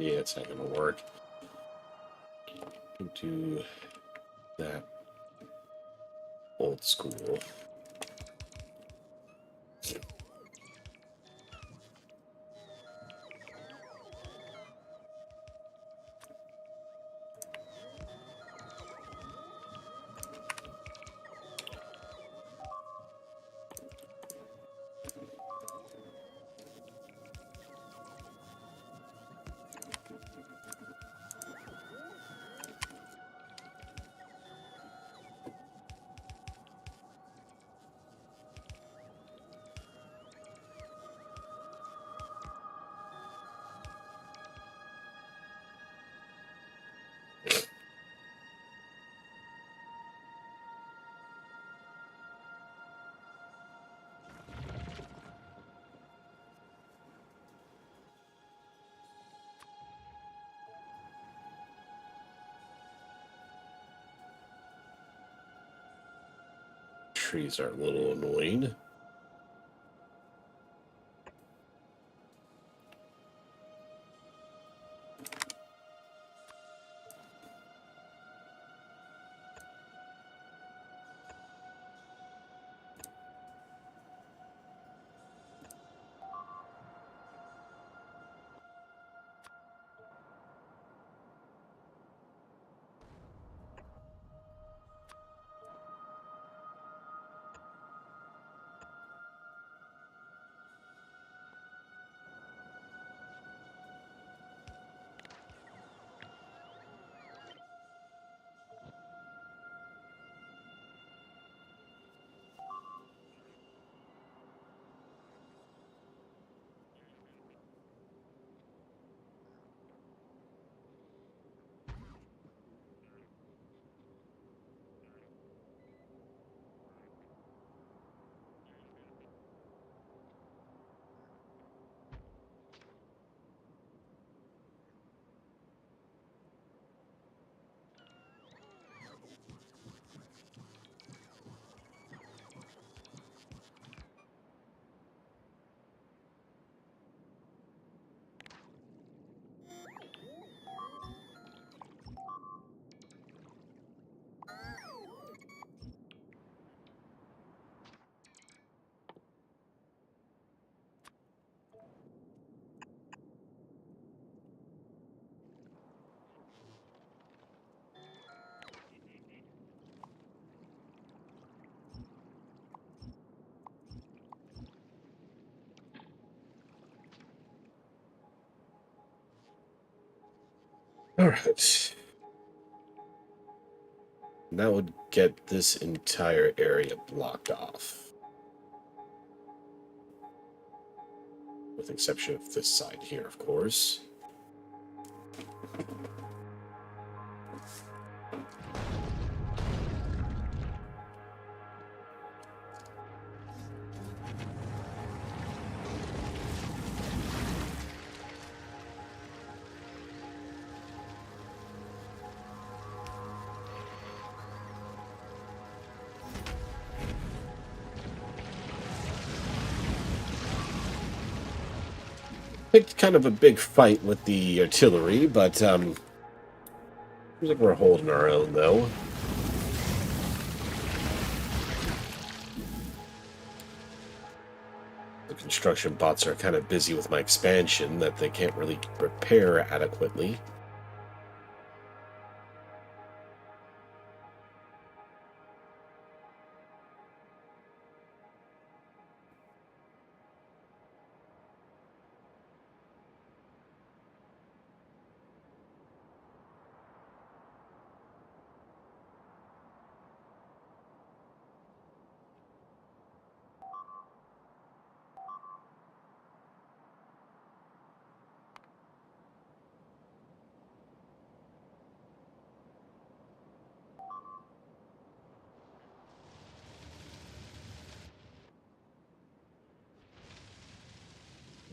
Yeah, it's not going to work. Do that old school. Trees are a little annoying. All right. That would get this entire area blocked off. With the exception of this side here, of course. Picked kind of a big fight with the artillery, but seems like we're holding our own, though. The construction bots are kind of busy with my expansion that they can't really repair adequately.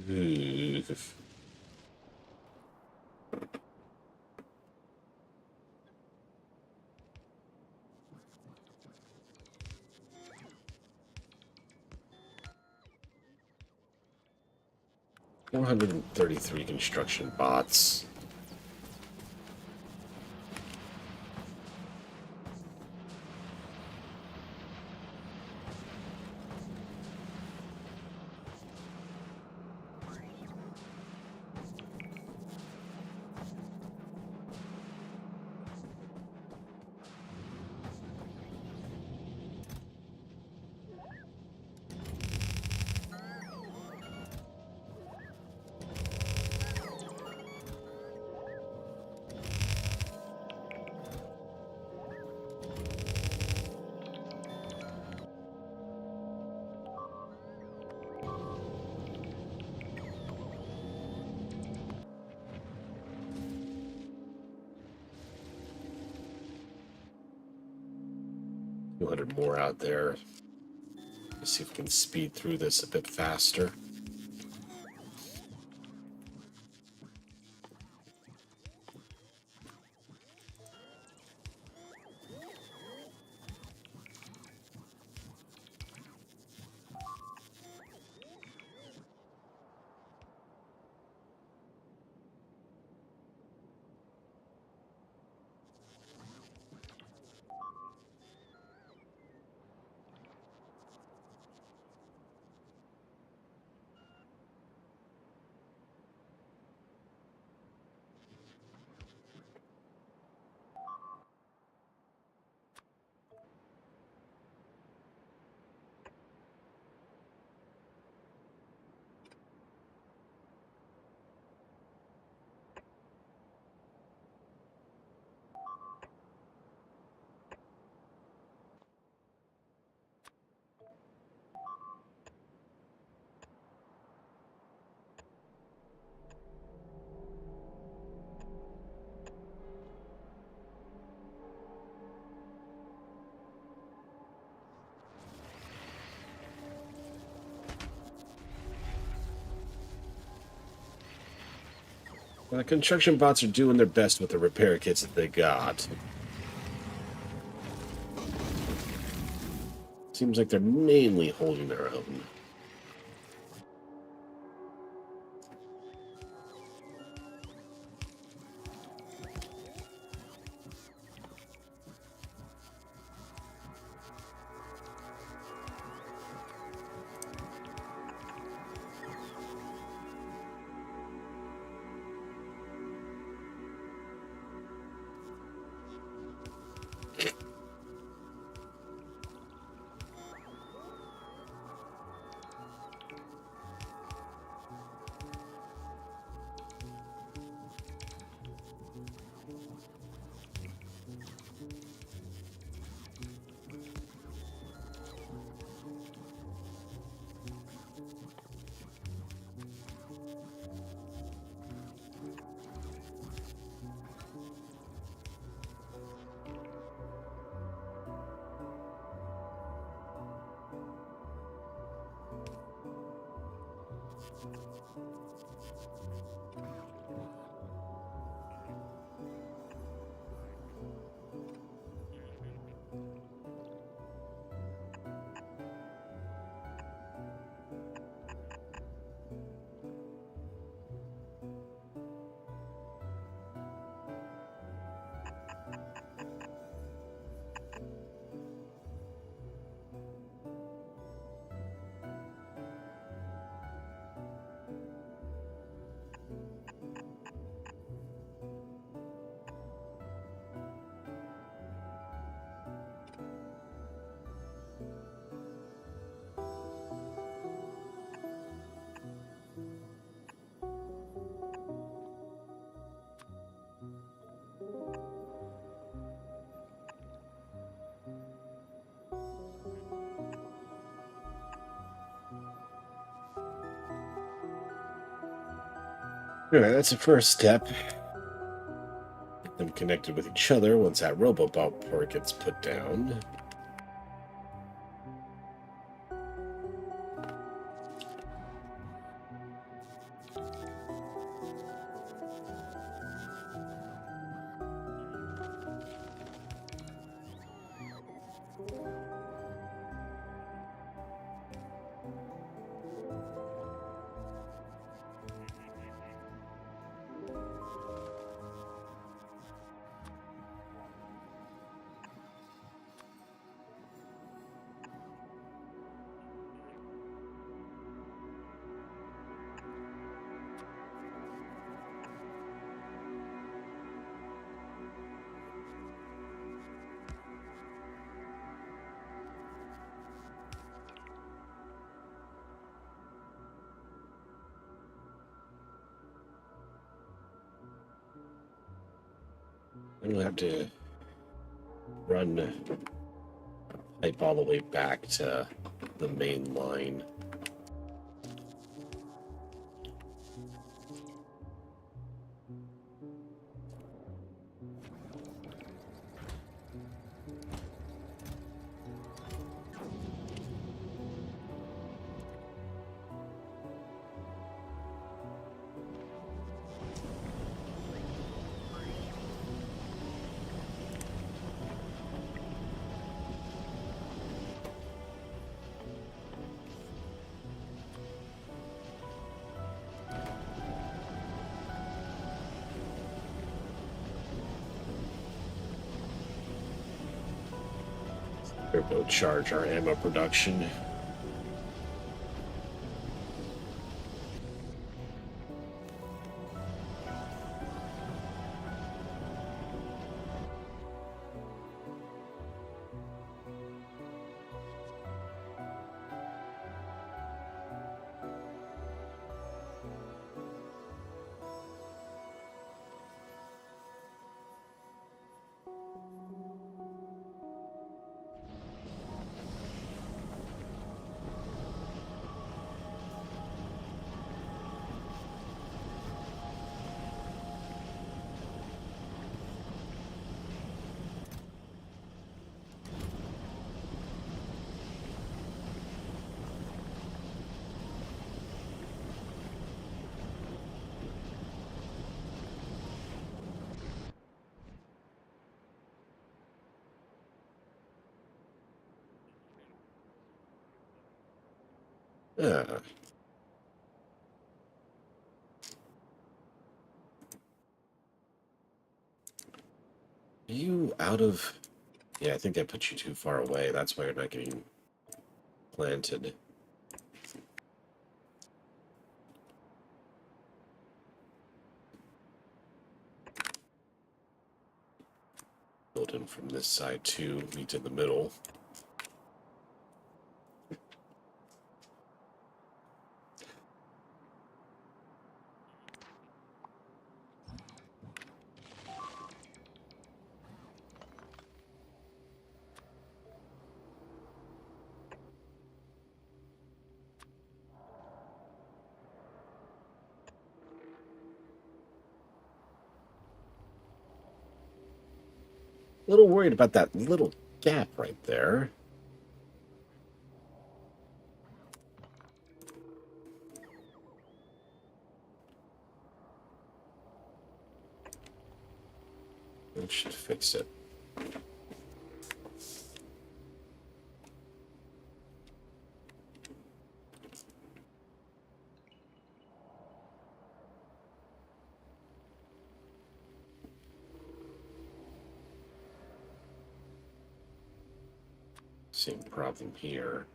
Ooh. 433 construction bots. More out there. Let's see if we can speed through this a bit faster. Well, the construction bots are doing their best with the repair kits that they got. Seems like they're mainly holding their own. Alright, that's the first step. Get them connected with each other once that Robobot port gets put down. I'm gonna have to run pipe all the way back to the main line. Turbocharge our ammo production. Ah. Are you out of... Yeah, I think I put you too far away. That's why you're not getting planted. Build in from this side too. Meet in the middle. A little worried about that little gap right there. That should fix it. Same problem here.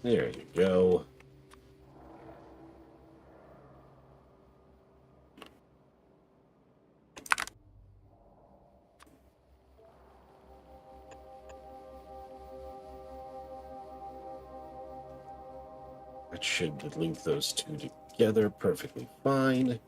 There you go. That should link those two together perfectly fine.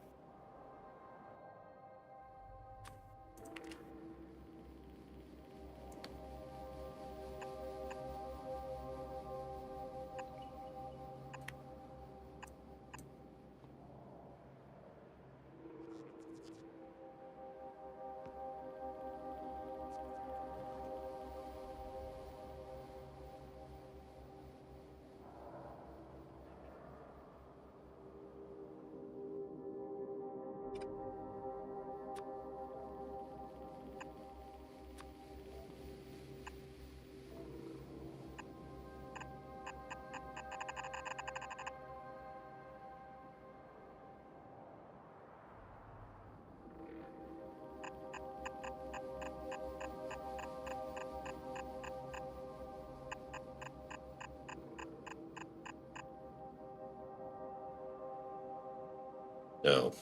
No.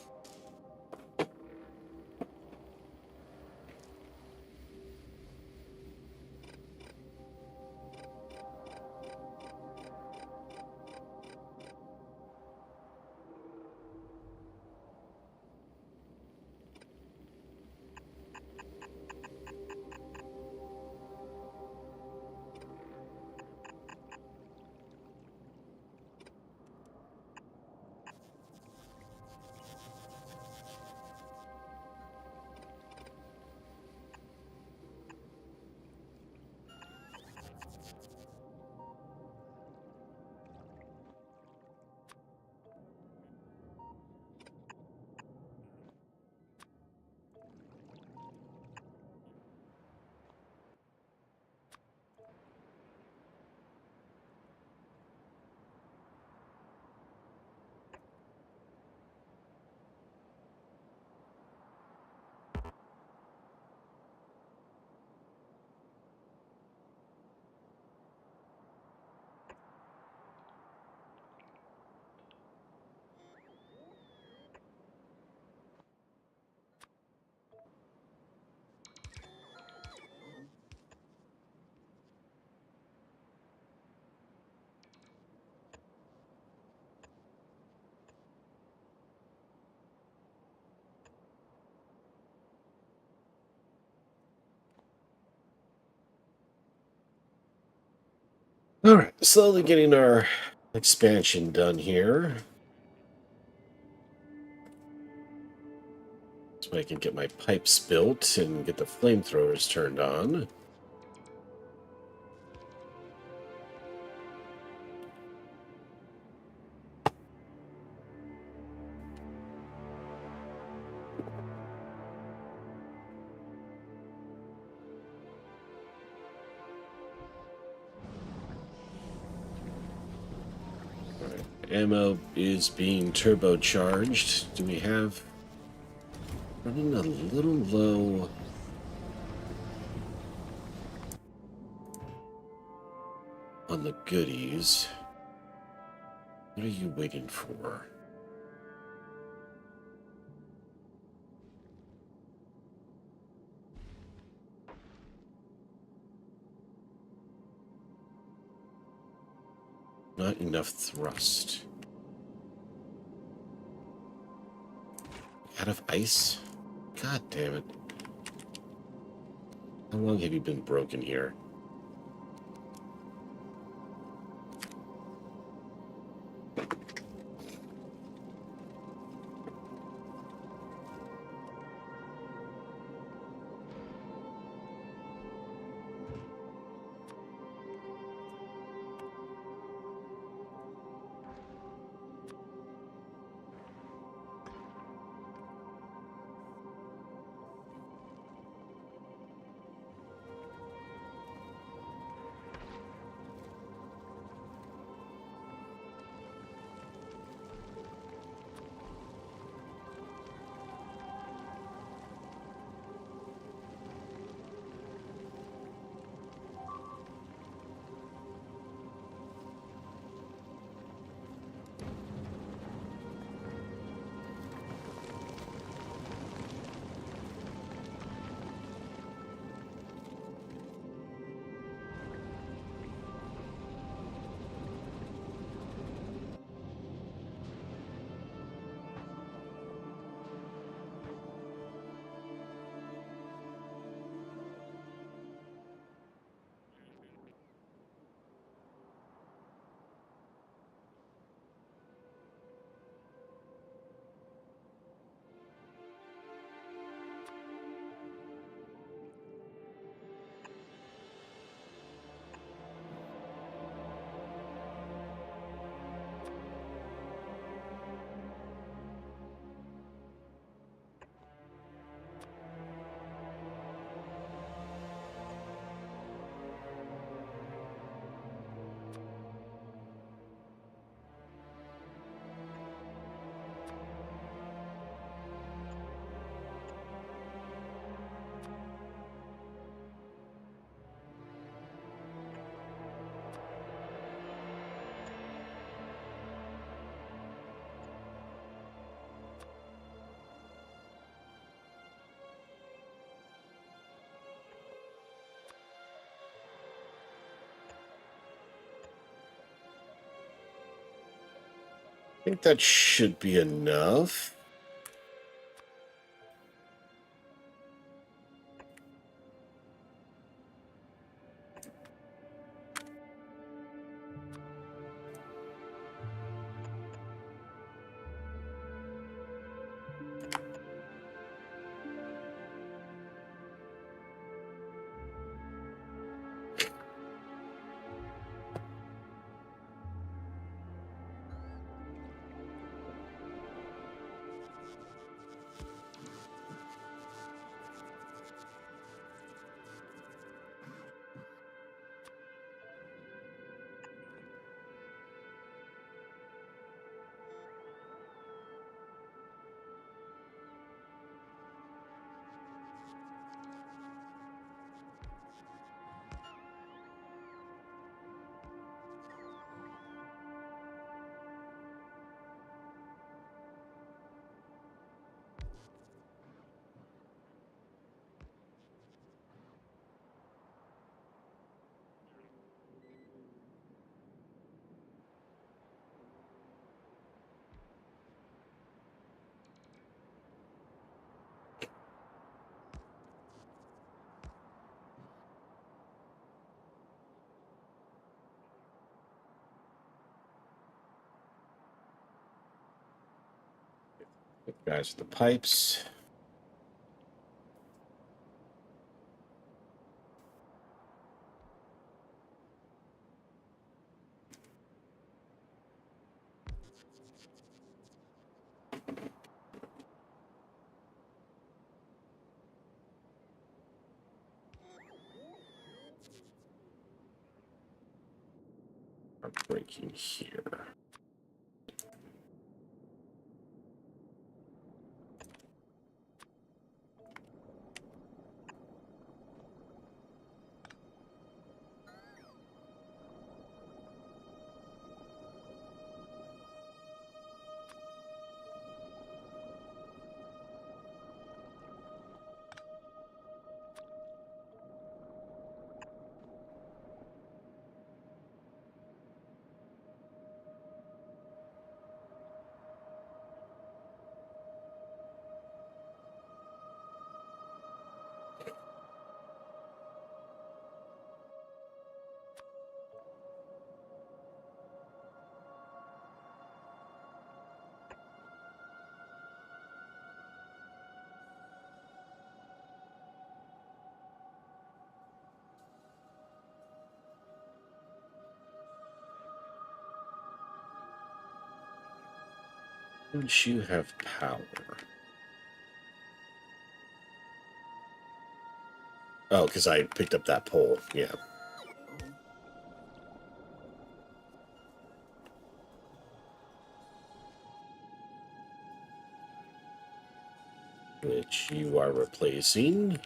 All right, slowly getting our expansion done here. So I can get my pipes built and get the flamethrowers turned on. All right, ammo is being turbocharged. Do we have... Running a little low. On the goodies. What are you waiting for? Not enough thrust. Out of ice? God damn it. How long have you been broken here? I think that should be enough. Guys with the pipes. Are breaking here. Don't you have power? Oh, because I picked up that pole. Yeah. Which you are replacing.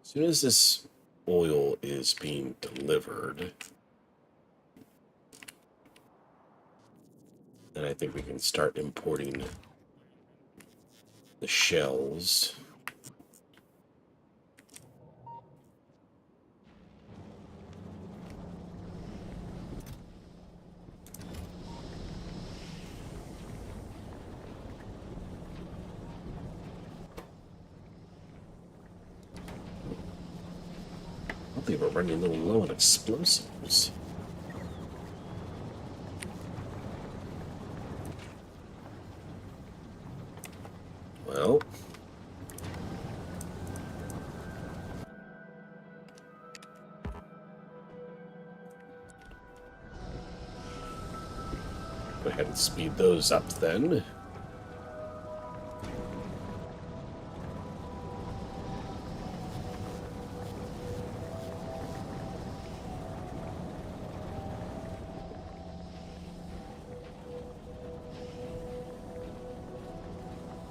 As soon as this oil is being delivered, then I think we can start importing the shells. believe we're running a little low on explosives. Well, go ahead and speed those up then.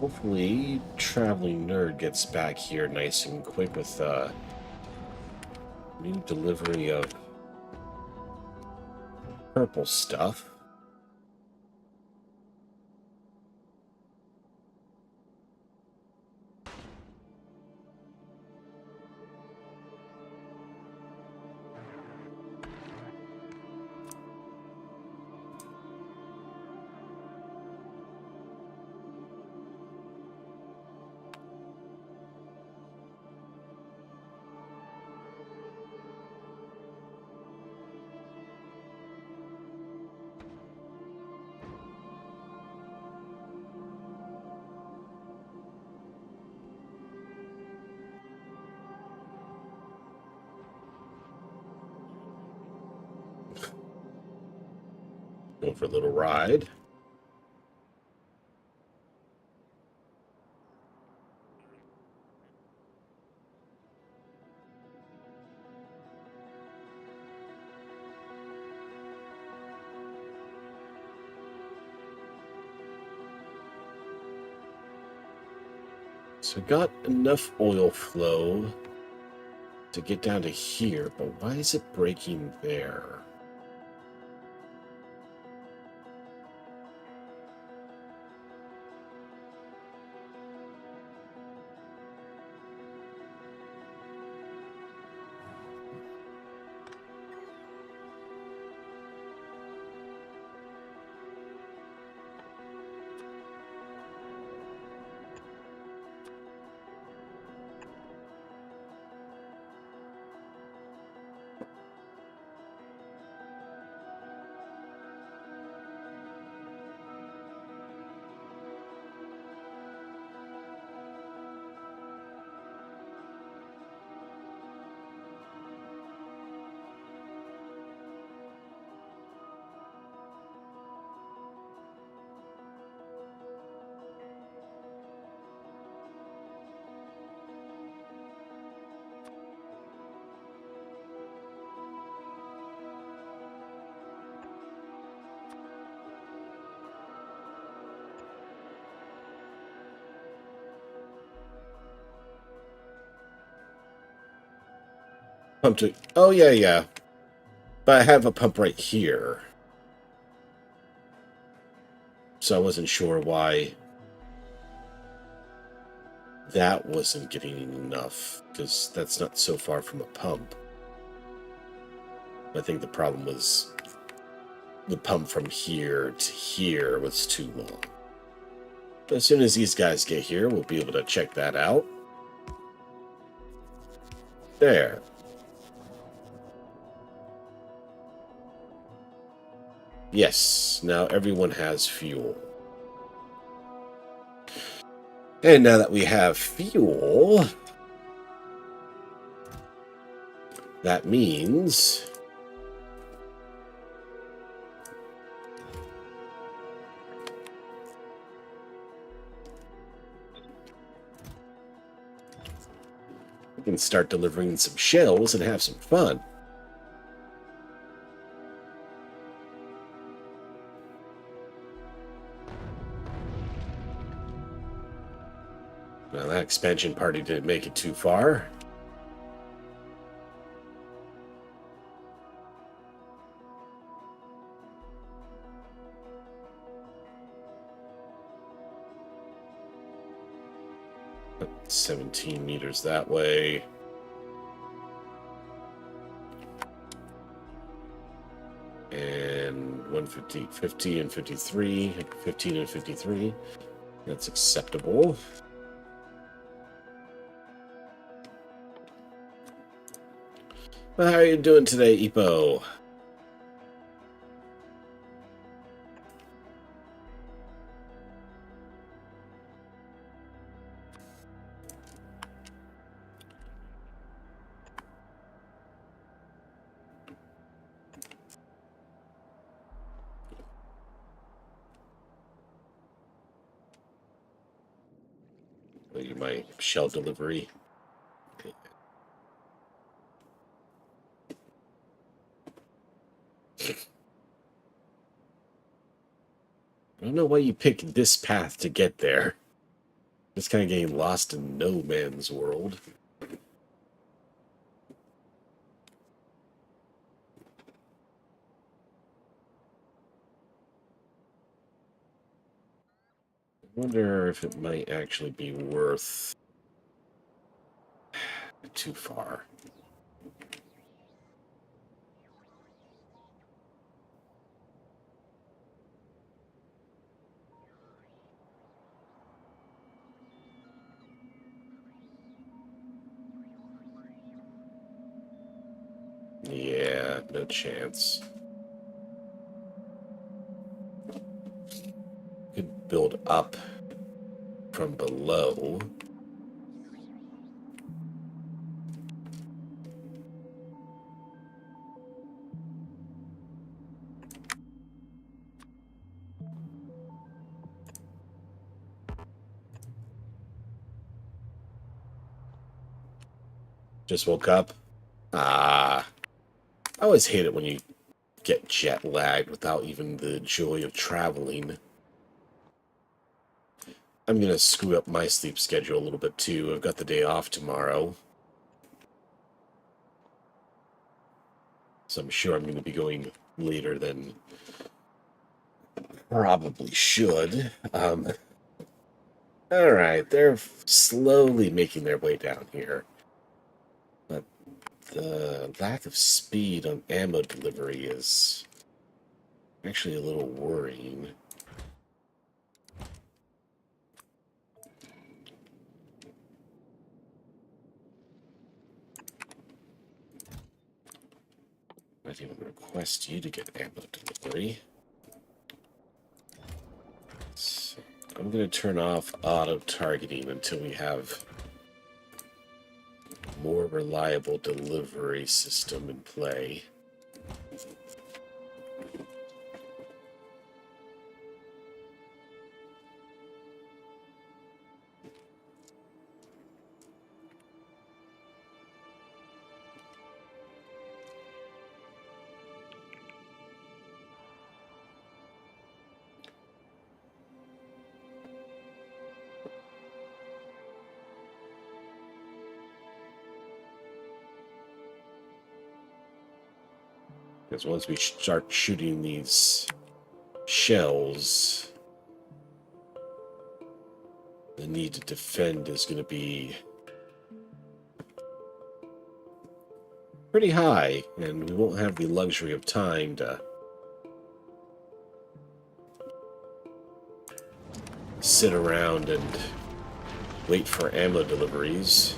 Hopefully, Traveling Nerd gets back here nice and quick with new delivery of purple stuff. Going for a little ride. So got enough oil flow to get down to here, but why is it breaking there? Pump to... Oh, yeah. But I have a pump right here. So I wasn't sure why that wasn't getting enough, because that's not so far from a pump. I think the problem was the pump from here to here was too long. But as soon as these guys get here, we'll be able to check that out. There. Yes, now everyone has fuel. And now that we have fuel, that means we can start delivering some shells and have some fun. Well, that expansion party didn't make it too far. But 17 meters that way. And 150, 50 and 53, 15 and 53. That's acceptable. Well, how are you doing today, Ipo? My shell delivery. I don't know why you picked this path to get there. Just kind of getting lost in no man's world. I wonder if it might actually be worth too far. Yeah, no chance. Could build up from below. Just woke up. Ah, I always hate it when you get jet lagged without even the joy of traveling. I'm gonna screw up my sleep schedule a little bit too. I've got the day off tomorrow. So I'm sure I'm gonna be going later than probably should. Alright, they're slowly making their way down here. But the lack of speed on ammo delivery is actually a little worrying. Might even request you to get ammo delivery. So I'm going to turn off auto-targeting until we have a more reliable delivery system in play. Because once we start shooting these shells, the need to defend is going to be pretty high, and we won't have the luxury of time to sit around and wait for ammo deliveries.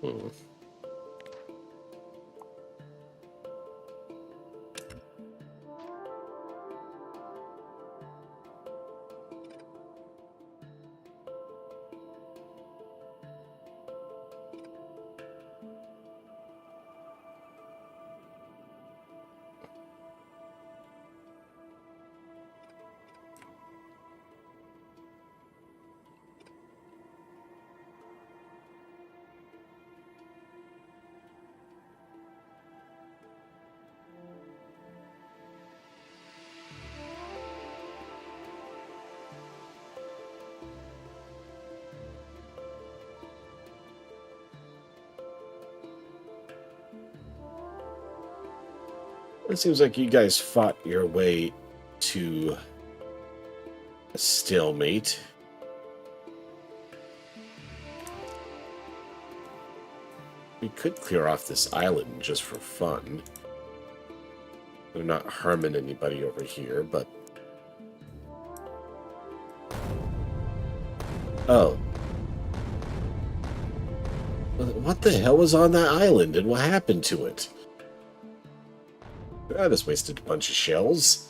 Hmm. It seems like you guys fought your way to a stalemate. We could clear off this island just for fun. We're not harming anybody over here, but... Oh. What the hell was on that island, and what happened to it? I just wasted a bunch of shells.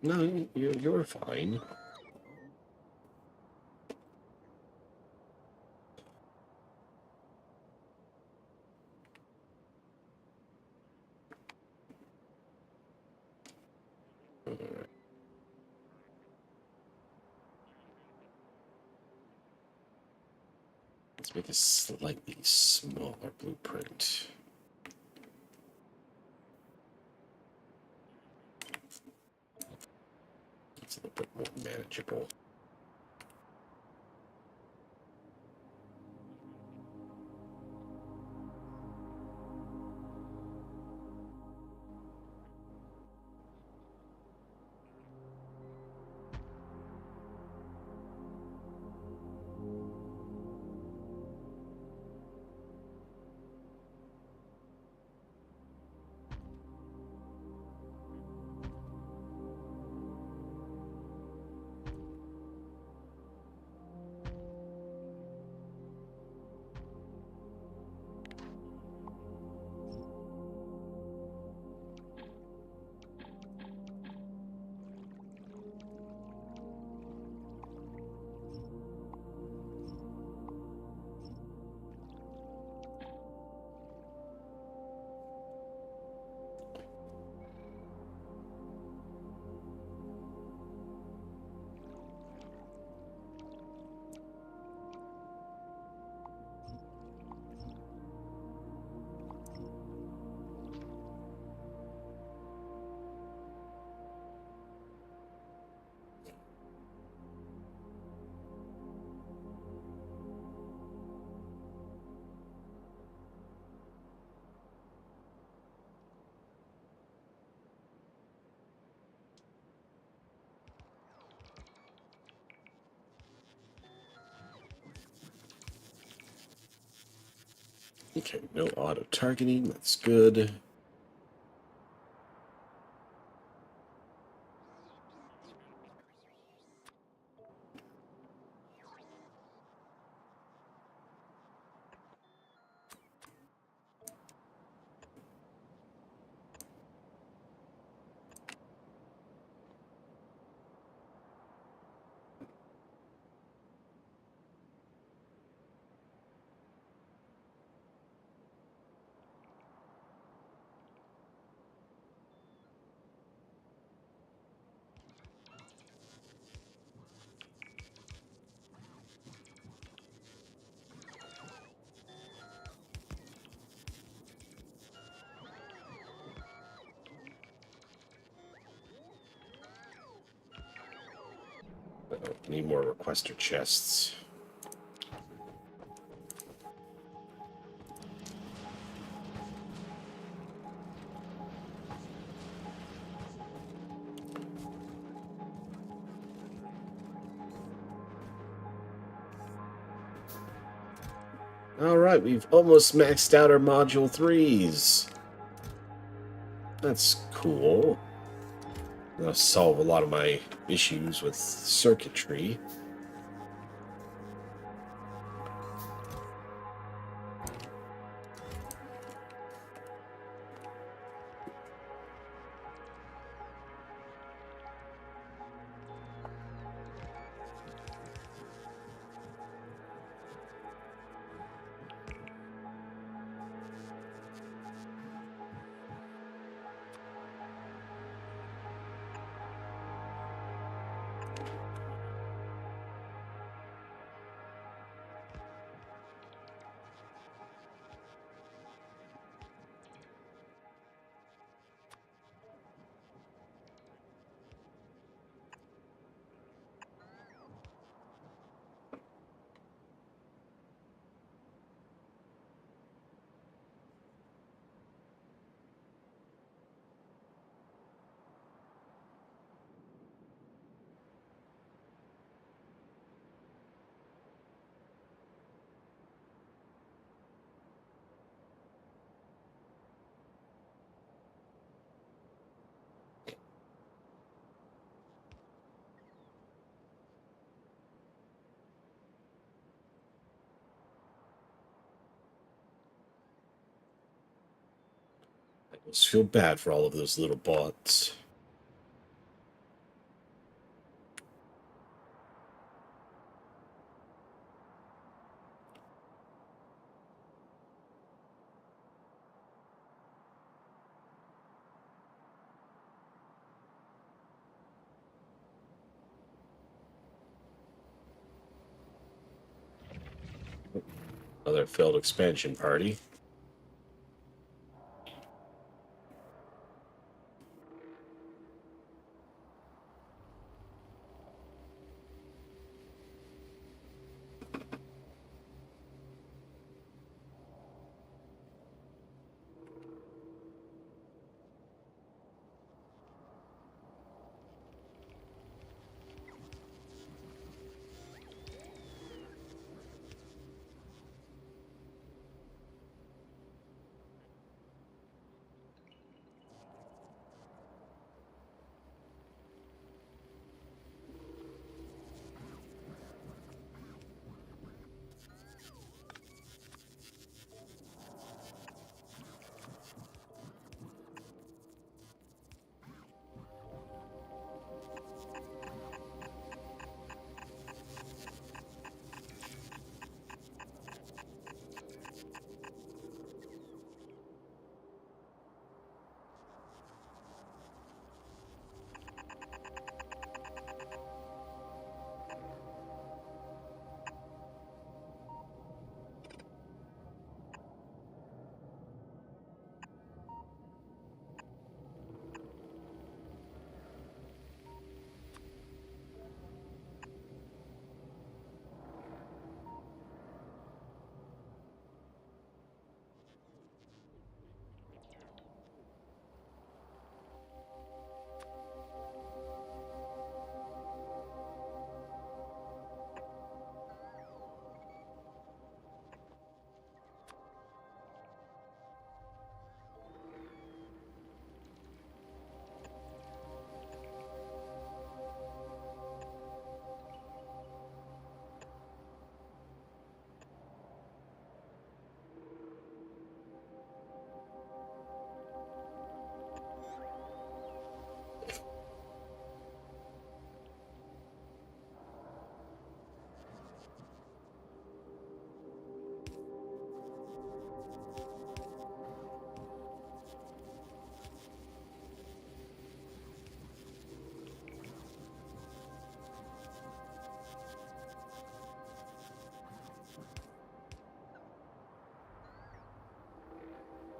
No, you're fine. Alright. Let's make a slightly smaller blueprint. It's a little bit more manageable. Okay, no auto-targeting, that's good. Need more requester chests. Alright, we've almost maxed out our Module 3s. That's cool. That'll solve a lot of my issues with circuitry. I just feel bad for all of those little bots. Another failed expansion party.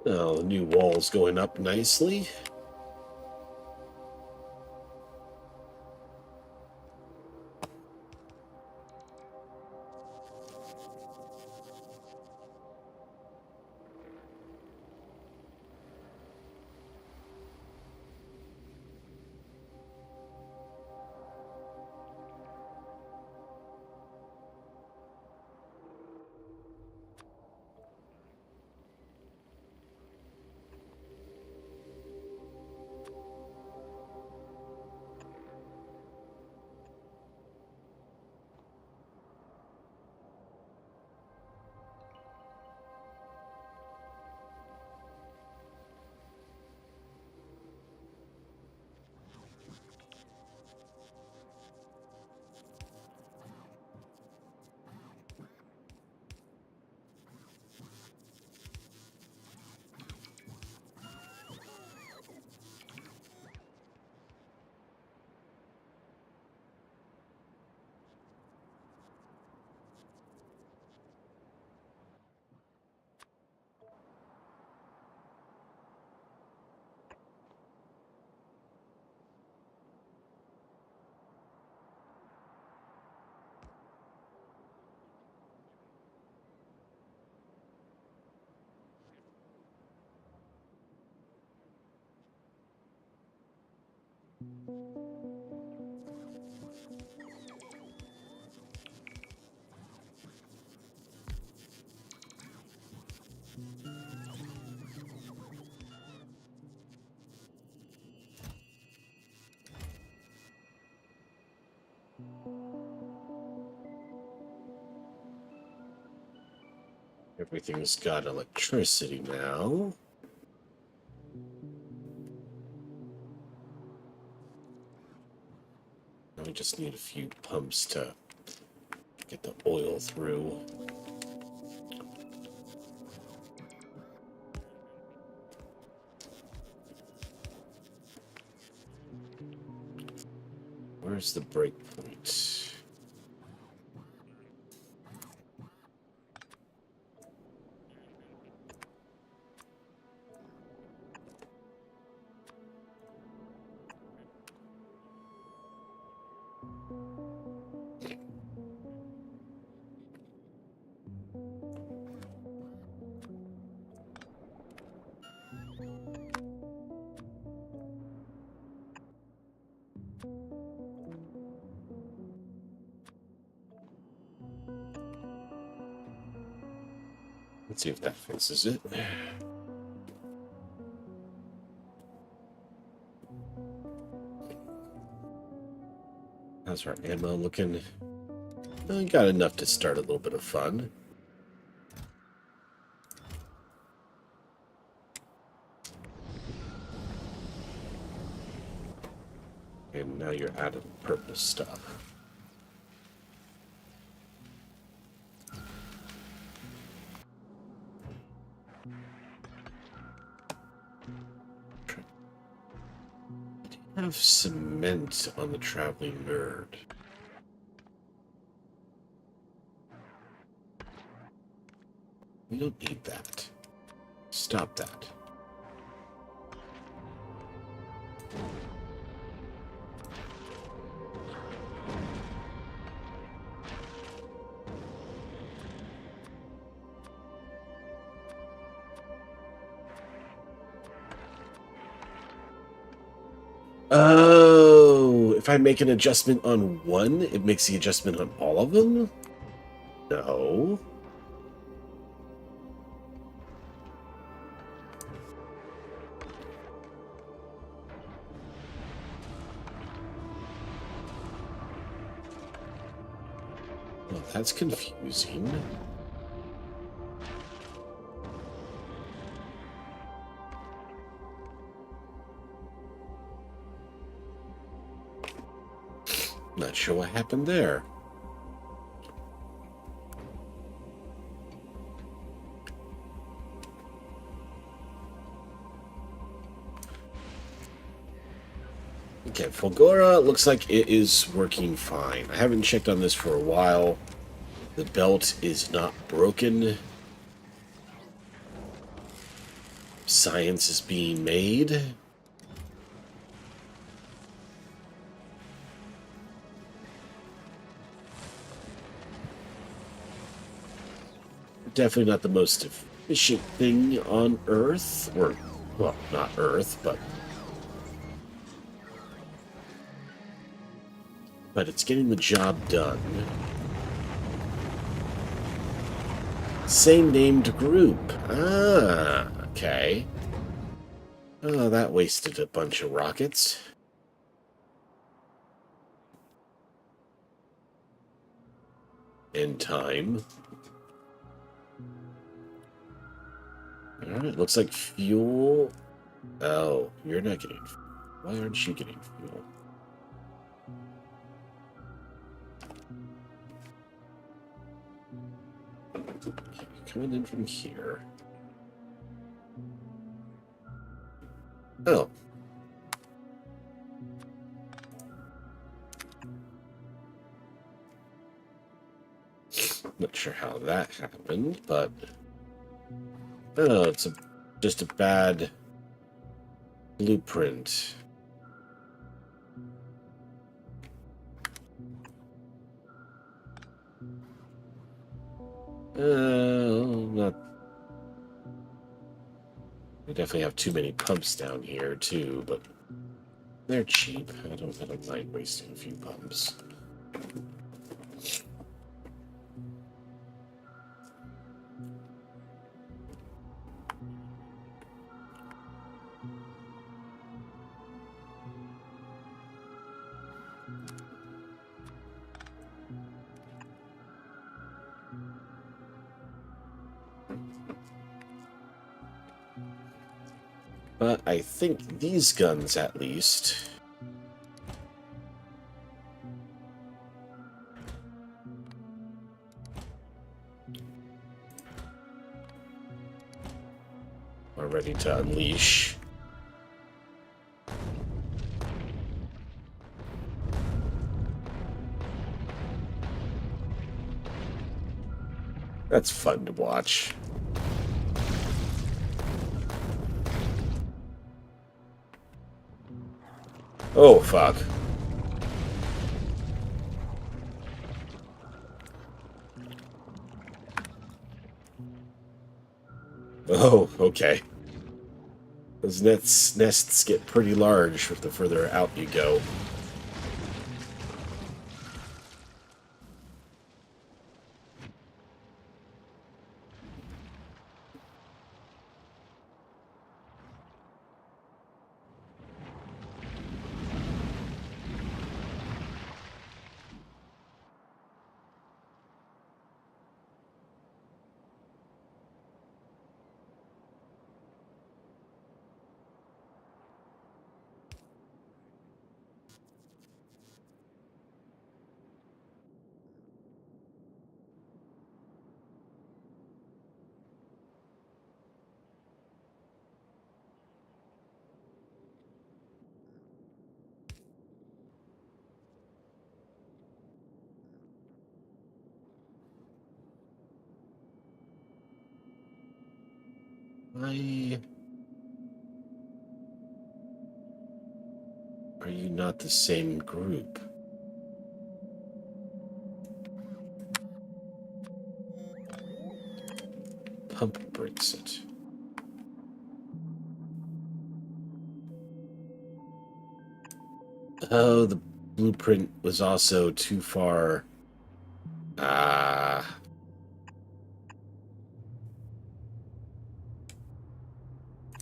Oh, the new wall's going up nicely. Everything's got electricity now. Now we just need a few pumps to get the oil through. Where's the breakpoint? Let's see if that fixes it. How's our ammo looking? Got enough to start a little bit of fun. And now you're out of purple stuff. I have cement on the traveling nerd. We don't need that. Stop that. Oh, if I make an adjustment on one, it makes the adjustment on all of them? No. Well, that's confusing. Not sure what happened there. Okay, Fulgora looks like it is working fine. I haven't checked on this for a while. The belt is not broken. Science is being made. Definitely not the most efficient thing on Earth. Or, well, not Earth, but it's getting the job done. Same named group. Ah, okay. Oh, that wasted a bunch of rockets. In time. Alright, looks like fuel. Oh, you're not getting. Why aren't you getting fuel? Coming in from here. Oh. Not sure how that happened, but oh, it's just a bad blueprint. Not. We definitely have too many pumps down here too, but they're cheap. I don't mind wasting a few pumps. But I think these guns, at least, are ready to unleash. That's fun to watch. Oh, fuck. Oh, okay. Those nests get pretty large the further out you go. Why are you not the same group? Pump breaks it. Oh, the blueprint was also too far. Ah.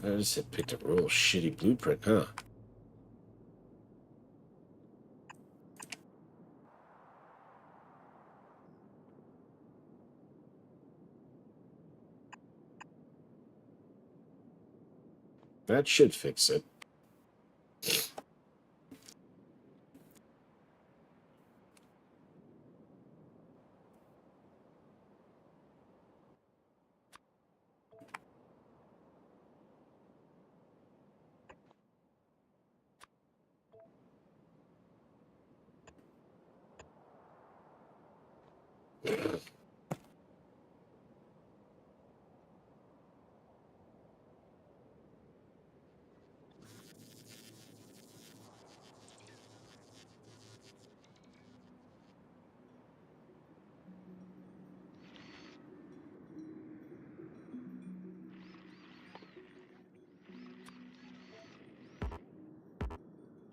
I just had picked a real shitty blueprint, huh? That should fix it.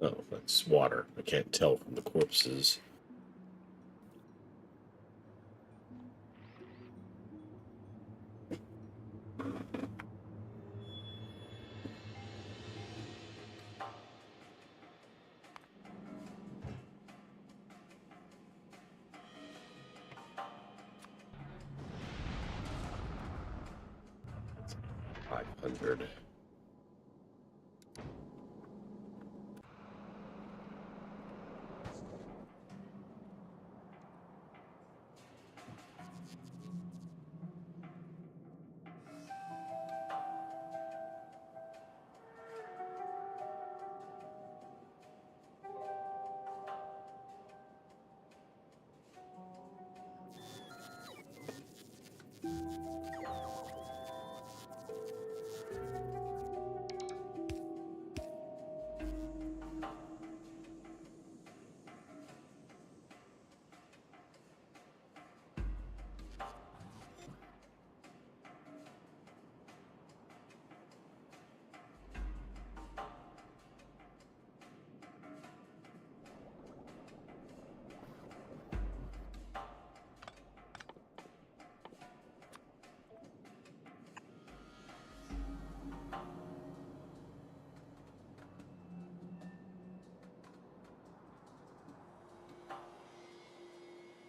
Oh, that's water. I can't tell from the corpses. $500.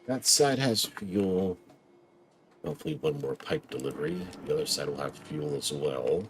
That side has fuel. Hopefully one more pipe delivery. The other side will have fuel as well.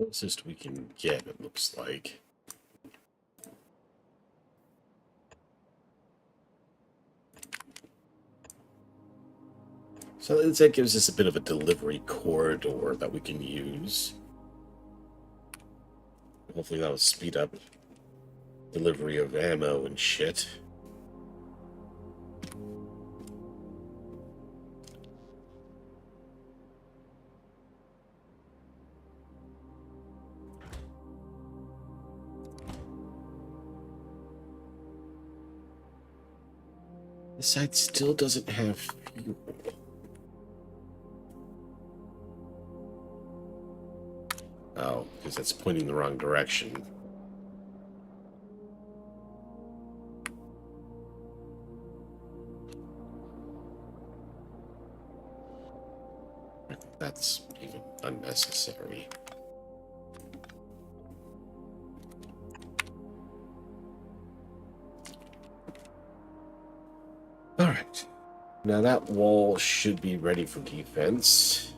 Closest we can get, it looks like. So that gives us a bit of a delivery corridor that we can use. Hopefully that'll speed up delivery of ammo and shit. This side still doesn't have fuel. Oh, because that's pointing the wrong direction. That's even unnecessary. Alright. Now that wall should be ready for defense.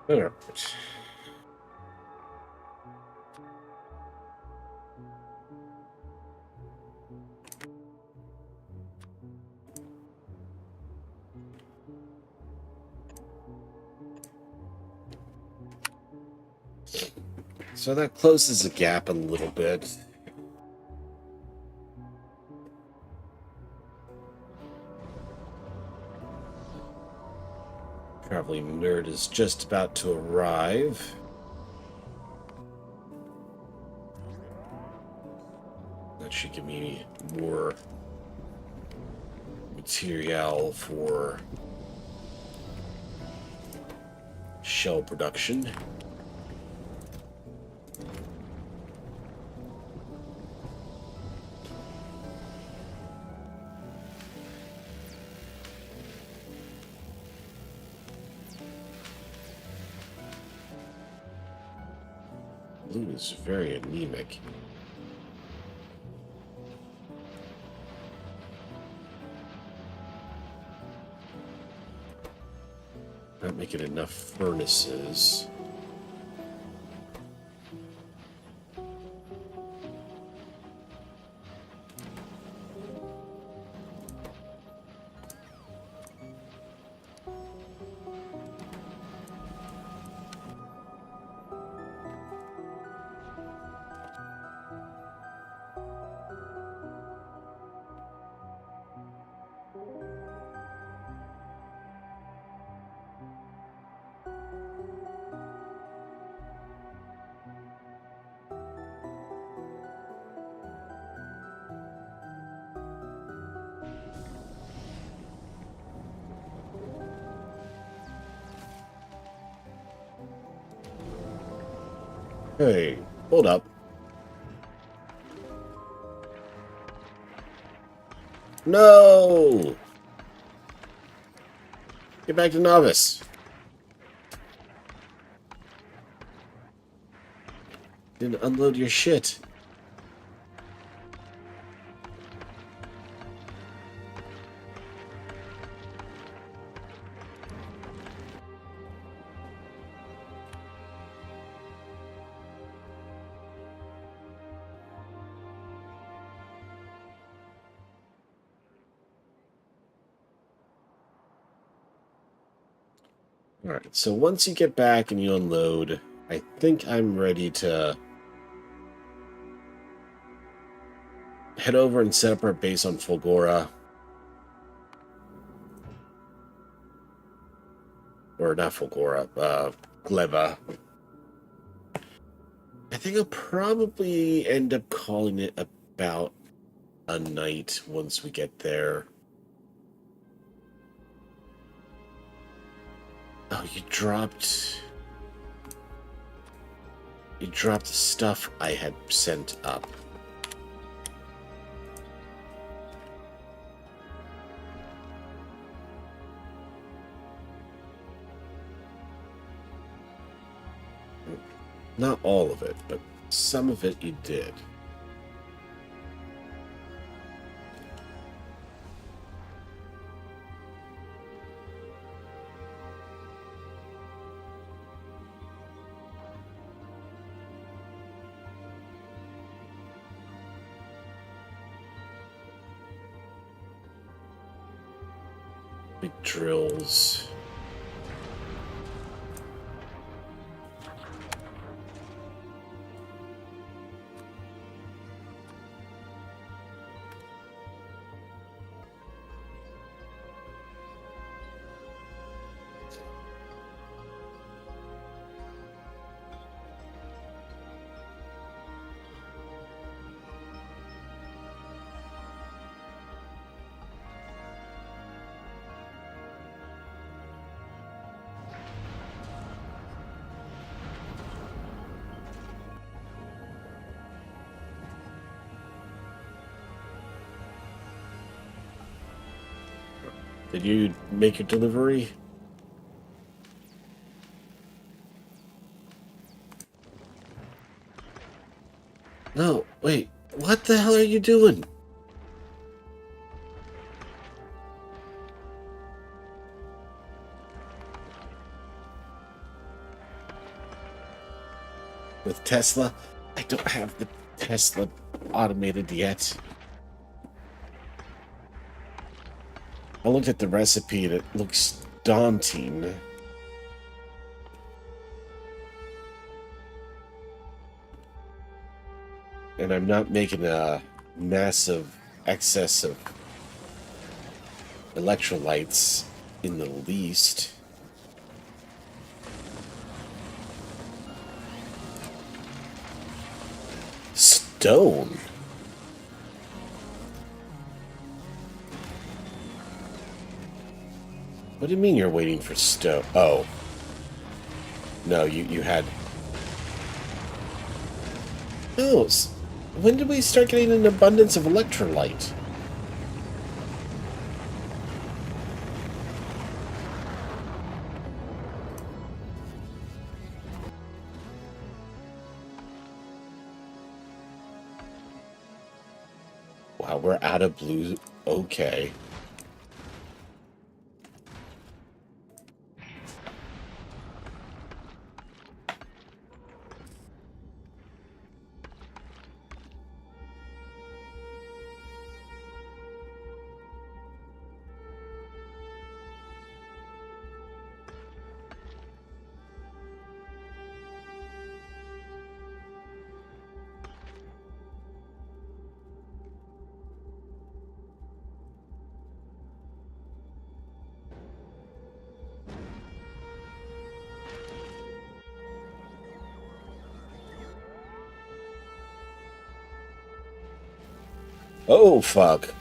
Alright. So that closes the gap a little bit. Traveling Nerd is just about to arrive. That should give me more material for shell production. Blue is very anemic. Not making enough furnaces. Hey, hold up. No! Get back to Novice. Didn't unload your shit. Alright, so once you get back and you unload, I think I'm ready to head over and set up our base on Fulgora. Or not Fulgora, Gleva. I think I'll probably end up calling it about a night once we get there. Oh, you dropped the stuff I had sent up. Not all of it, but some of it you did. Big drills. Did you make your delivery? No, wait. What the hell are you doing? With Tesla? I don't have the Tesla automated yet. I looked at the recipe and it looks daunting. And I'm not making a massive excess of electrolytes in the least. Stone? What do you mean you're waiting for stone? Oh. No, you had... No, when did we start getting an abundance of electrolyte? Wow, we're out of blue. Okay. Oh, fuck.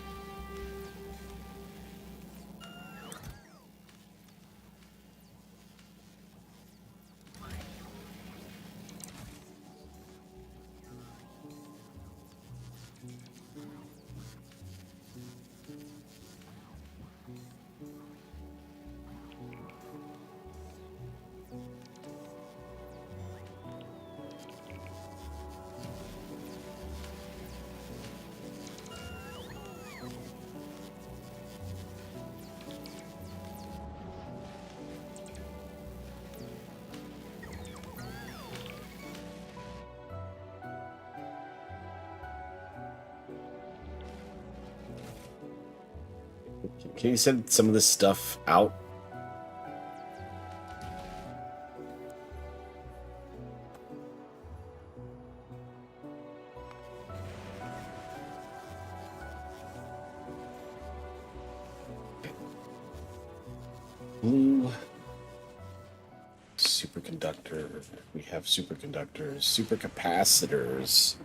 Can you send some of this stuff out? Blue. Superconductor. We have superconductors. Supercapacitors.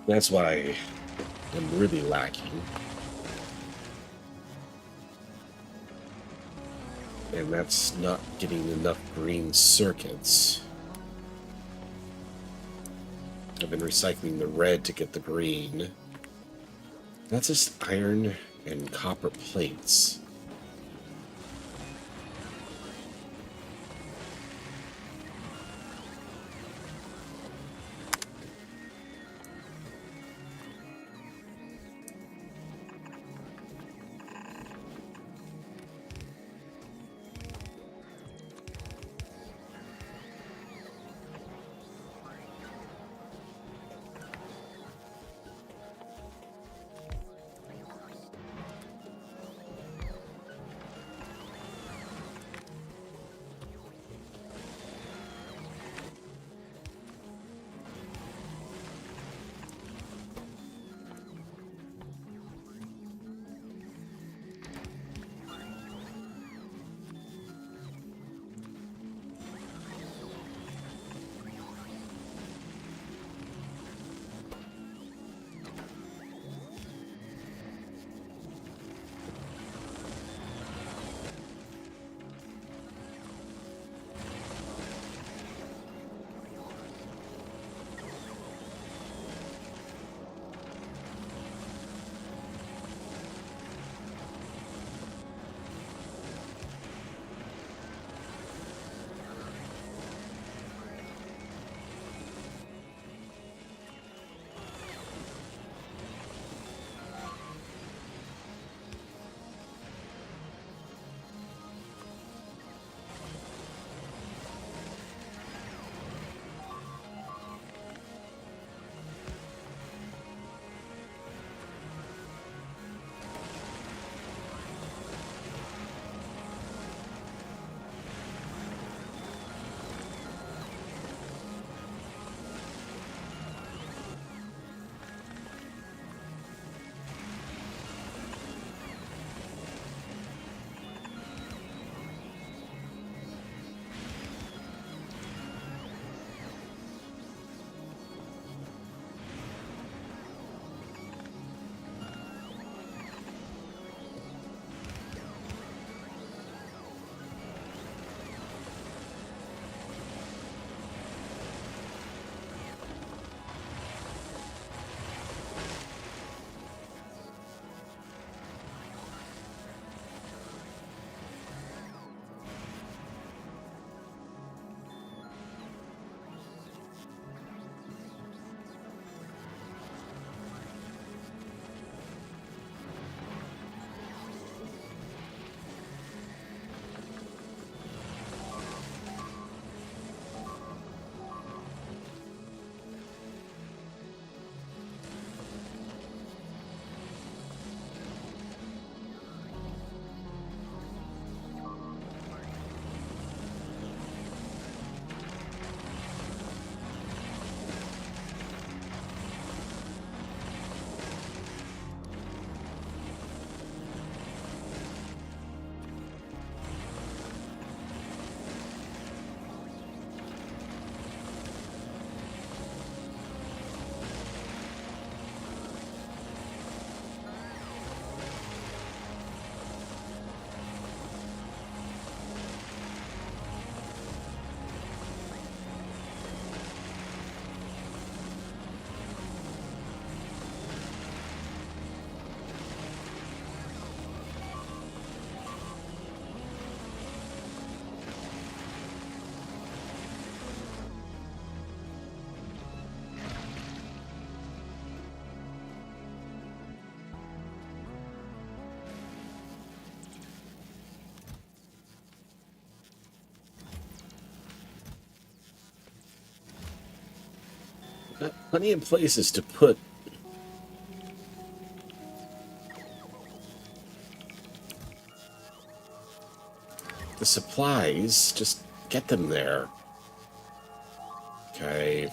That's why I'm really lacking. And that's not getting enough green circuits. I've been recycling the red to get the green. That's just iron and copper plates. Got plenty of places to put supplies. Just get them there. Okay.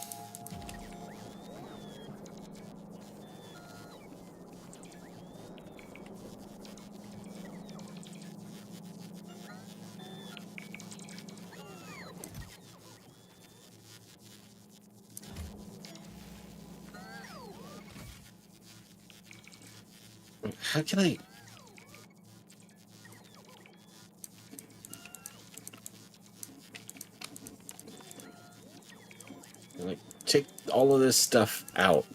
How can I... like, take all of this stuff out?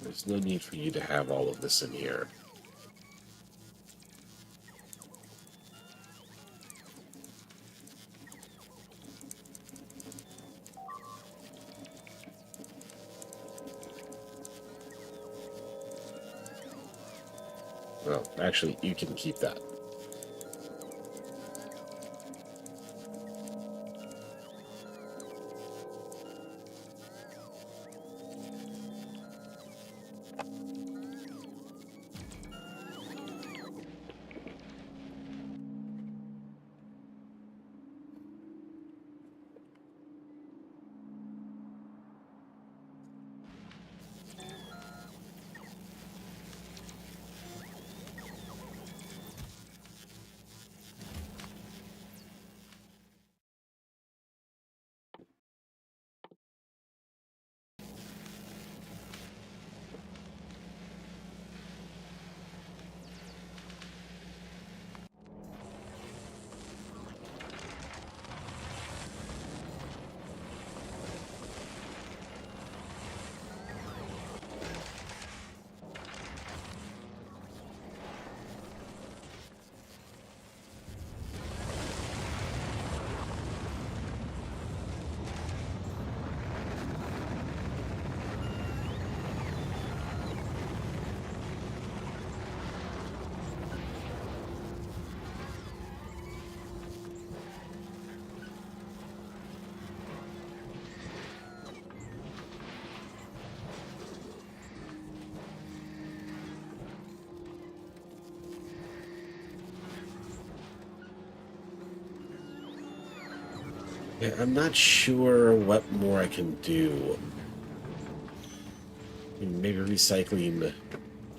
There's no need for you to have all of this in here. Well, actually, you can keep that. Yeah, I'm not sure what more I can do. Maybe recycling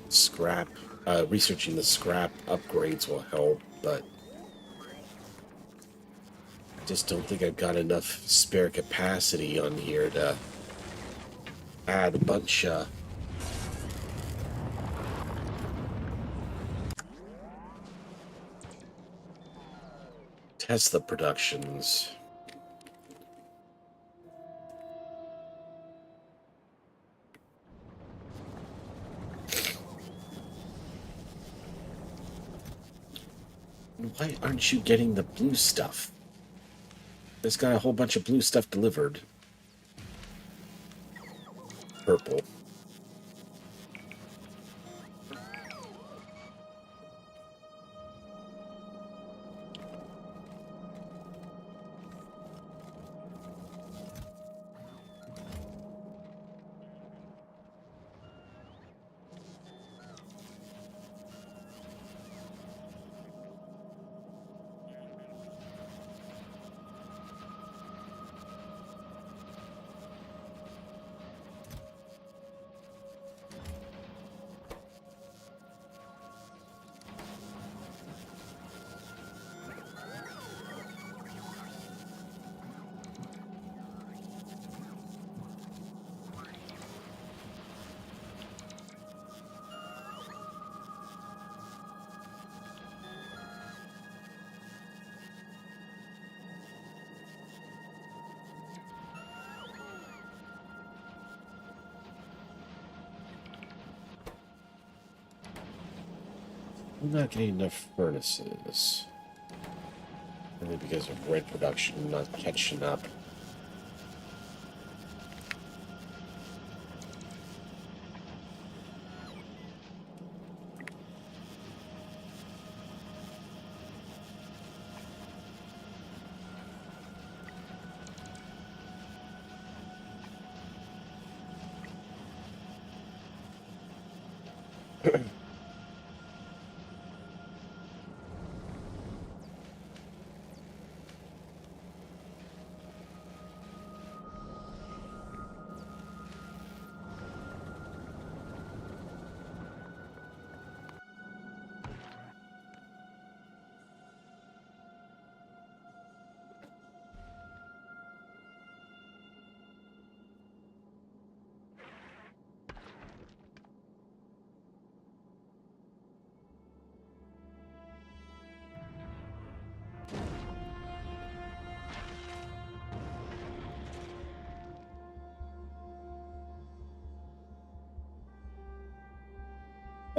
scrap, researching the scrap upgrades will help, but I just don't think I've got enough spare capacity on here to add a bunch of... Tesla productions. Why aren't you getting the blue stuff? It's got a whole bunch of blue stuff delivered. Purple. I'm not getting enough furnaces. Only because of red production not catching up.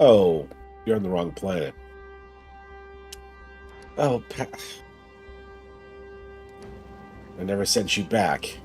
Oh, you're on the wrong planet. Oh, I never sent you back.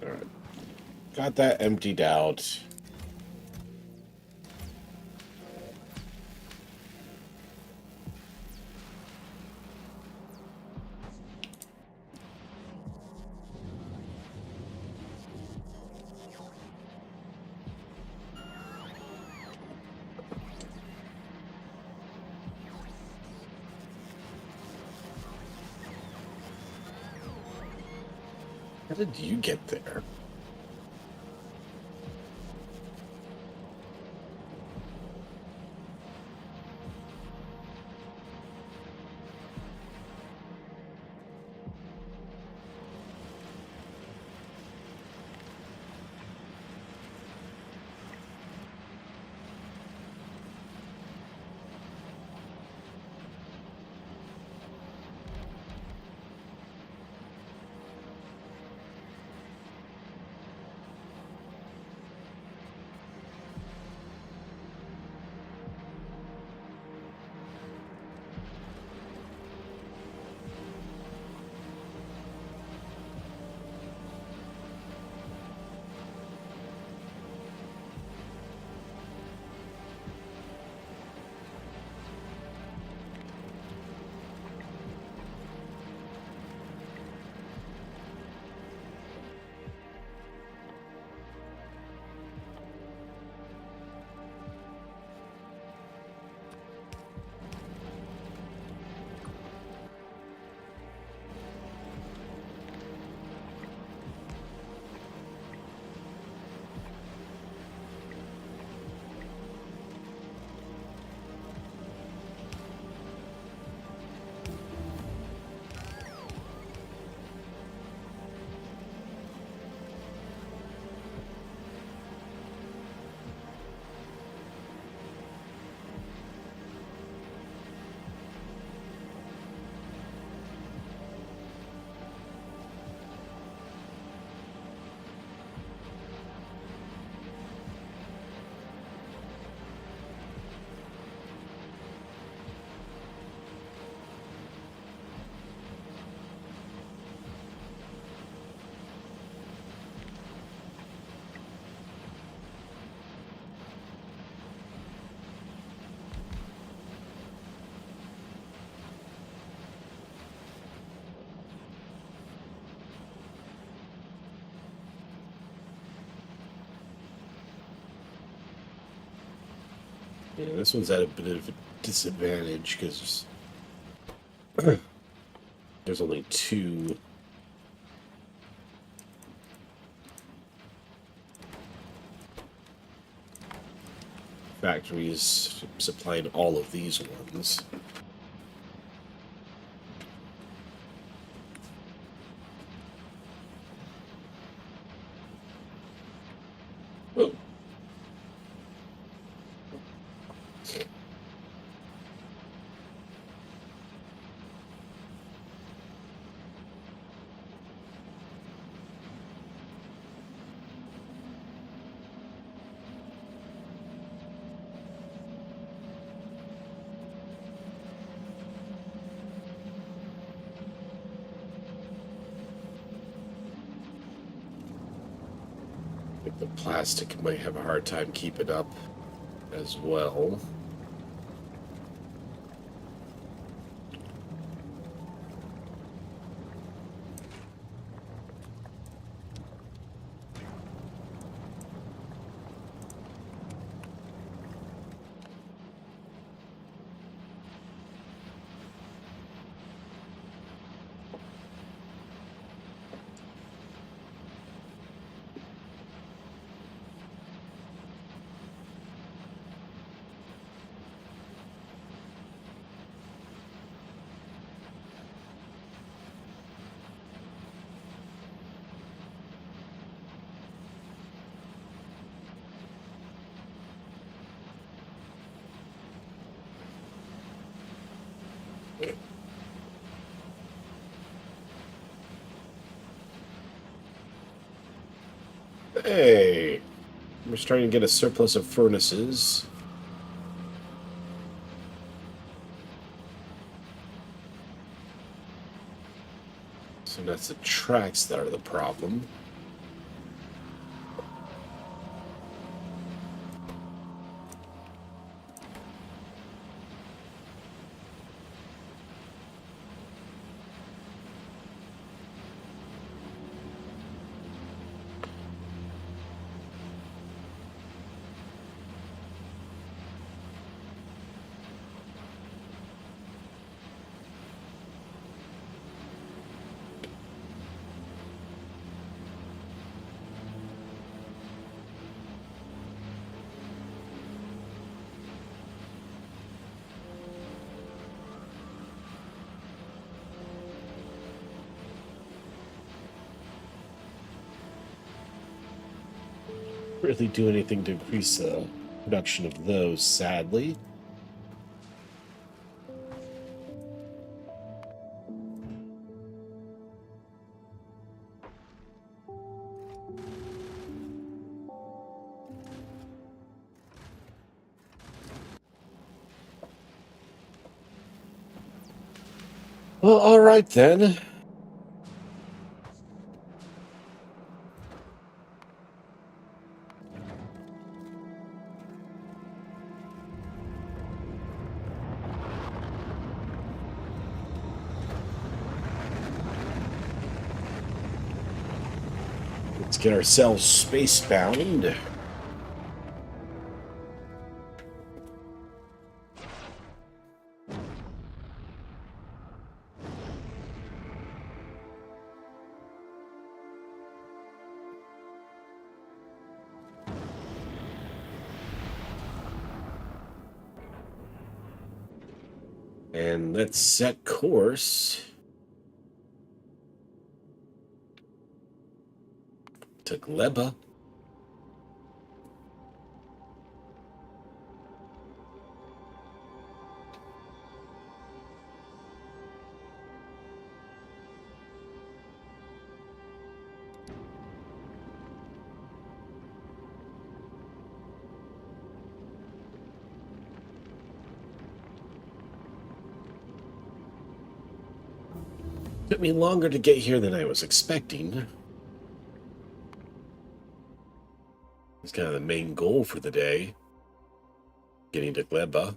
All right. Got that emptied out. How did you get there? Yeah, this one's at a bit of a disadvantage because there's only two factories supplying all of these ones. Oh. I think the plastic might have a hard time keeping up as well. Hey, we're starting to get a surplus of furnaces. So that's the tracks that are the problem. Really do anything to increase the production of those, sadly. Well, all right then. Let's get ourselves spacebound. And let's set course to Gleba. Took me longer to get here than I was expecting. It's kind of the main goal for the day. Getting to Gleba.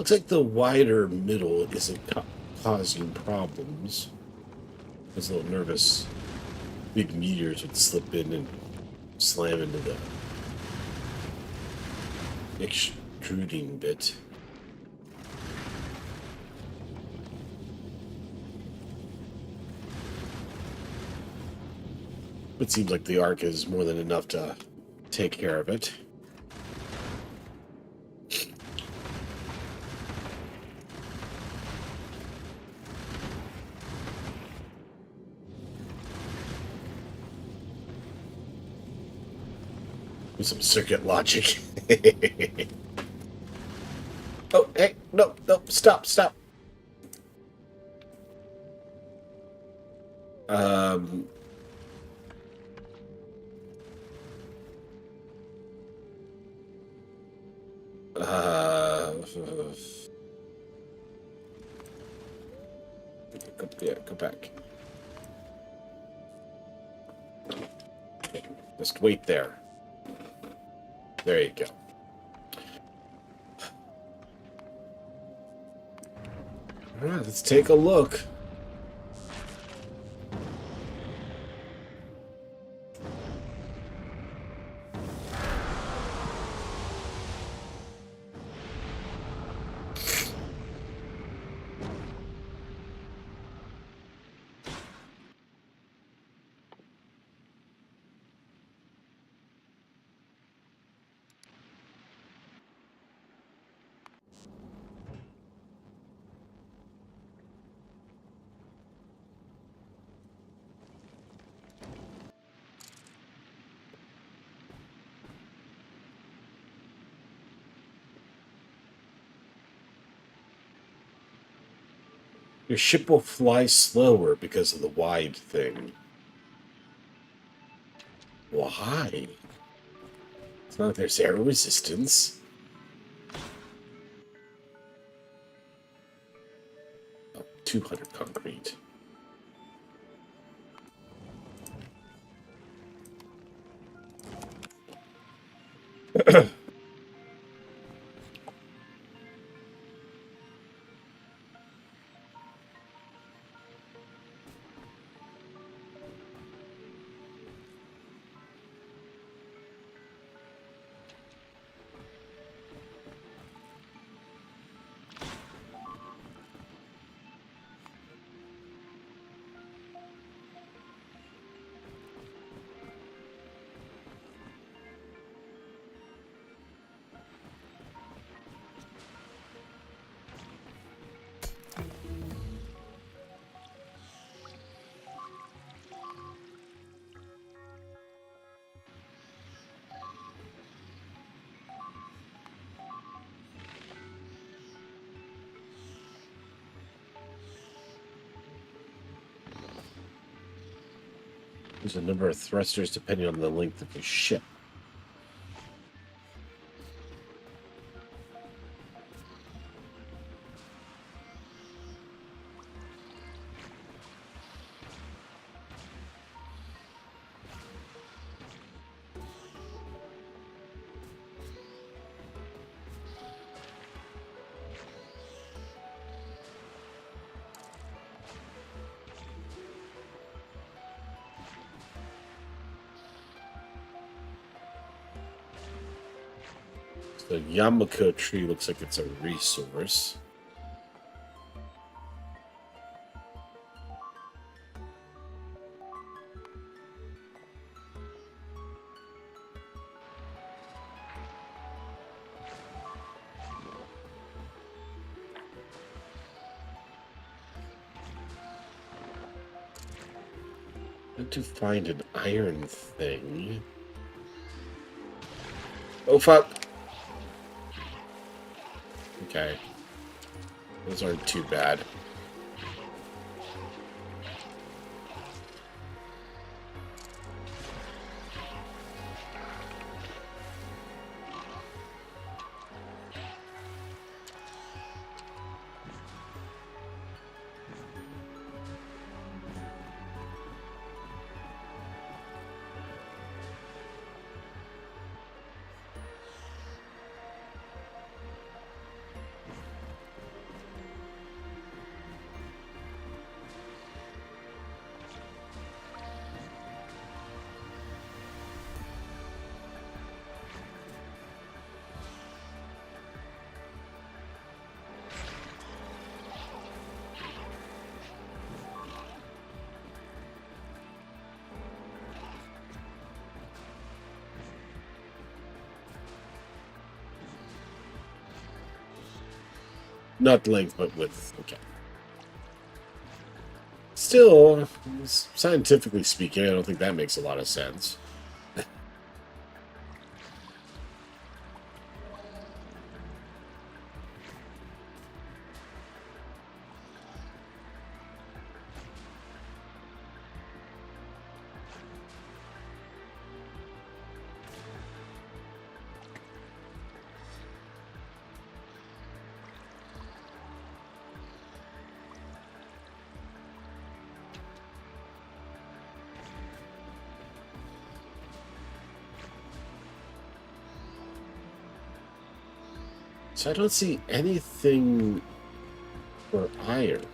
Looks like the wider middle isn't causing problems. I was a little nervous. Big meteors would slip in and slam into the extruding bit. It seems like the arc is more than enough to take care of it. With some circuit logic. Oh, hey, no, stop. Um, uh, go back. Just wait there. There you go. All right, let's take a look. Your ship will fly slower because of the wide thing. Why? It's not like there's air resistance. Oh, 200 concrete. There's a number of thrusters depending on the length of the ship. The Yamako tree looks like it's a resource. I need to find an iron thing. Oh, fuck. Okay. Those aren't too bad. Not length, but width. Okay. Still, scientifically speaking, I don't think that makes a lot of sense. So I don't see anything for iron.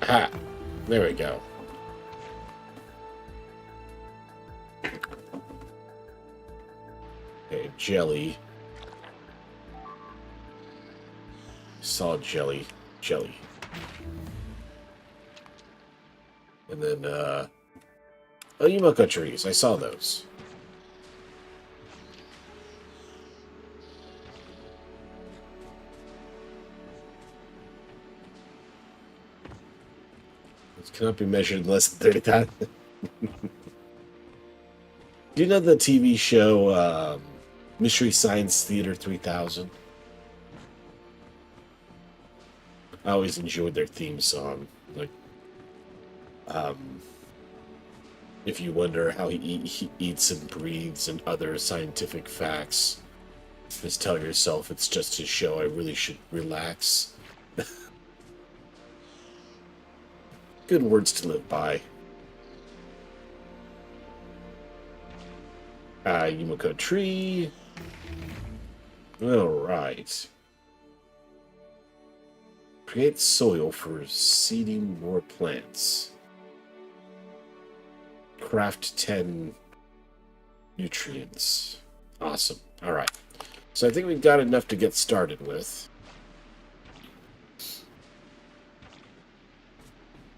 Ha! There we go. Okay, jelly. Saw jelly. Jelly. And then, oh, Yumoko trees. I saw those. It cannot be measured in less than 30 times. Do you know the TV show Mystery Science Theater 3000? I always enjoyed their theme song. Like, if you wonder how he eats and breathes and other scientific facts, just tell yourself it's just his show. I really should relax. Good words to live by. Yumoko tree. Alright. Create soil for seeding more plants. Craft 10 nutrients. Awesome. Alright. So I think we've got enough to get started with.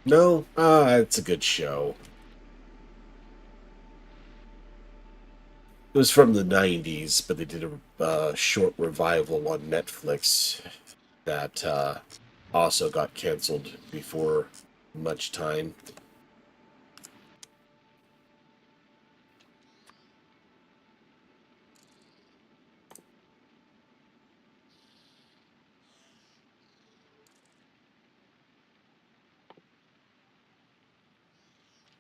No? It's a good show. It was from the 90s, but they did a short revival on Netflix that also got canceled before much time.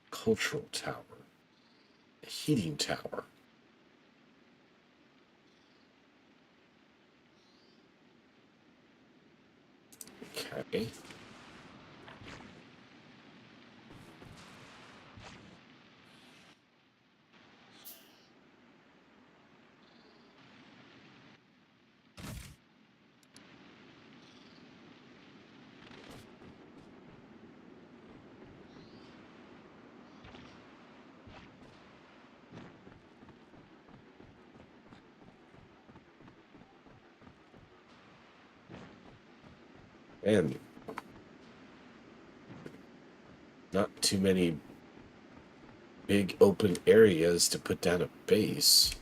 Cultural tower. A heating tower. Okay. And not too many big open areas to put down a base.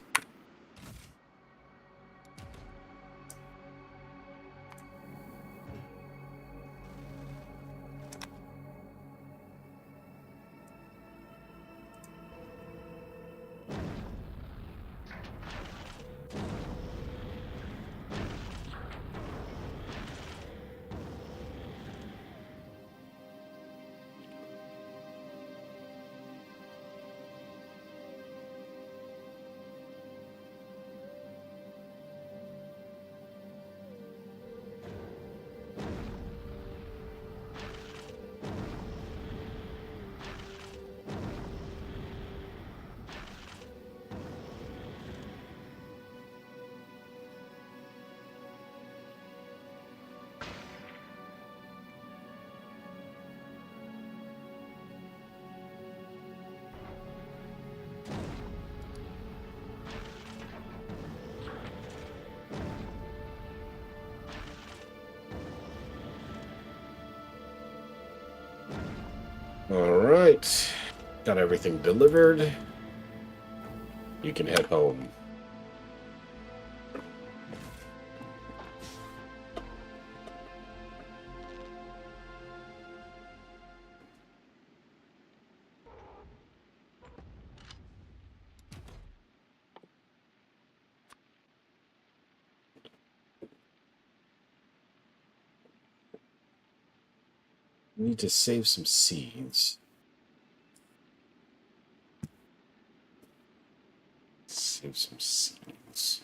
Alright. Got everything delivered. You can head home. Need to save some seeds. Save some seeds.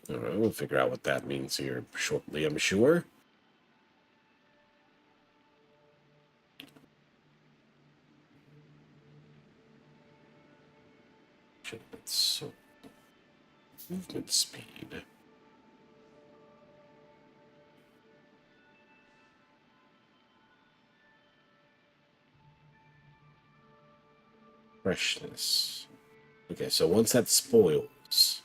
Alright, we'll figure out what that means here shortly, I'm sure. So, movement speed. Freshness. Okay, so once that spoils,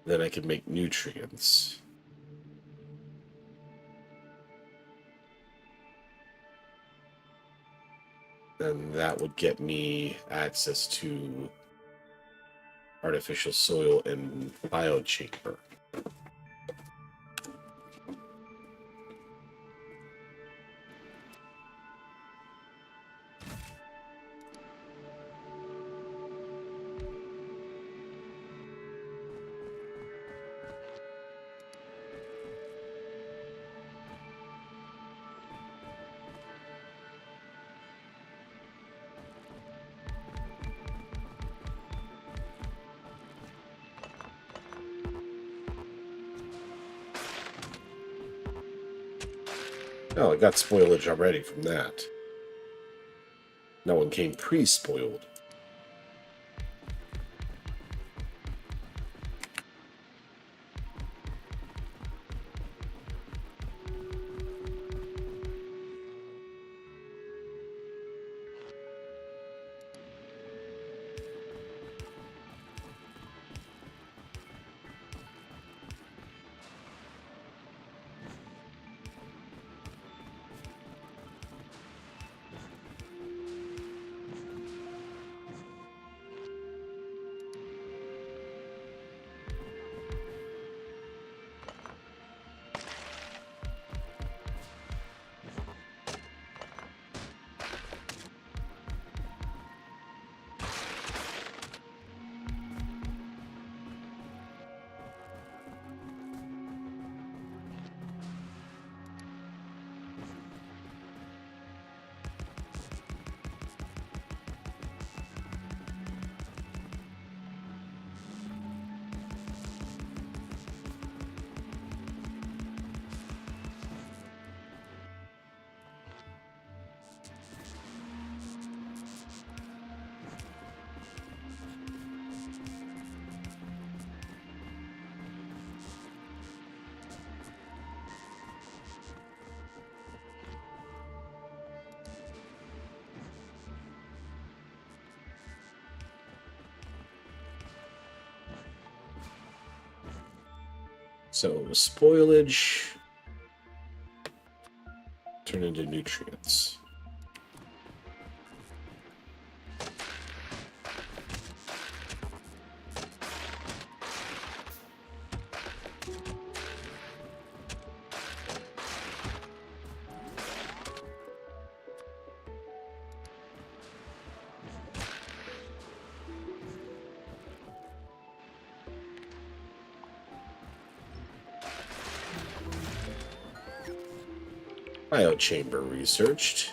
then I can make nutrients. And that would get me access to artificial soil and biochamber. Oh, I got spoilage already from that. No one came pre-spoiled. So, spoilage turn into nutrients. Biochamber researched.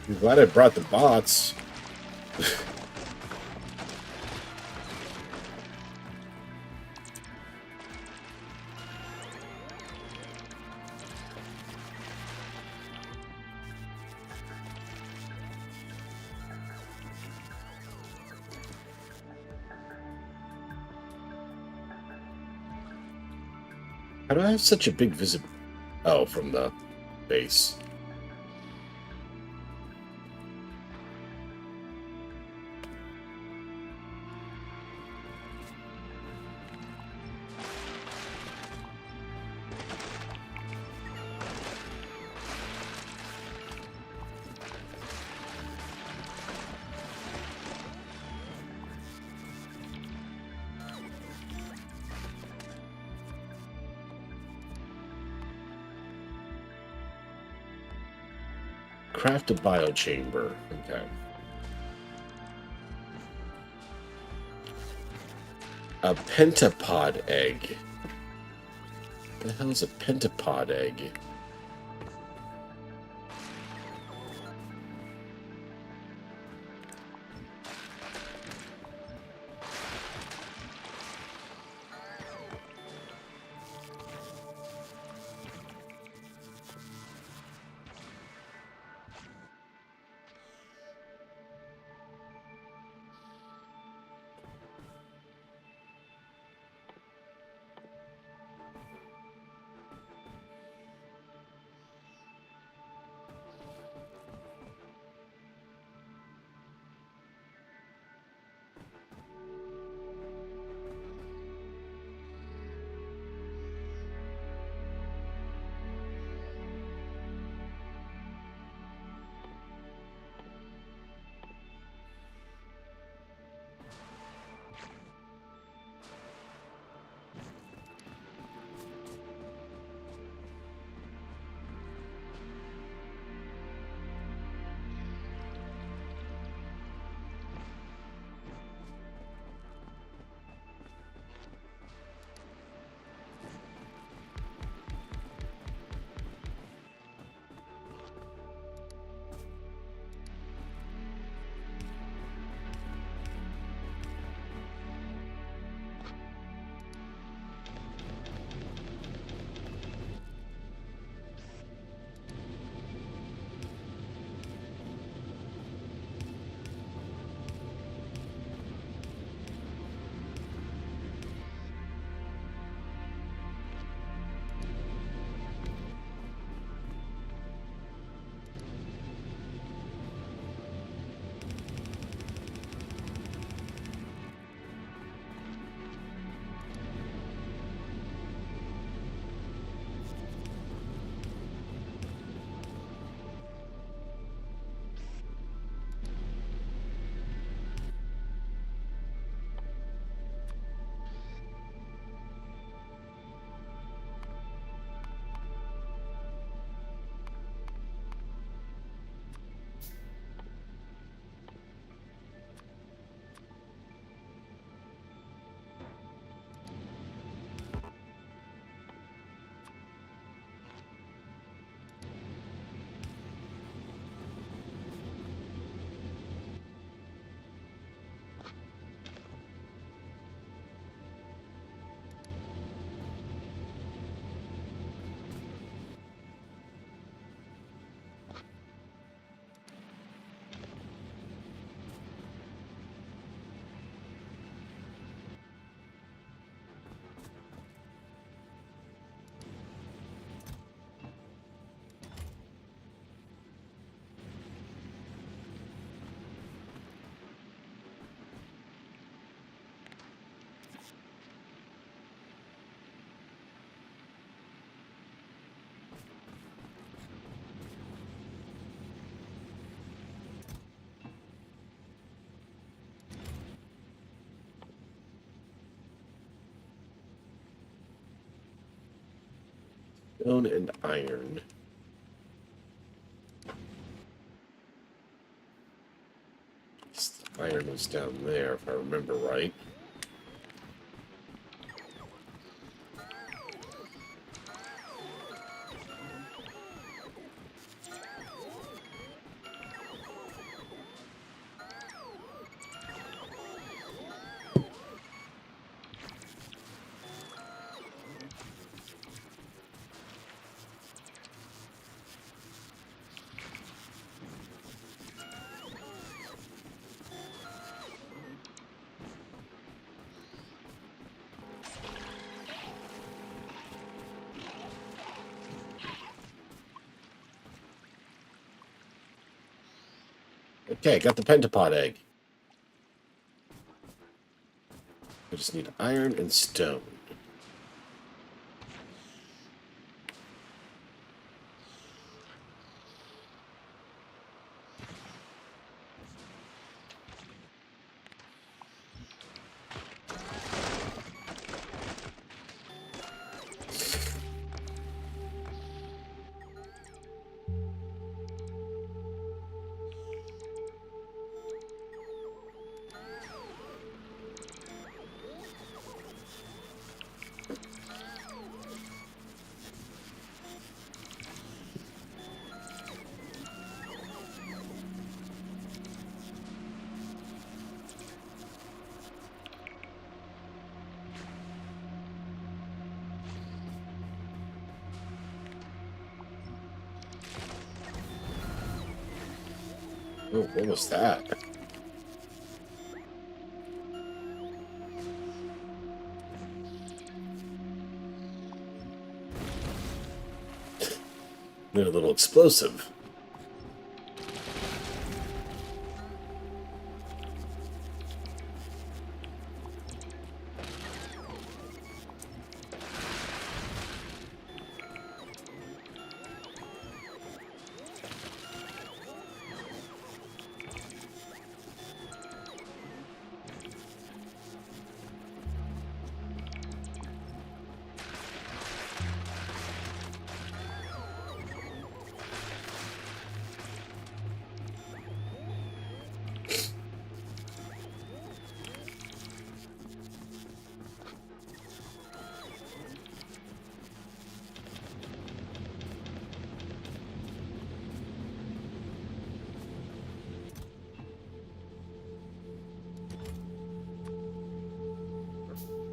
I'm glad I brought the bots. How do I have such a big visibility? Oh, from the base. Craft a biochamber. Okay. A pentapod egg. What the hell is a pentapod egg? Stone and iron. Iron was down there, if I remember right. Okay, got the pentapod egg. I just need iron and stone. Oh, what was that? They're a little explosive.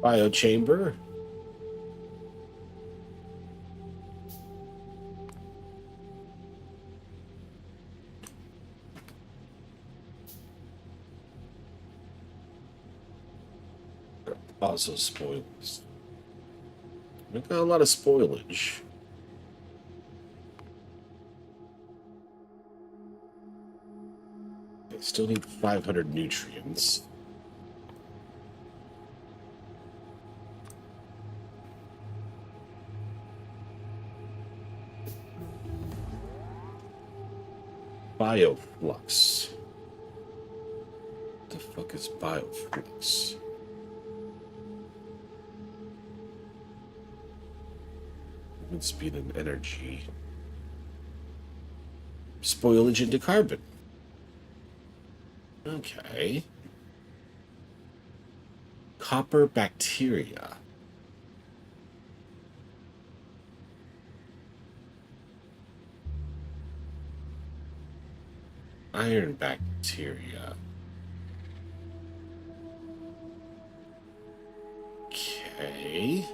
Biochamber. Also spoilage. We got a lot of spoilage. I still need 500 nutrients. Bioflux. What the fuck is bioflux? Movement speed and energy. Spoilage into carbon. Okay. Copper bacteria. Iron bacteria. Okay.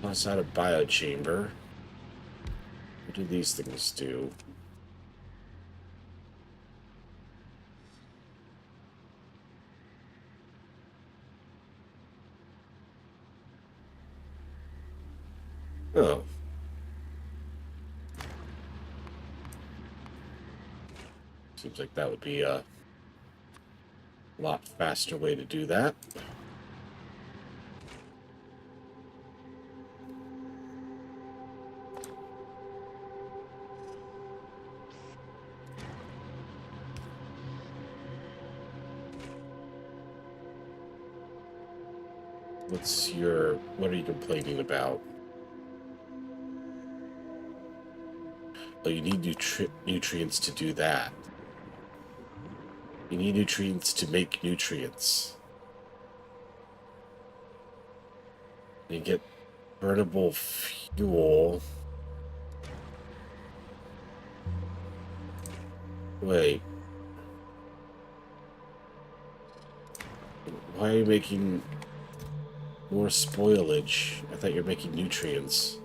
Outside of biochamber. What do these things do? Oh. Seems like that would be a lot faster way to do that. What are you complaining about? Oh, you need nutrients to do that. You need nutrients to make nutrients. You get burnable fuel. Wait. Why are you making More spoilage. I thought you were making nutrients.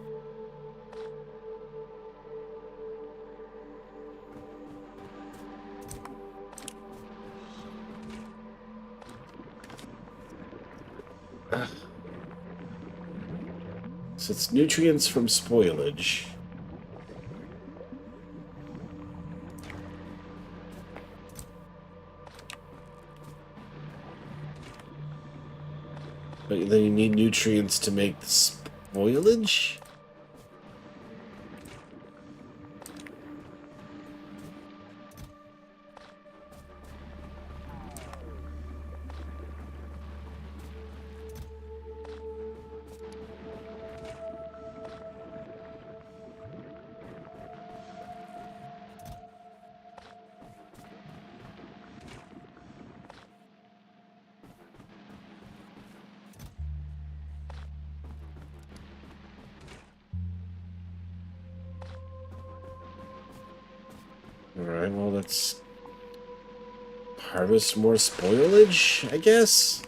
So it's nutrients from spoilage. But then you need nutrients to make the spoilage? Alright, well, let's harvest more spoilage, I guess?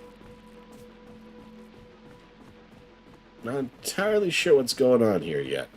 Not entirely sure what's going on here yet.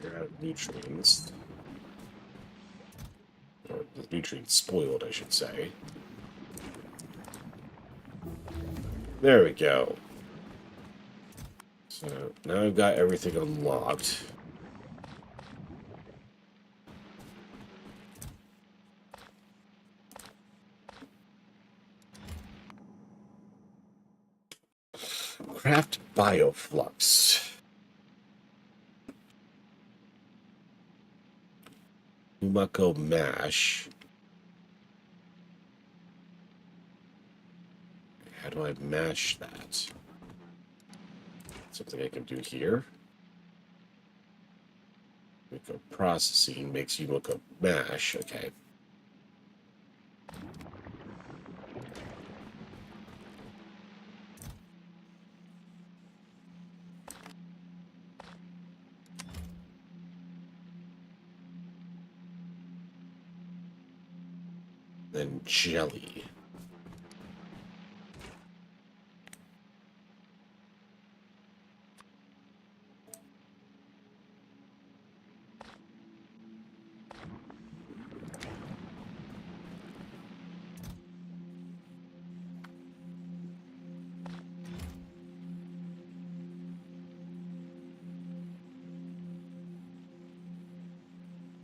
You're out of nutrients. Or the nutrients spoiled, I should say. There we go. So now I've got everything unlocked. Craft Bioflux. Umako Mash. How do I mash that? Something I can do here. Yumiko processing makes Yumiko mash. Okay. Then jelly.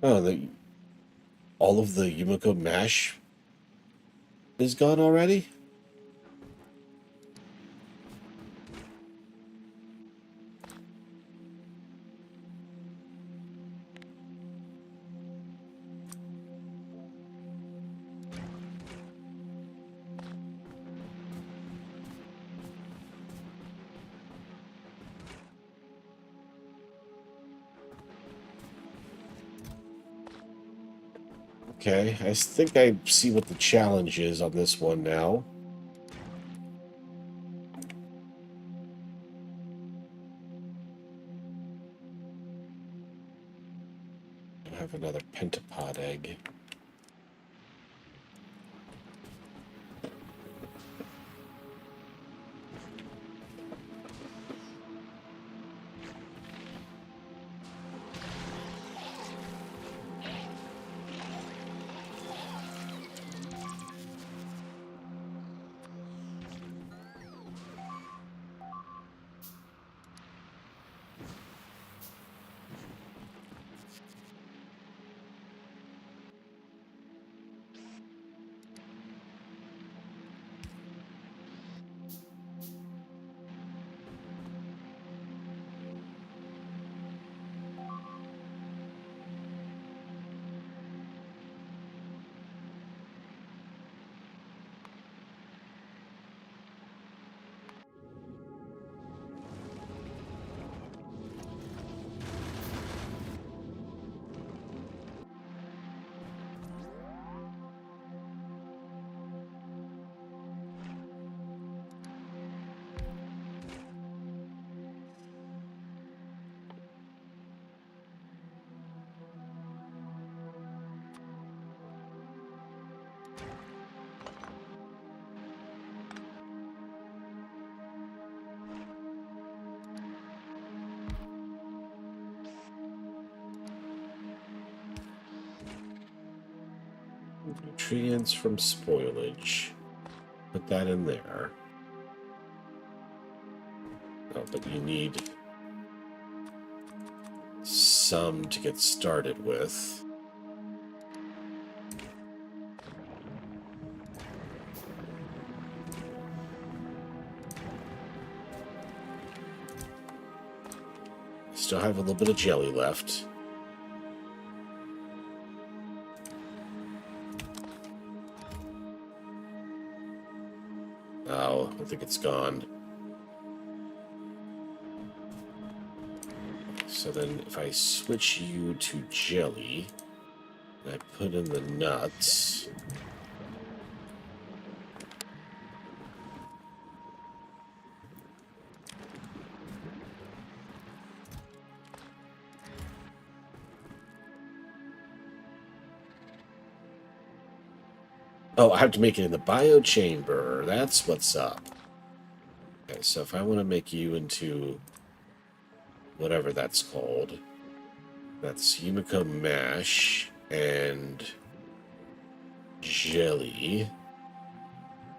Oh, all of the Yumiko mash is gone already? Okay, I think I see what the challenge is on this one now. I have another pentapod egg. Nutrients from spoilage. Put that in there. Oh, but you need some to get started with. Still have a little bit of jelly left. Oh, I think it's gone. So then if I switch you to jelly, and I put in the nuts. Oh, I have to make it in the biochamber. That's what's up. Okay, so if I want to make you into whatever that's called, that's Yumiko mash and jelly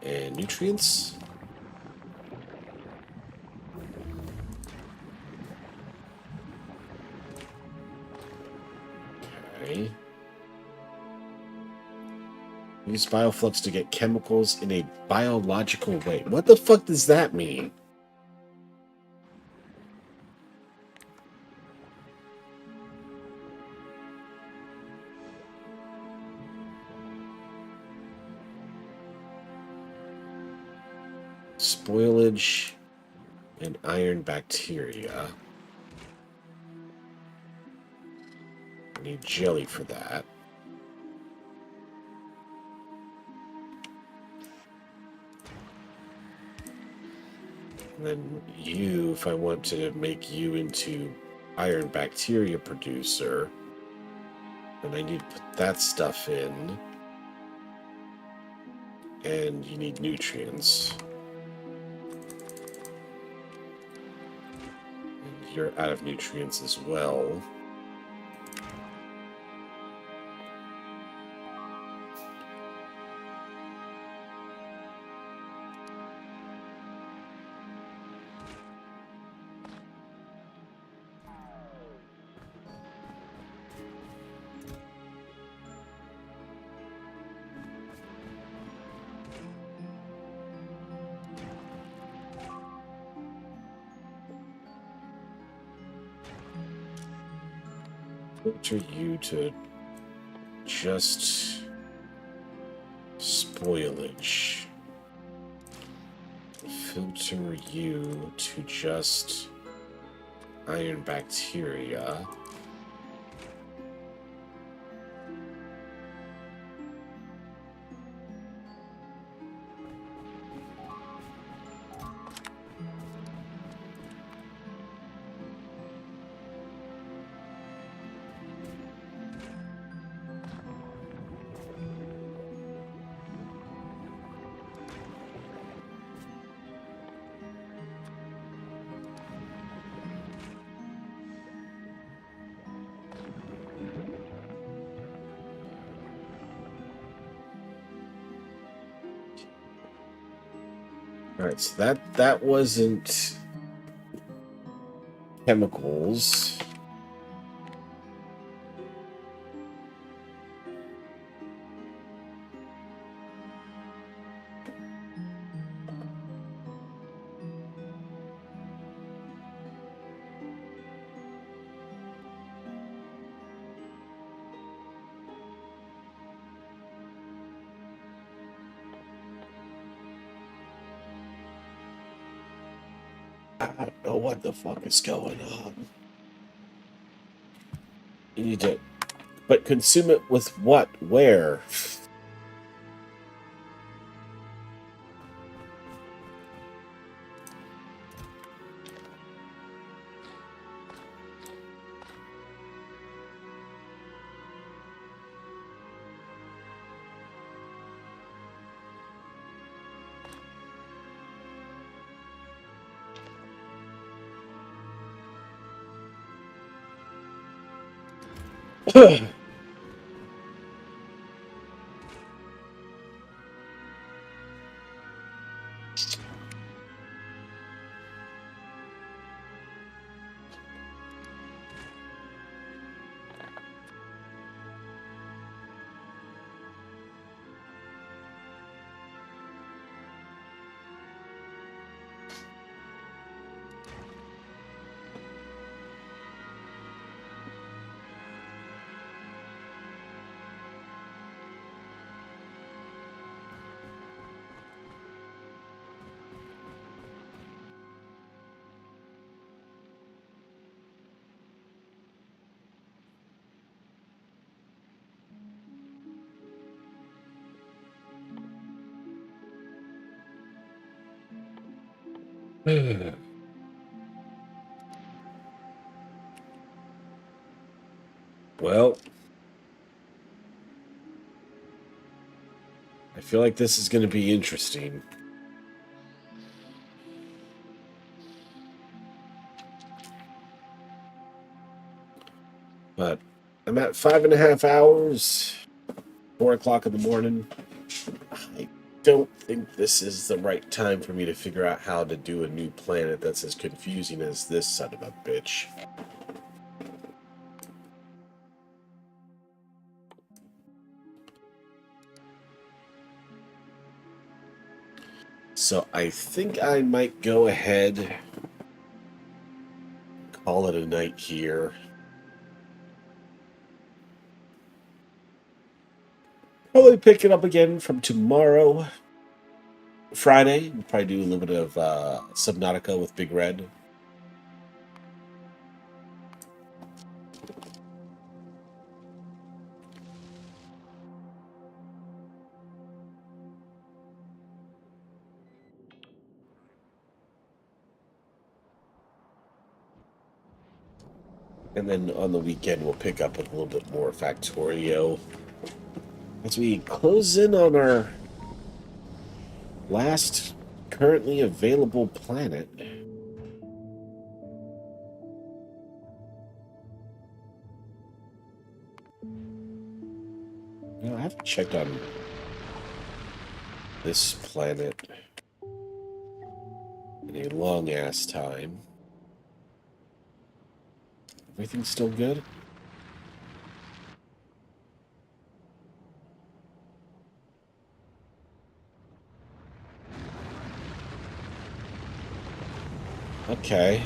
and nutrients. Okay. Use bioflux to get chemicals in a biological way. What the fuck does that mean? spoilage and iron bacteria. I need jelly for that. And then you, if I want to make you into iron bacteria producer, then I need to put that stuff in. And you need nutrients. And you're out of nutrients as well. Filter you to just spoilage. Filter you to just iron bacteria. Alright, so that wasn't chemicals. I don't know what the fuck is going on. You need to... But consume it with what? Where? Well, I feel like this is going to be interesting. But I'm at 5.5 hours, 4 o'clock in the morning. I don't think this is the right time for me to figure out how to do a new planet that's as confusing as this son of a bitch. So I think I might go ahead, call it a night here. Probably pick it up again from tomorrow. Friday, we'll probably do a little bit of Subnautica with Big Red. And then on the weekend, we'll pick up with a little bit more Factorio as we close in on our last currently available planet. I haven't checked on this planet in a long ass time. Everything's still good? Okay.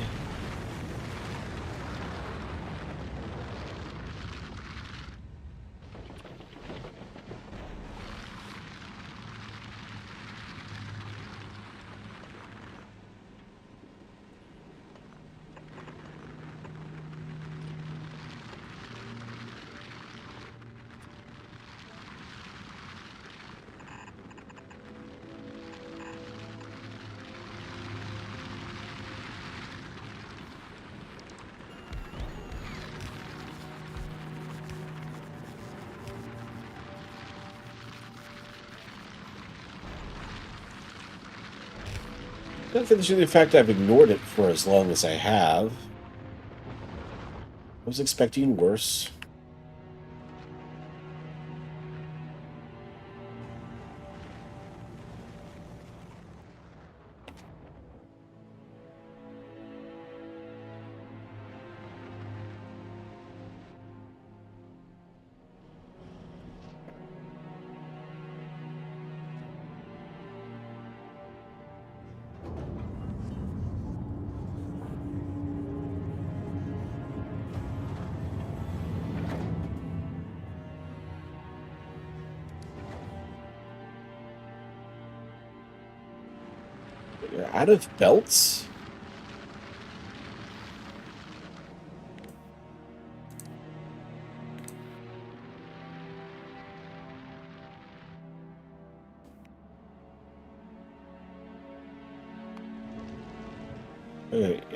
Not finishing the fact I've ignored it for as long as I have. I was expecting worse. You're out of belts?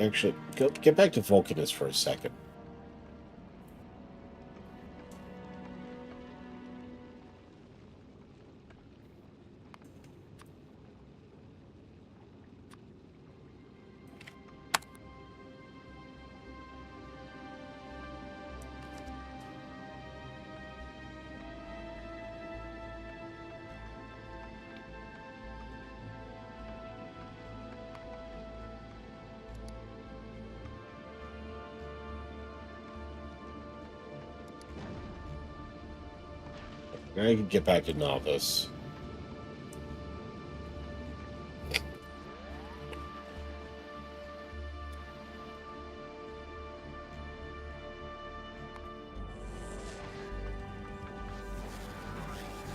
Actually, get back to Vulcanus for a second. Now I can get back to Novice.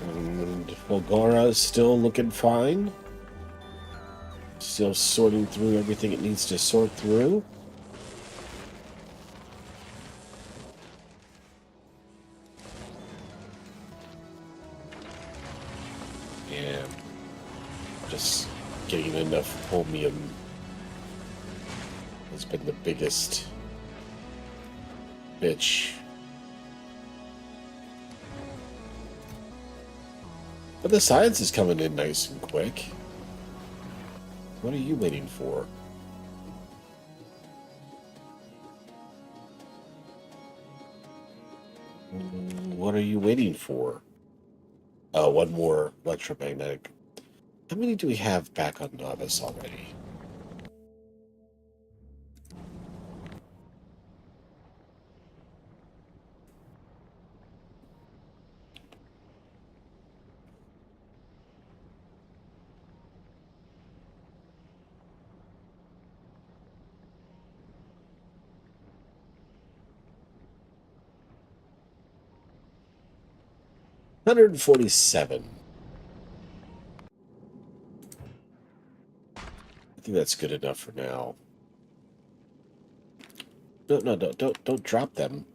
And Fulgora is still looking fine. Still sorting through everything it needs to sort through. Yeah. Just getting enough chromium has been the biggest bitch. But the science is coming in nice and quick. What are you waiting for? What are you waiting for? Oh, one more electromagnetic. How many do we have back on Novice already? $147. think that's good enough for now. No, don't drop them.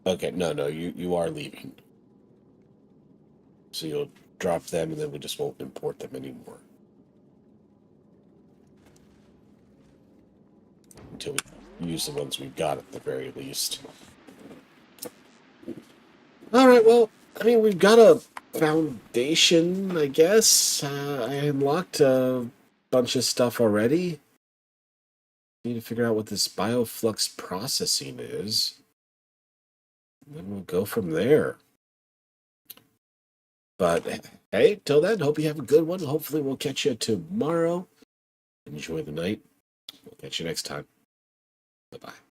Okay, no, you are leaving. So you'll drop them, and then we just won't import them anymore until we use the ones we've got at the very least. All right, well, I mean, we've got a foundation, I guess. I unlocked a bunch of stuff already. Need to figure out what this bioflux processing is. And then we'll go from there. But hey, till then, hope you have a good one. Hopefully, we'll catch you tomorrow. Enjoy the night. We'll catch you next time. Bye bye.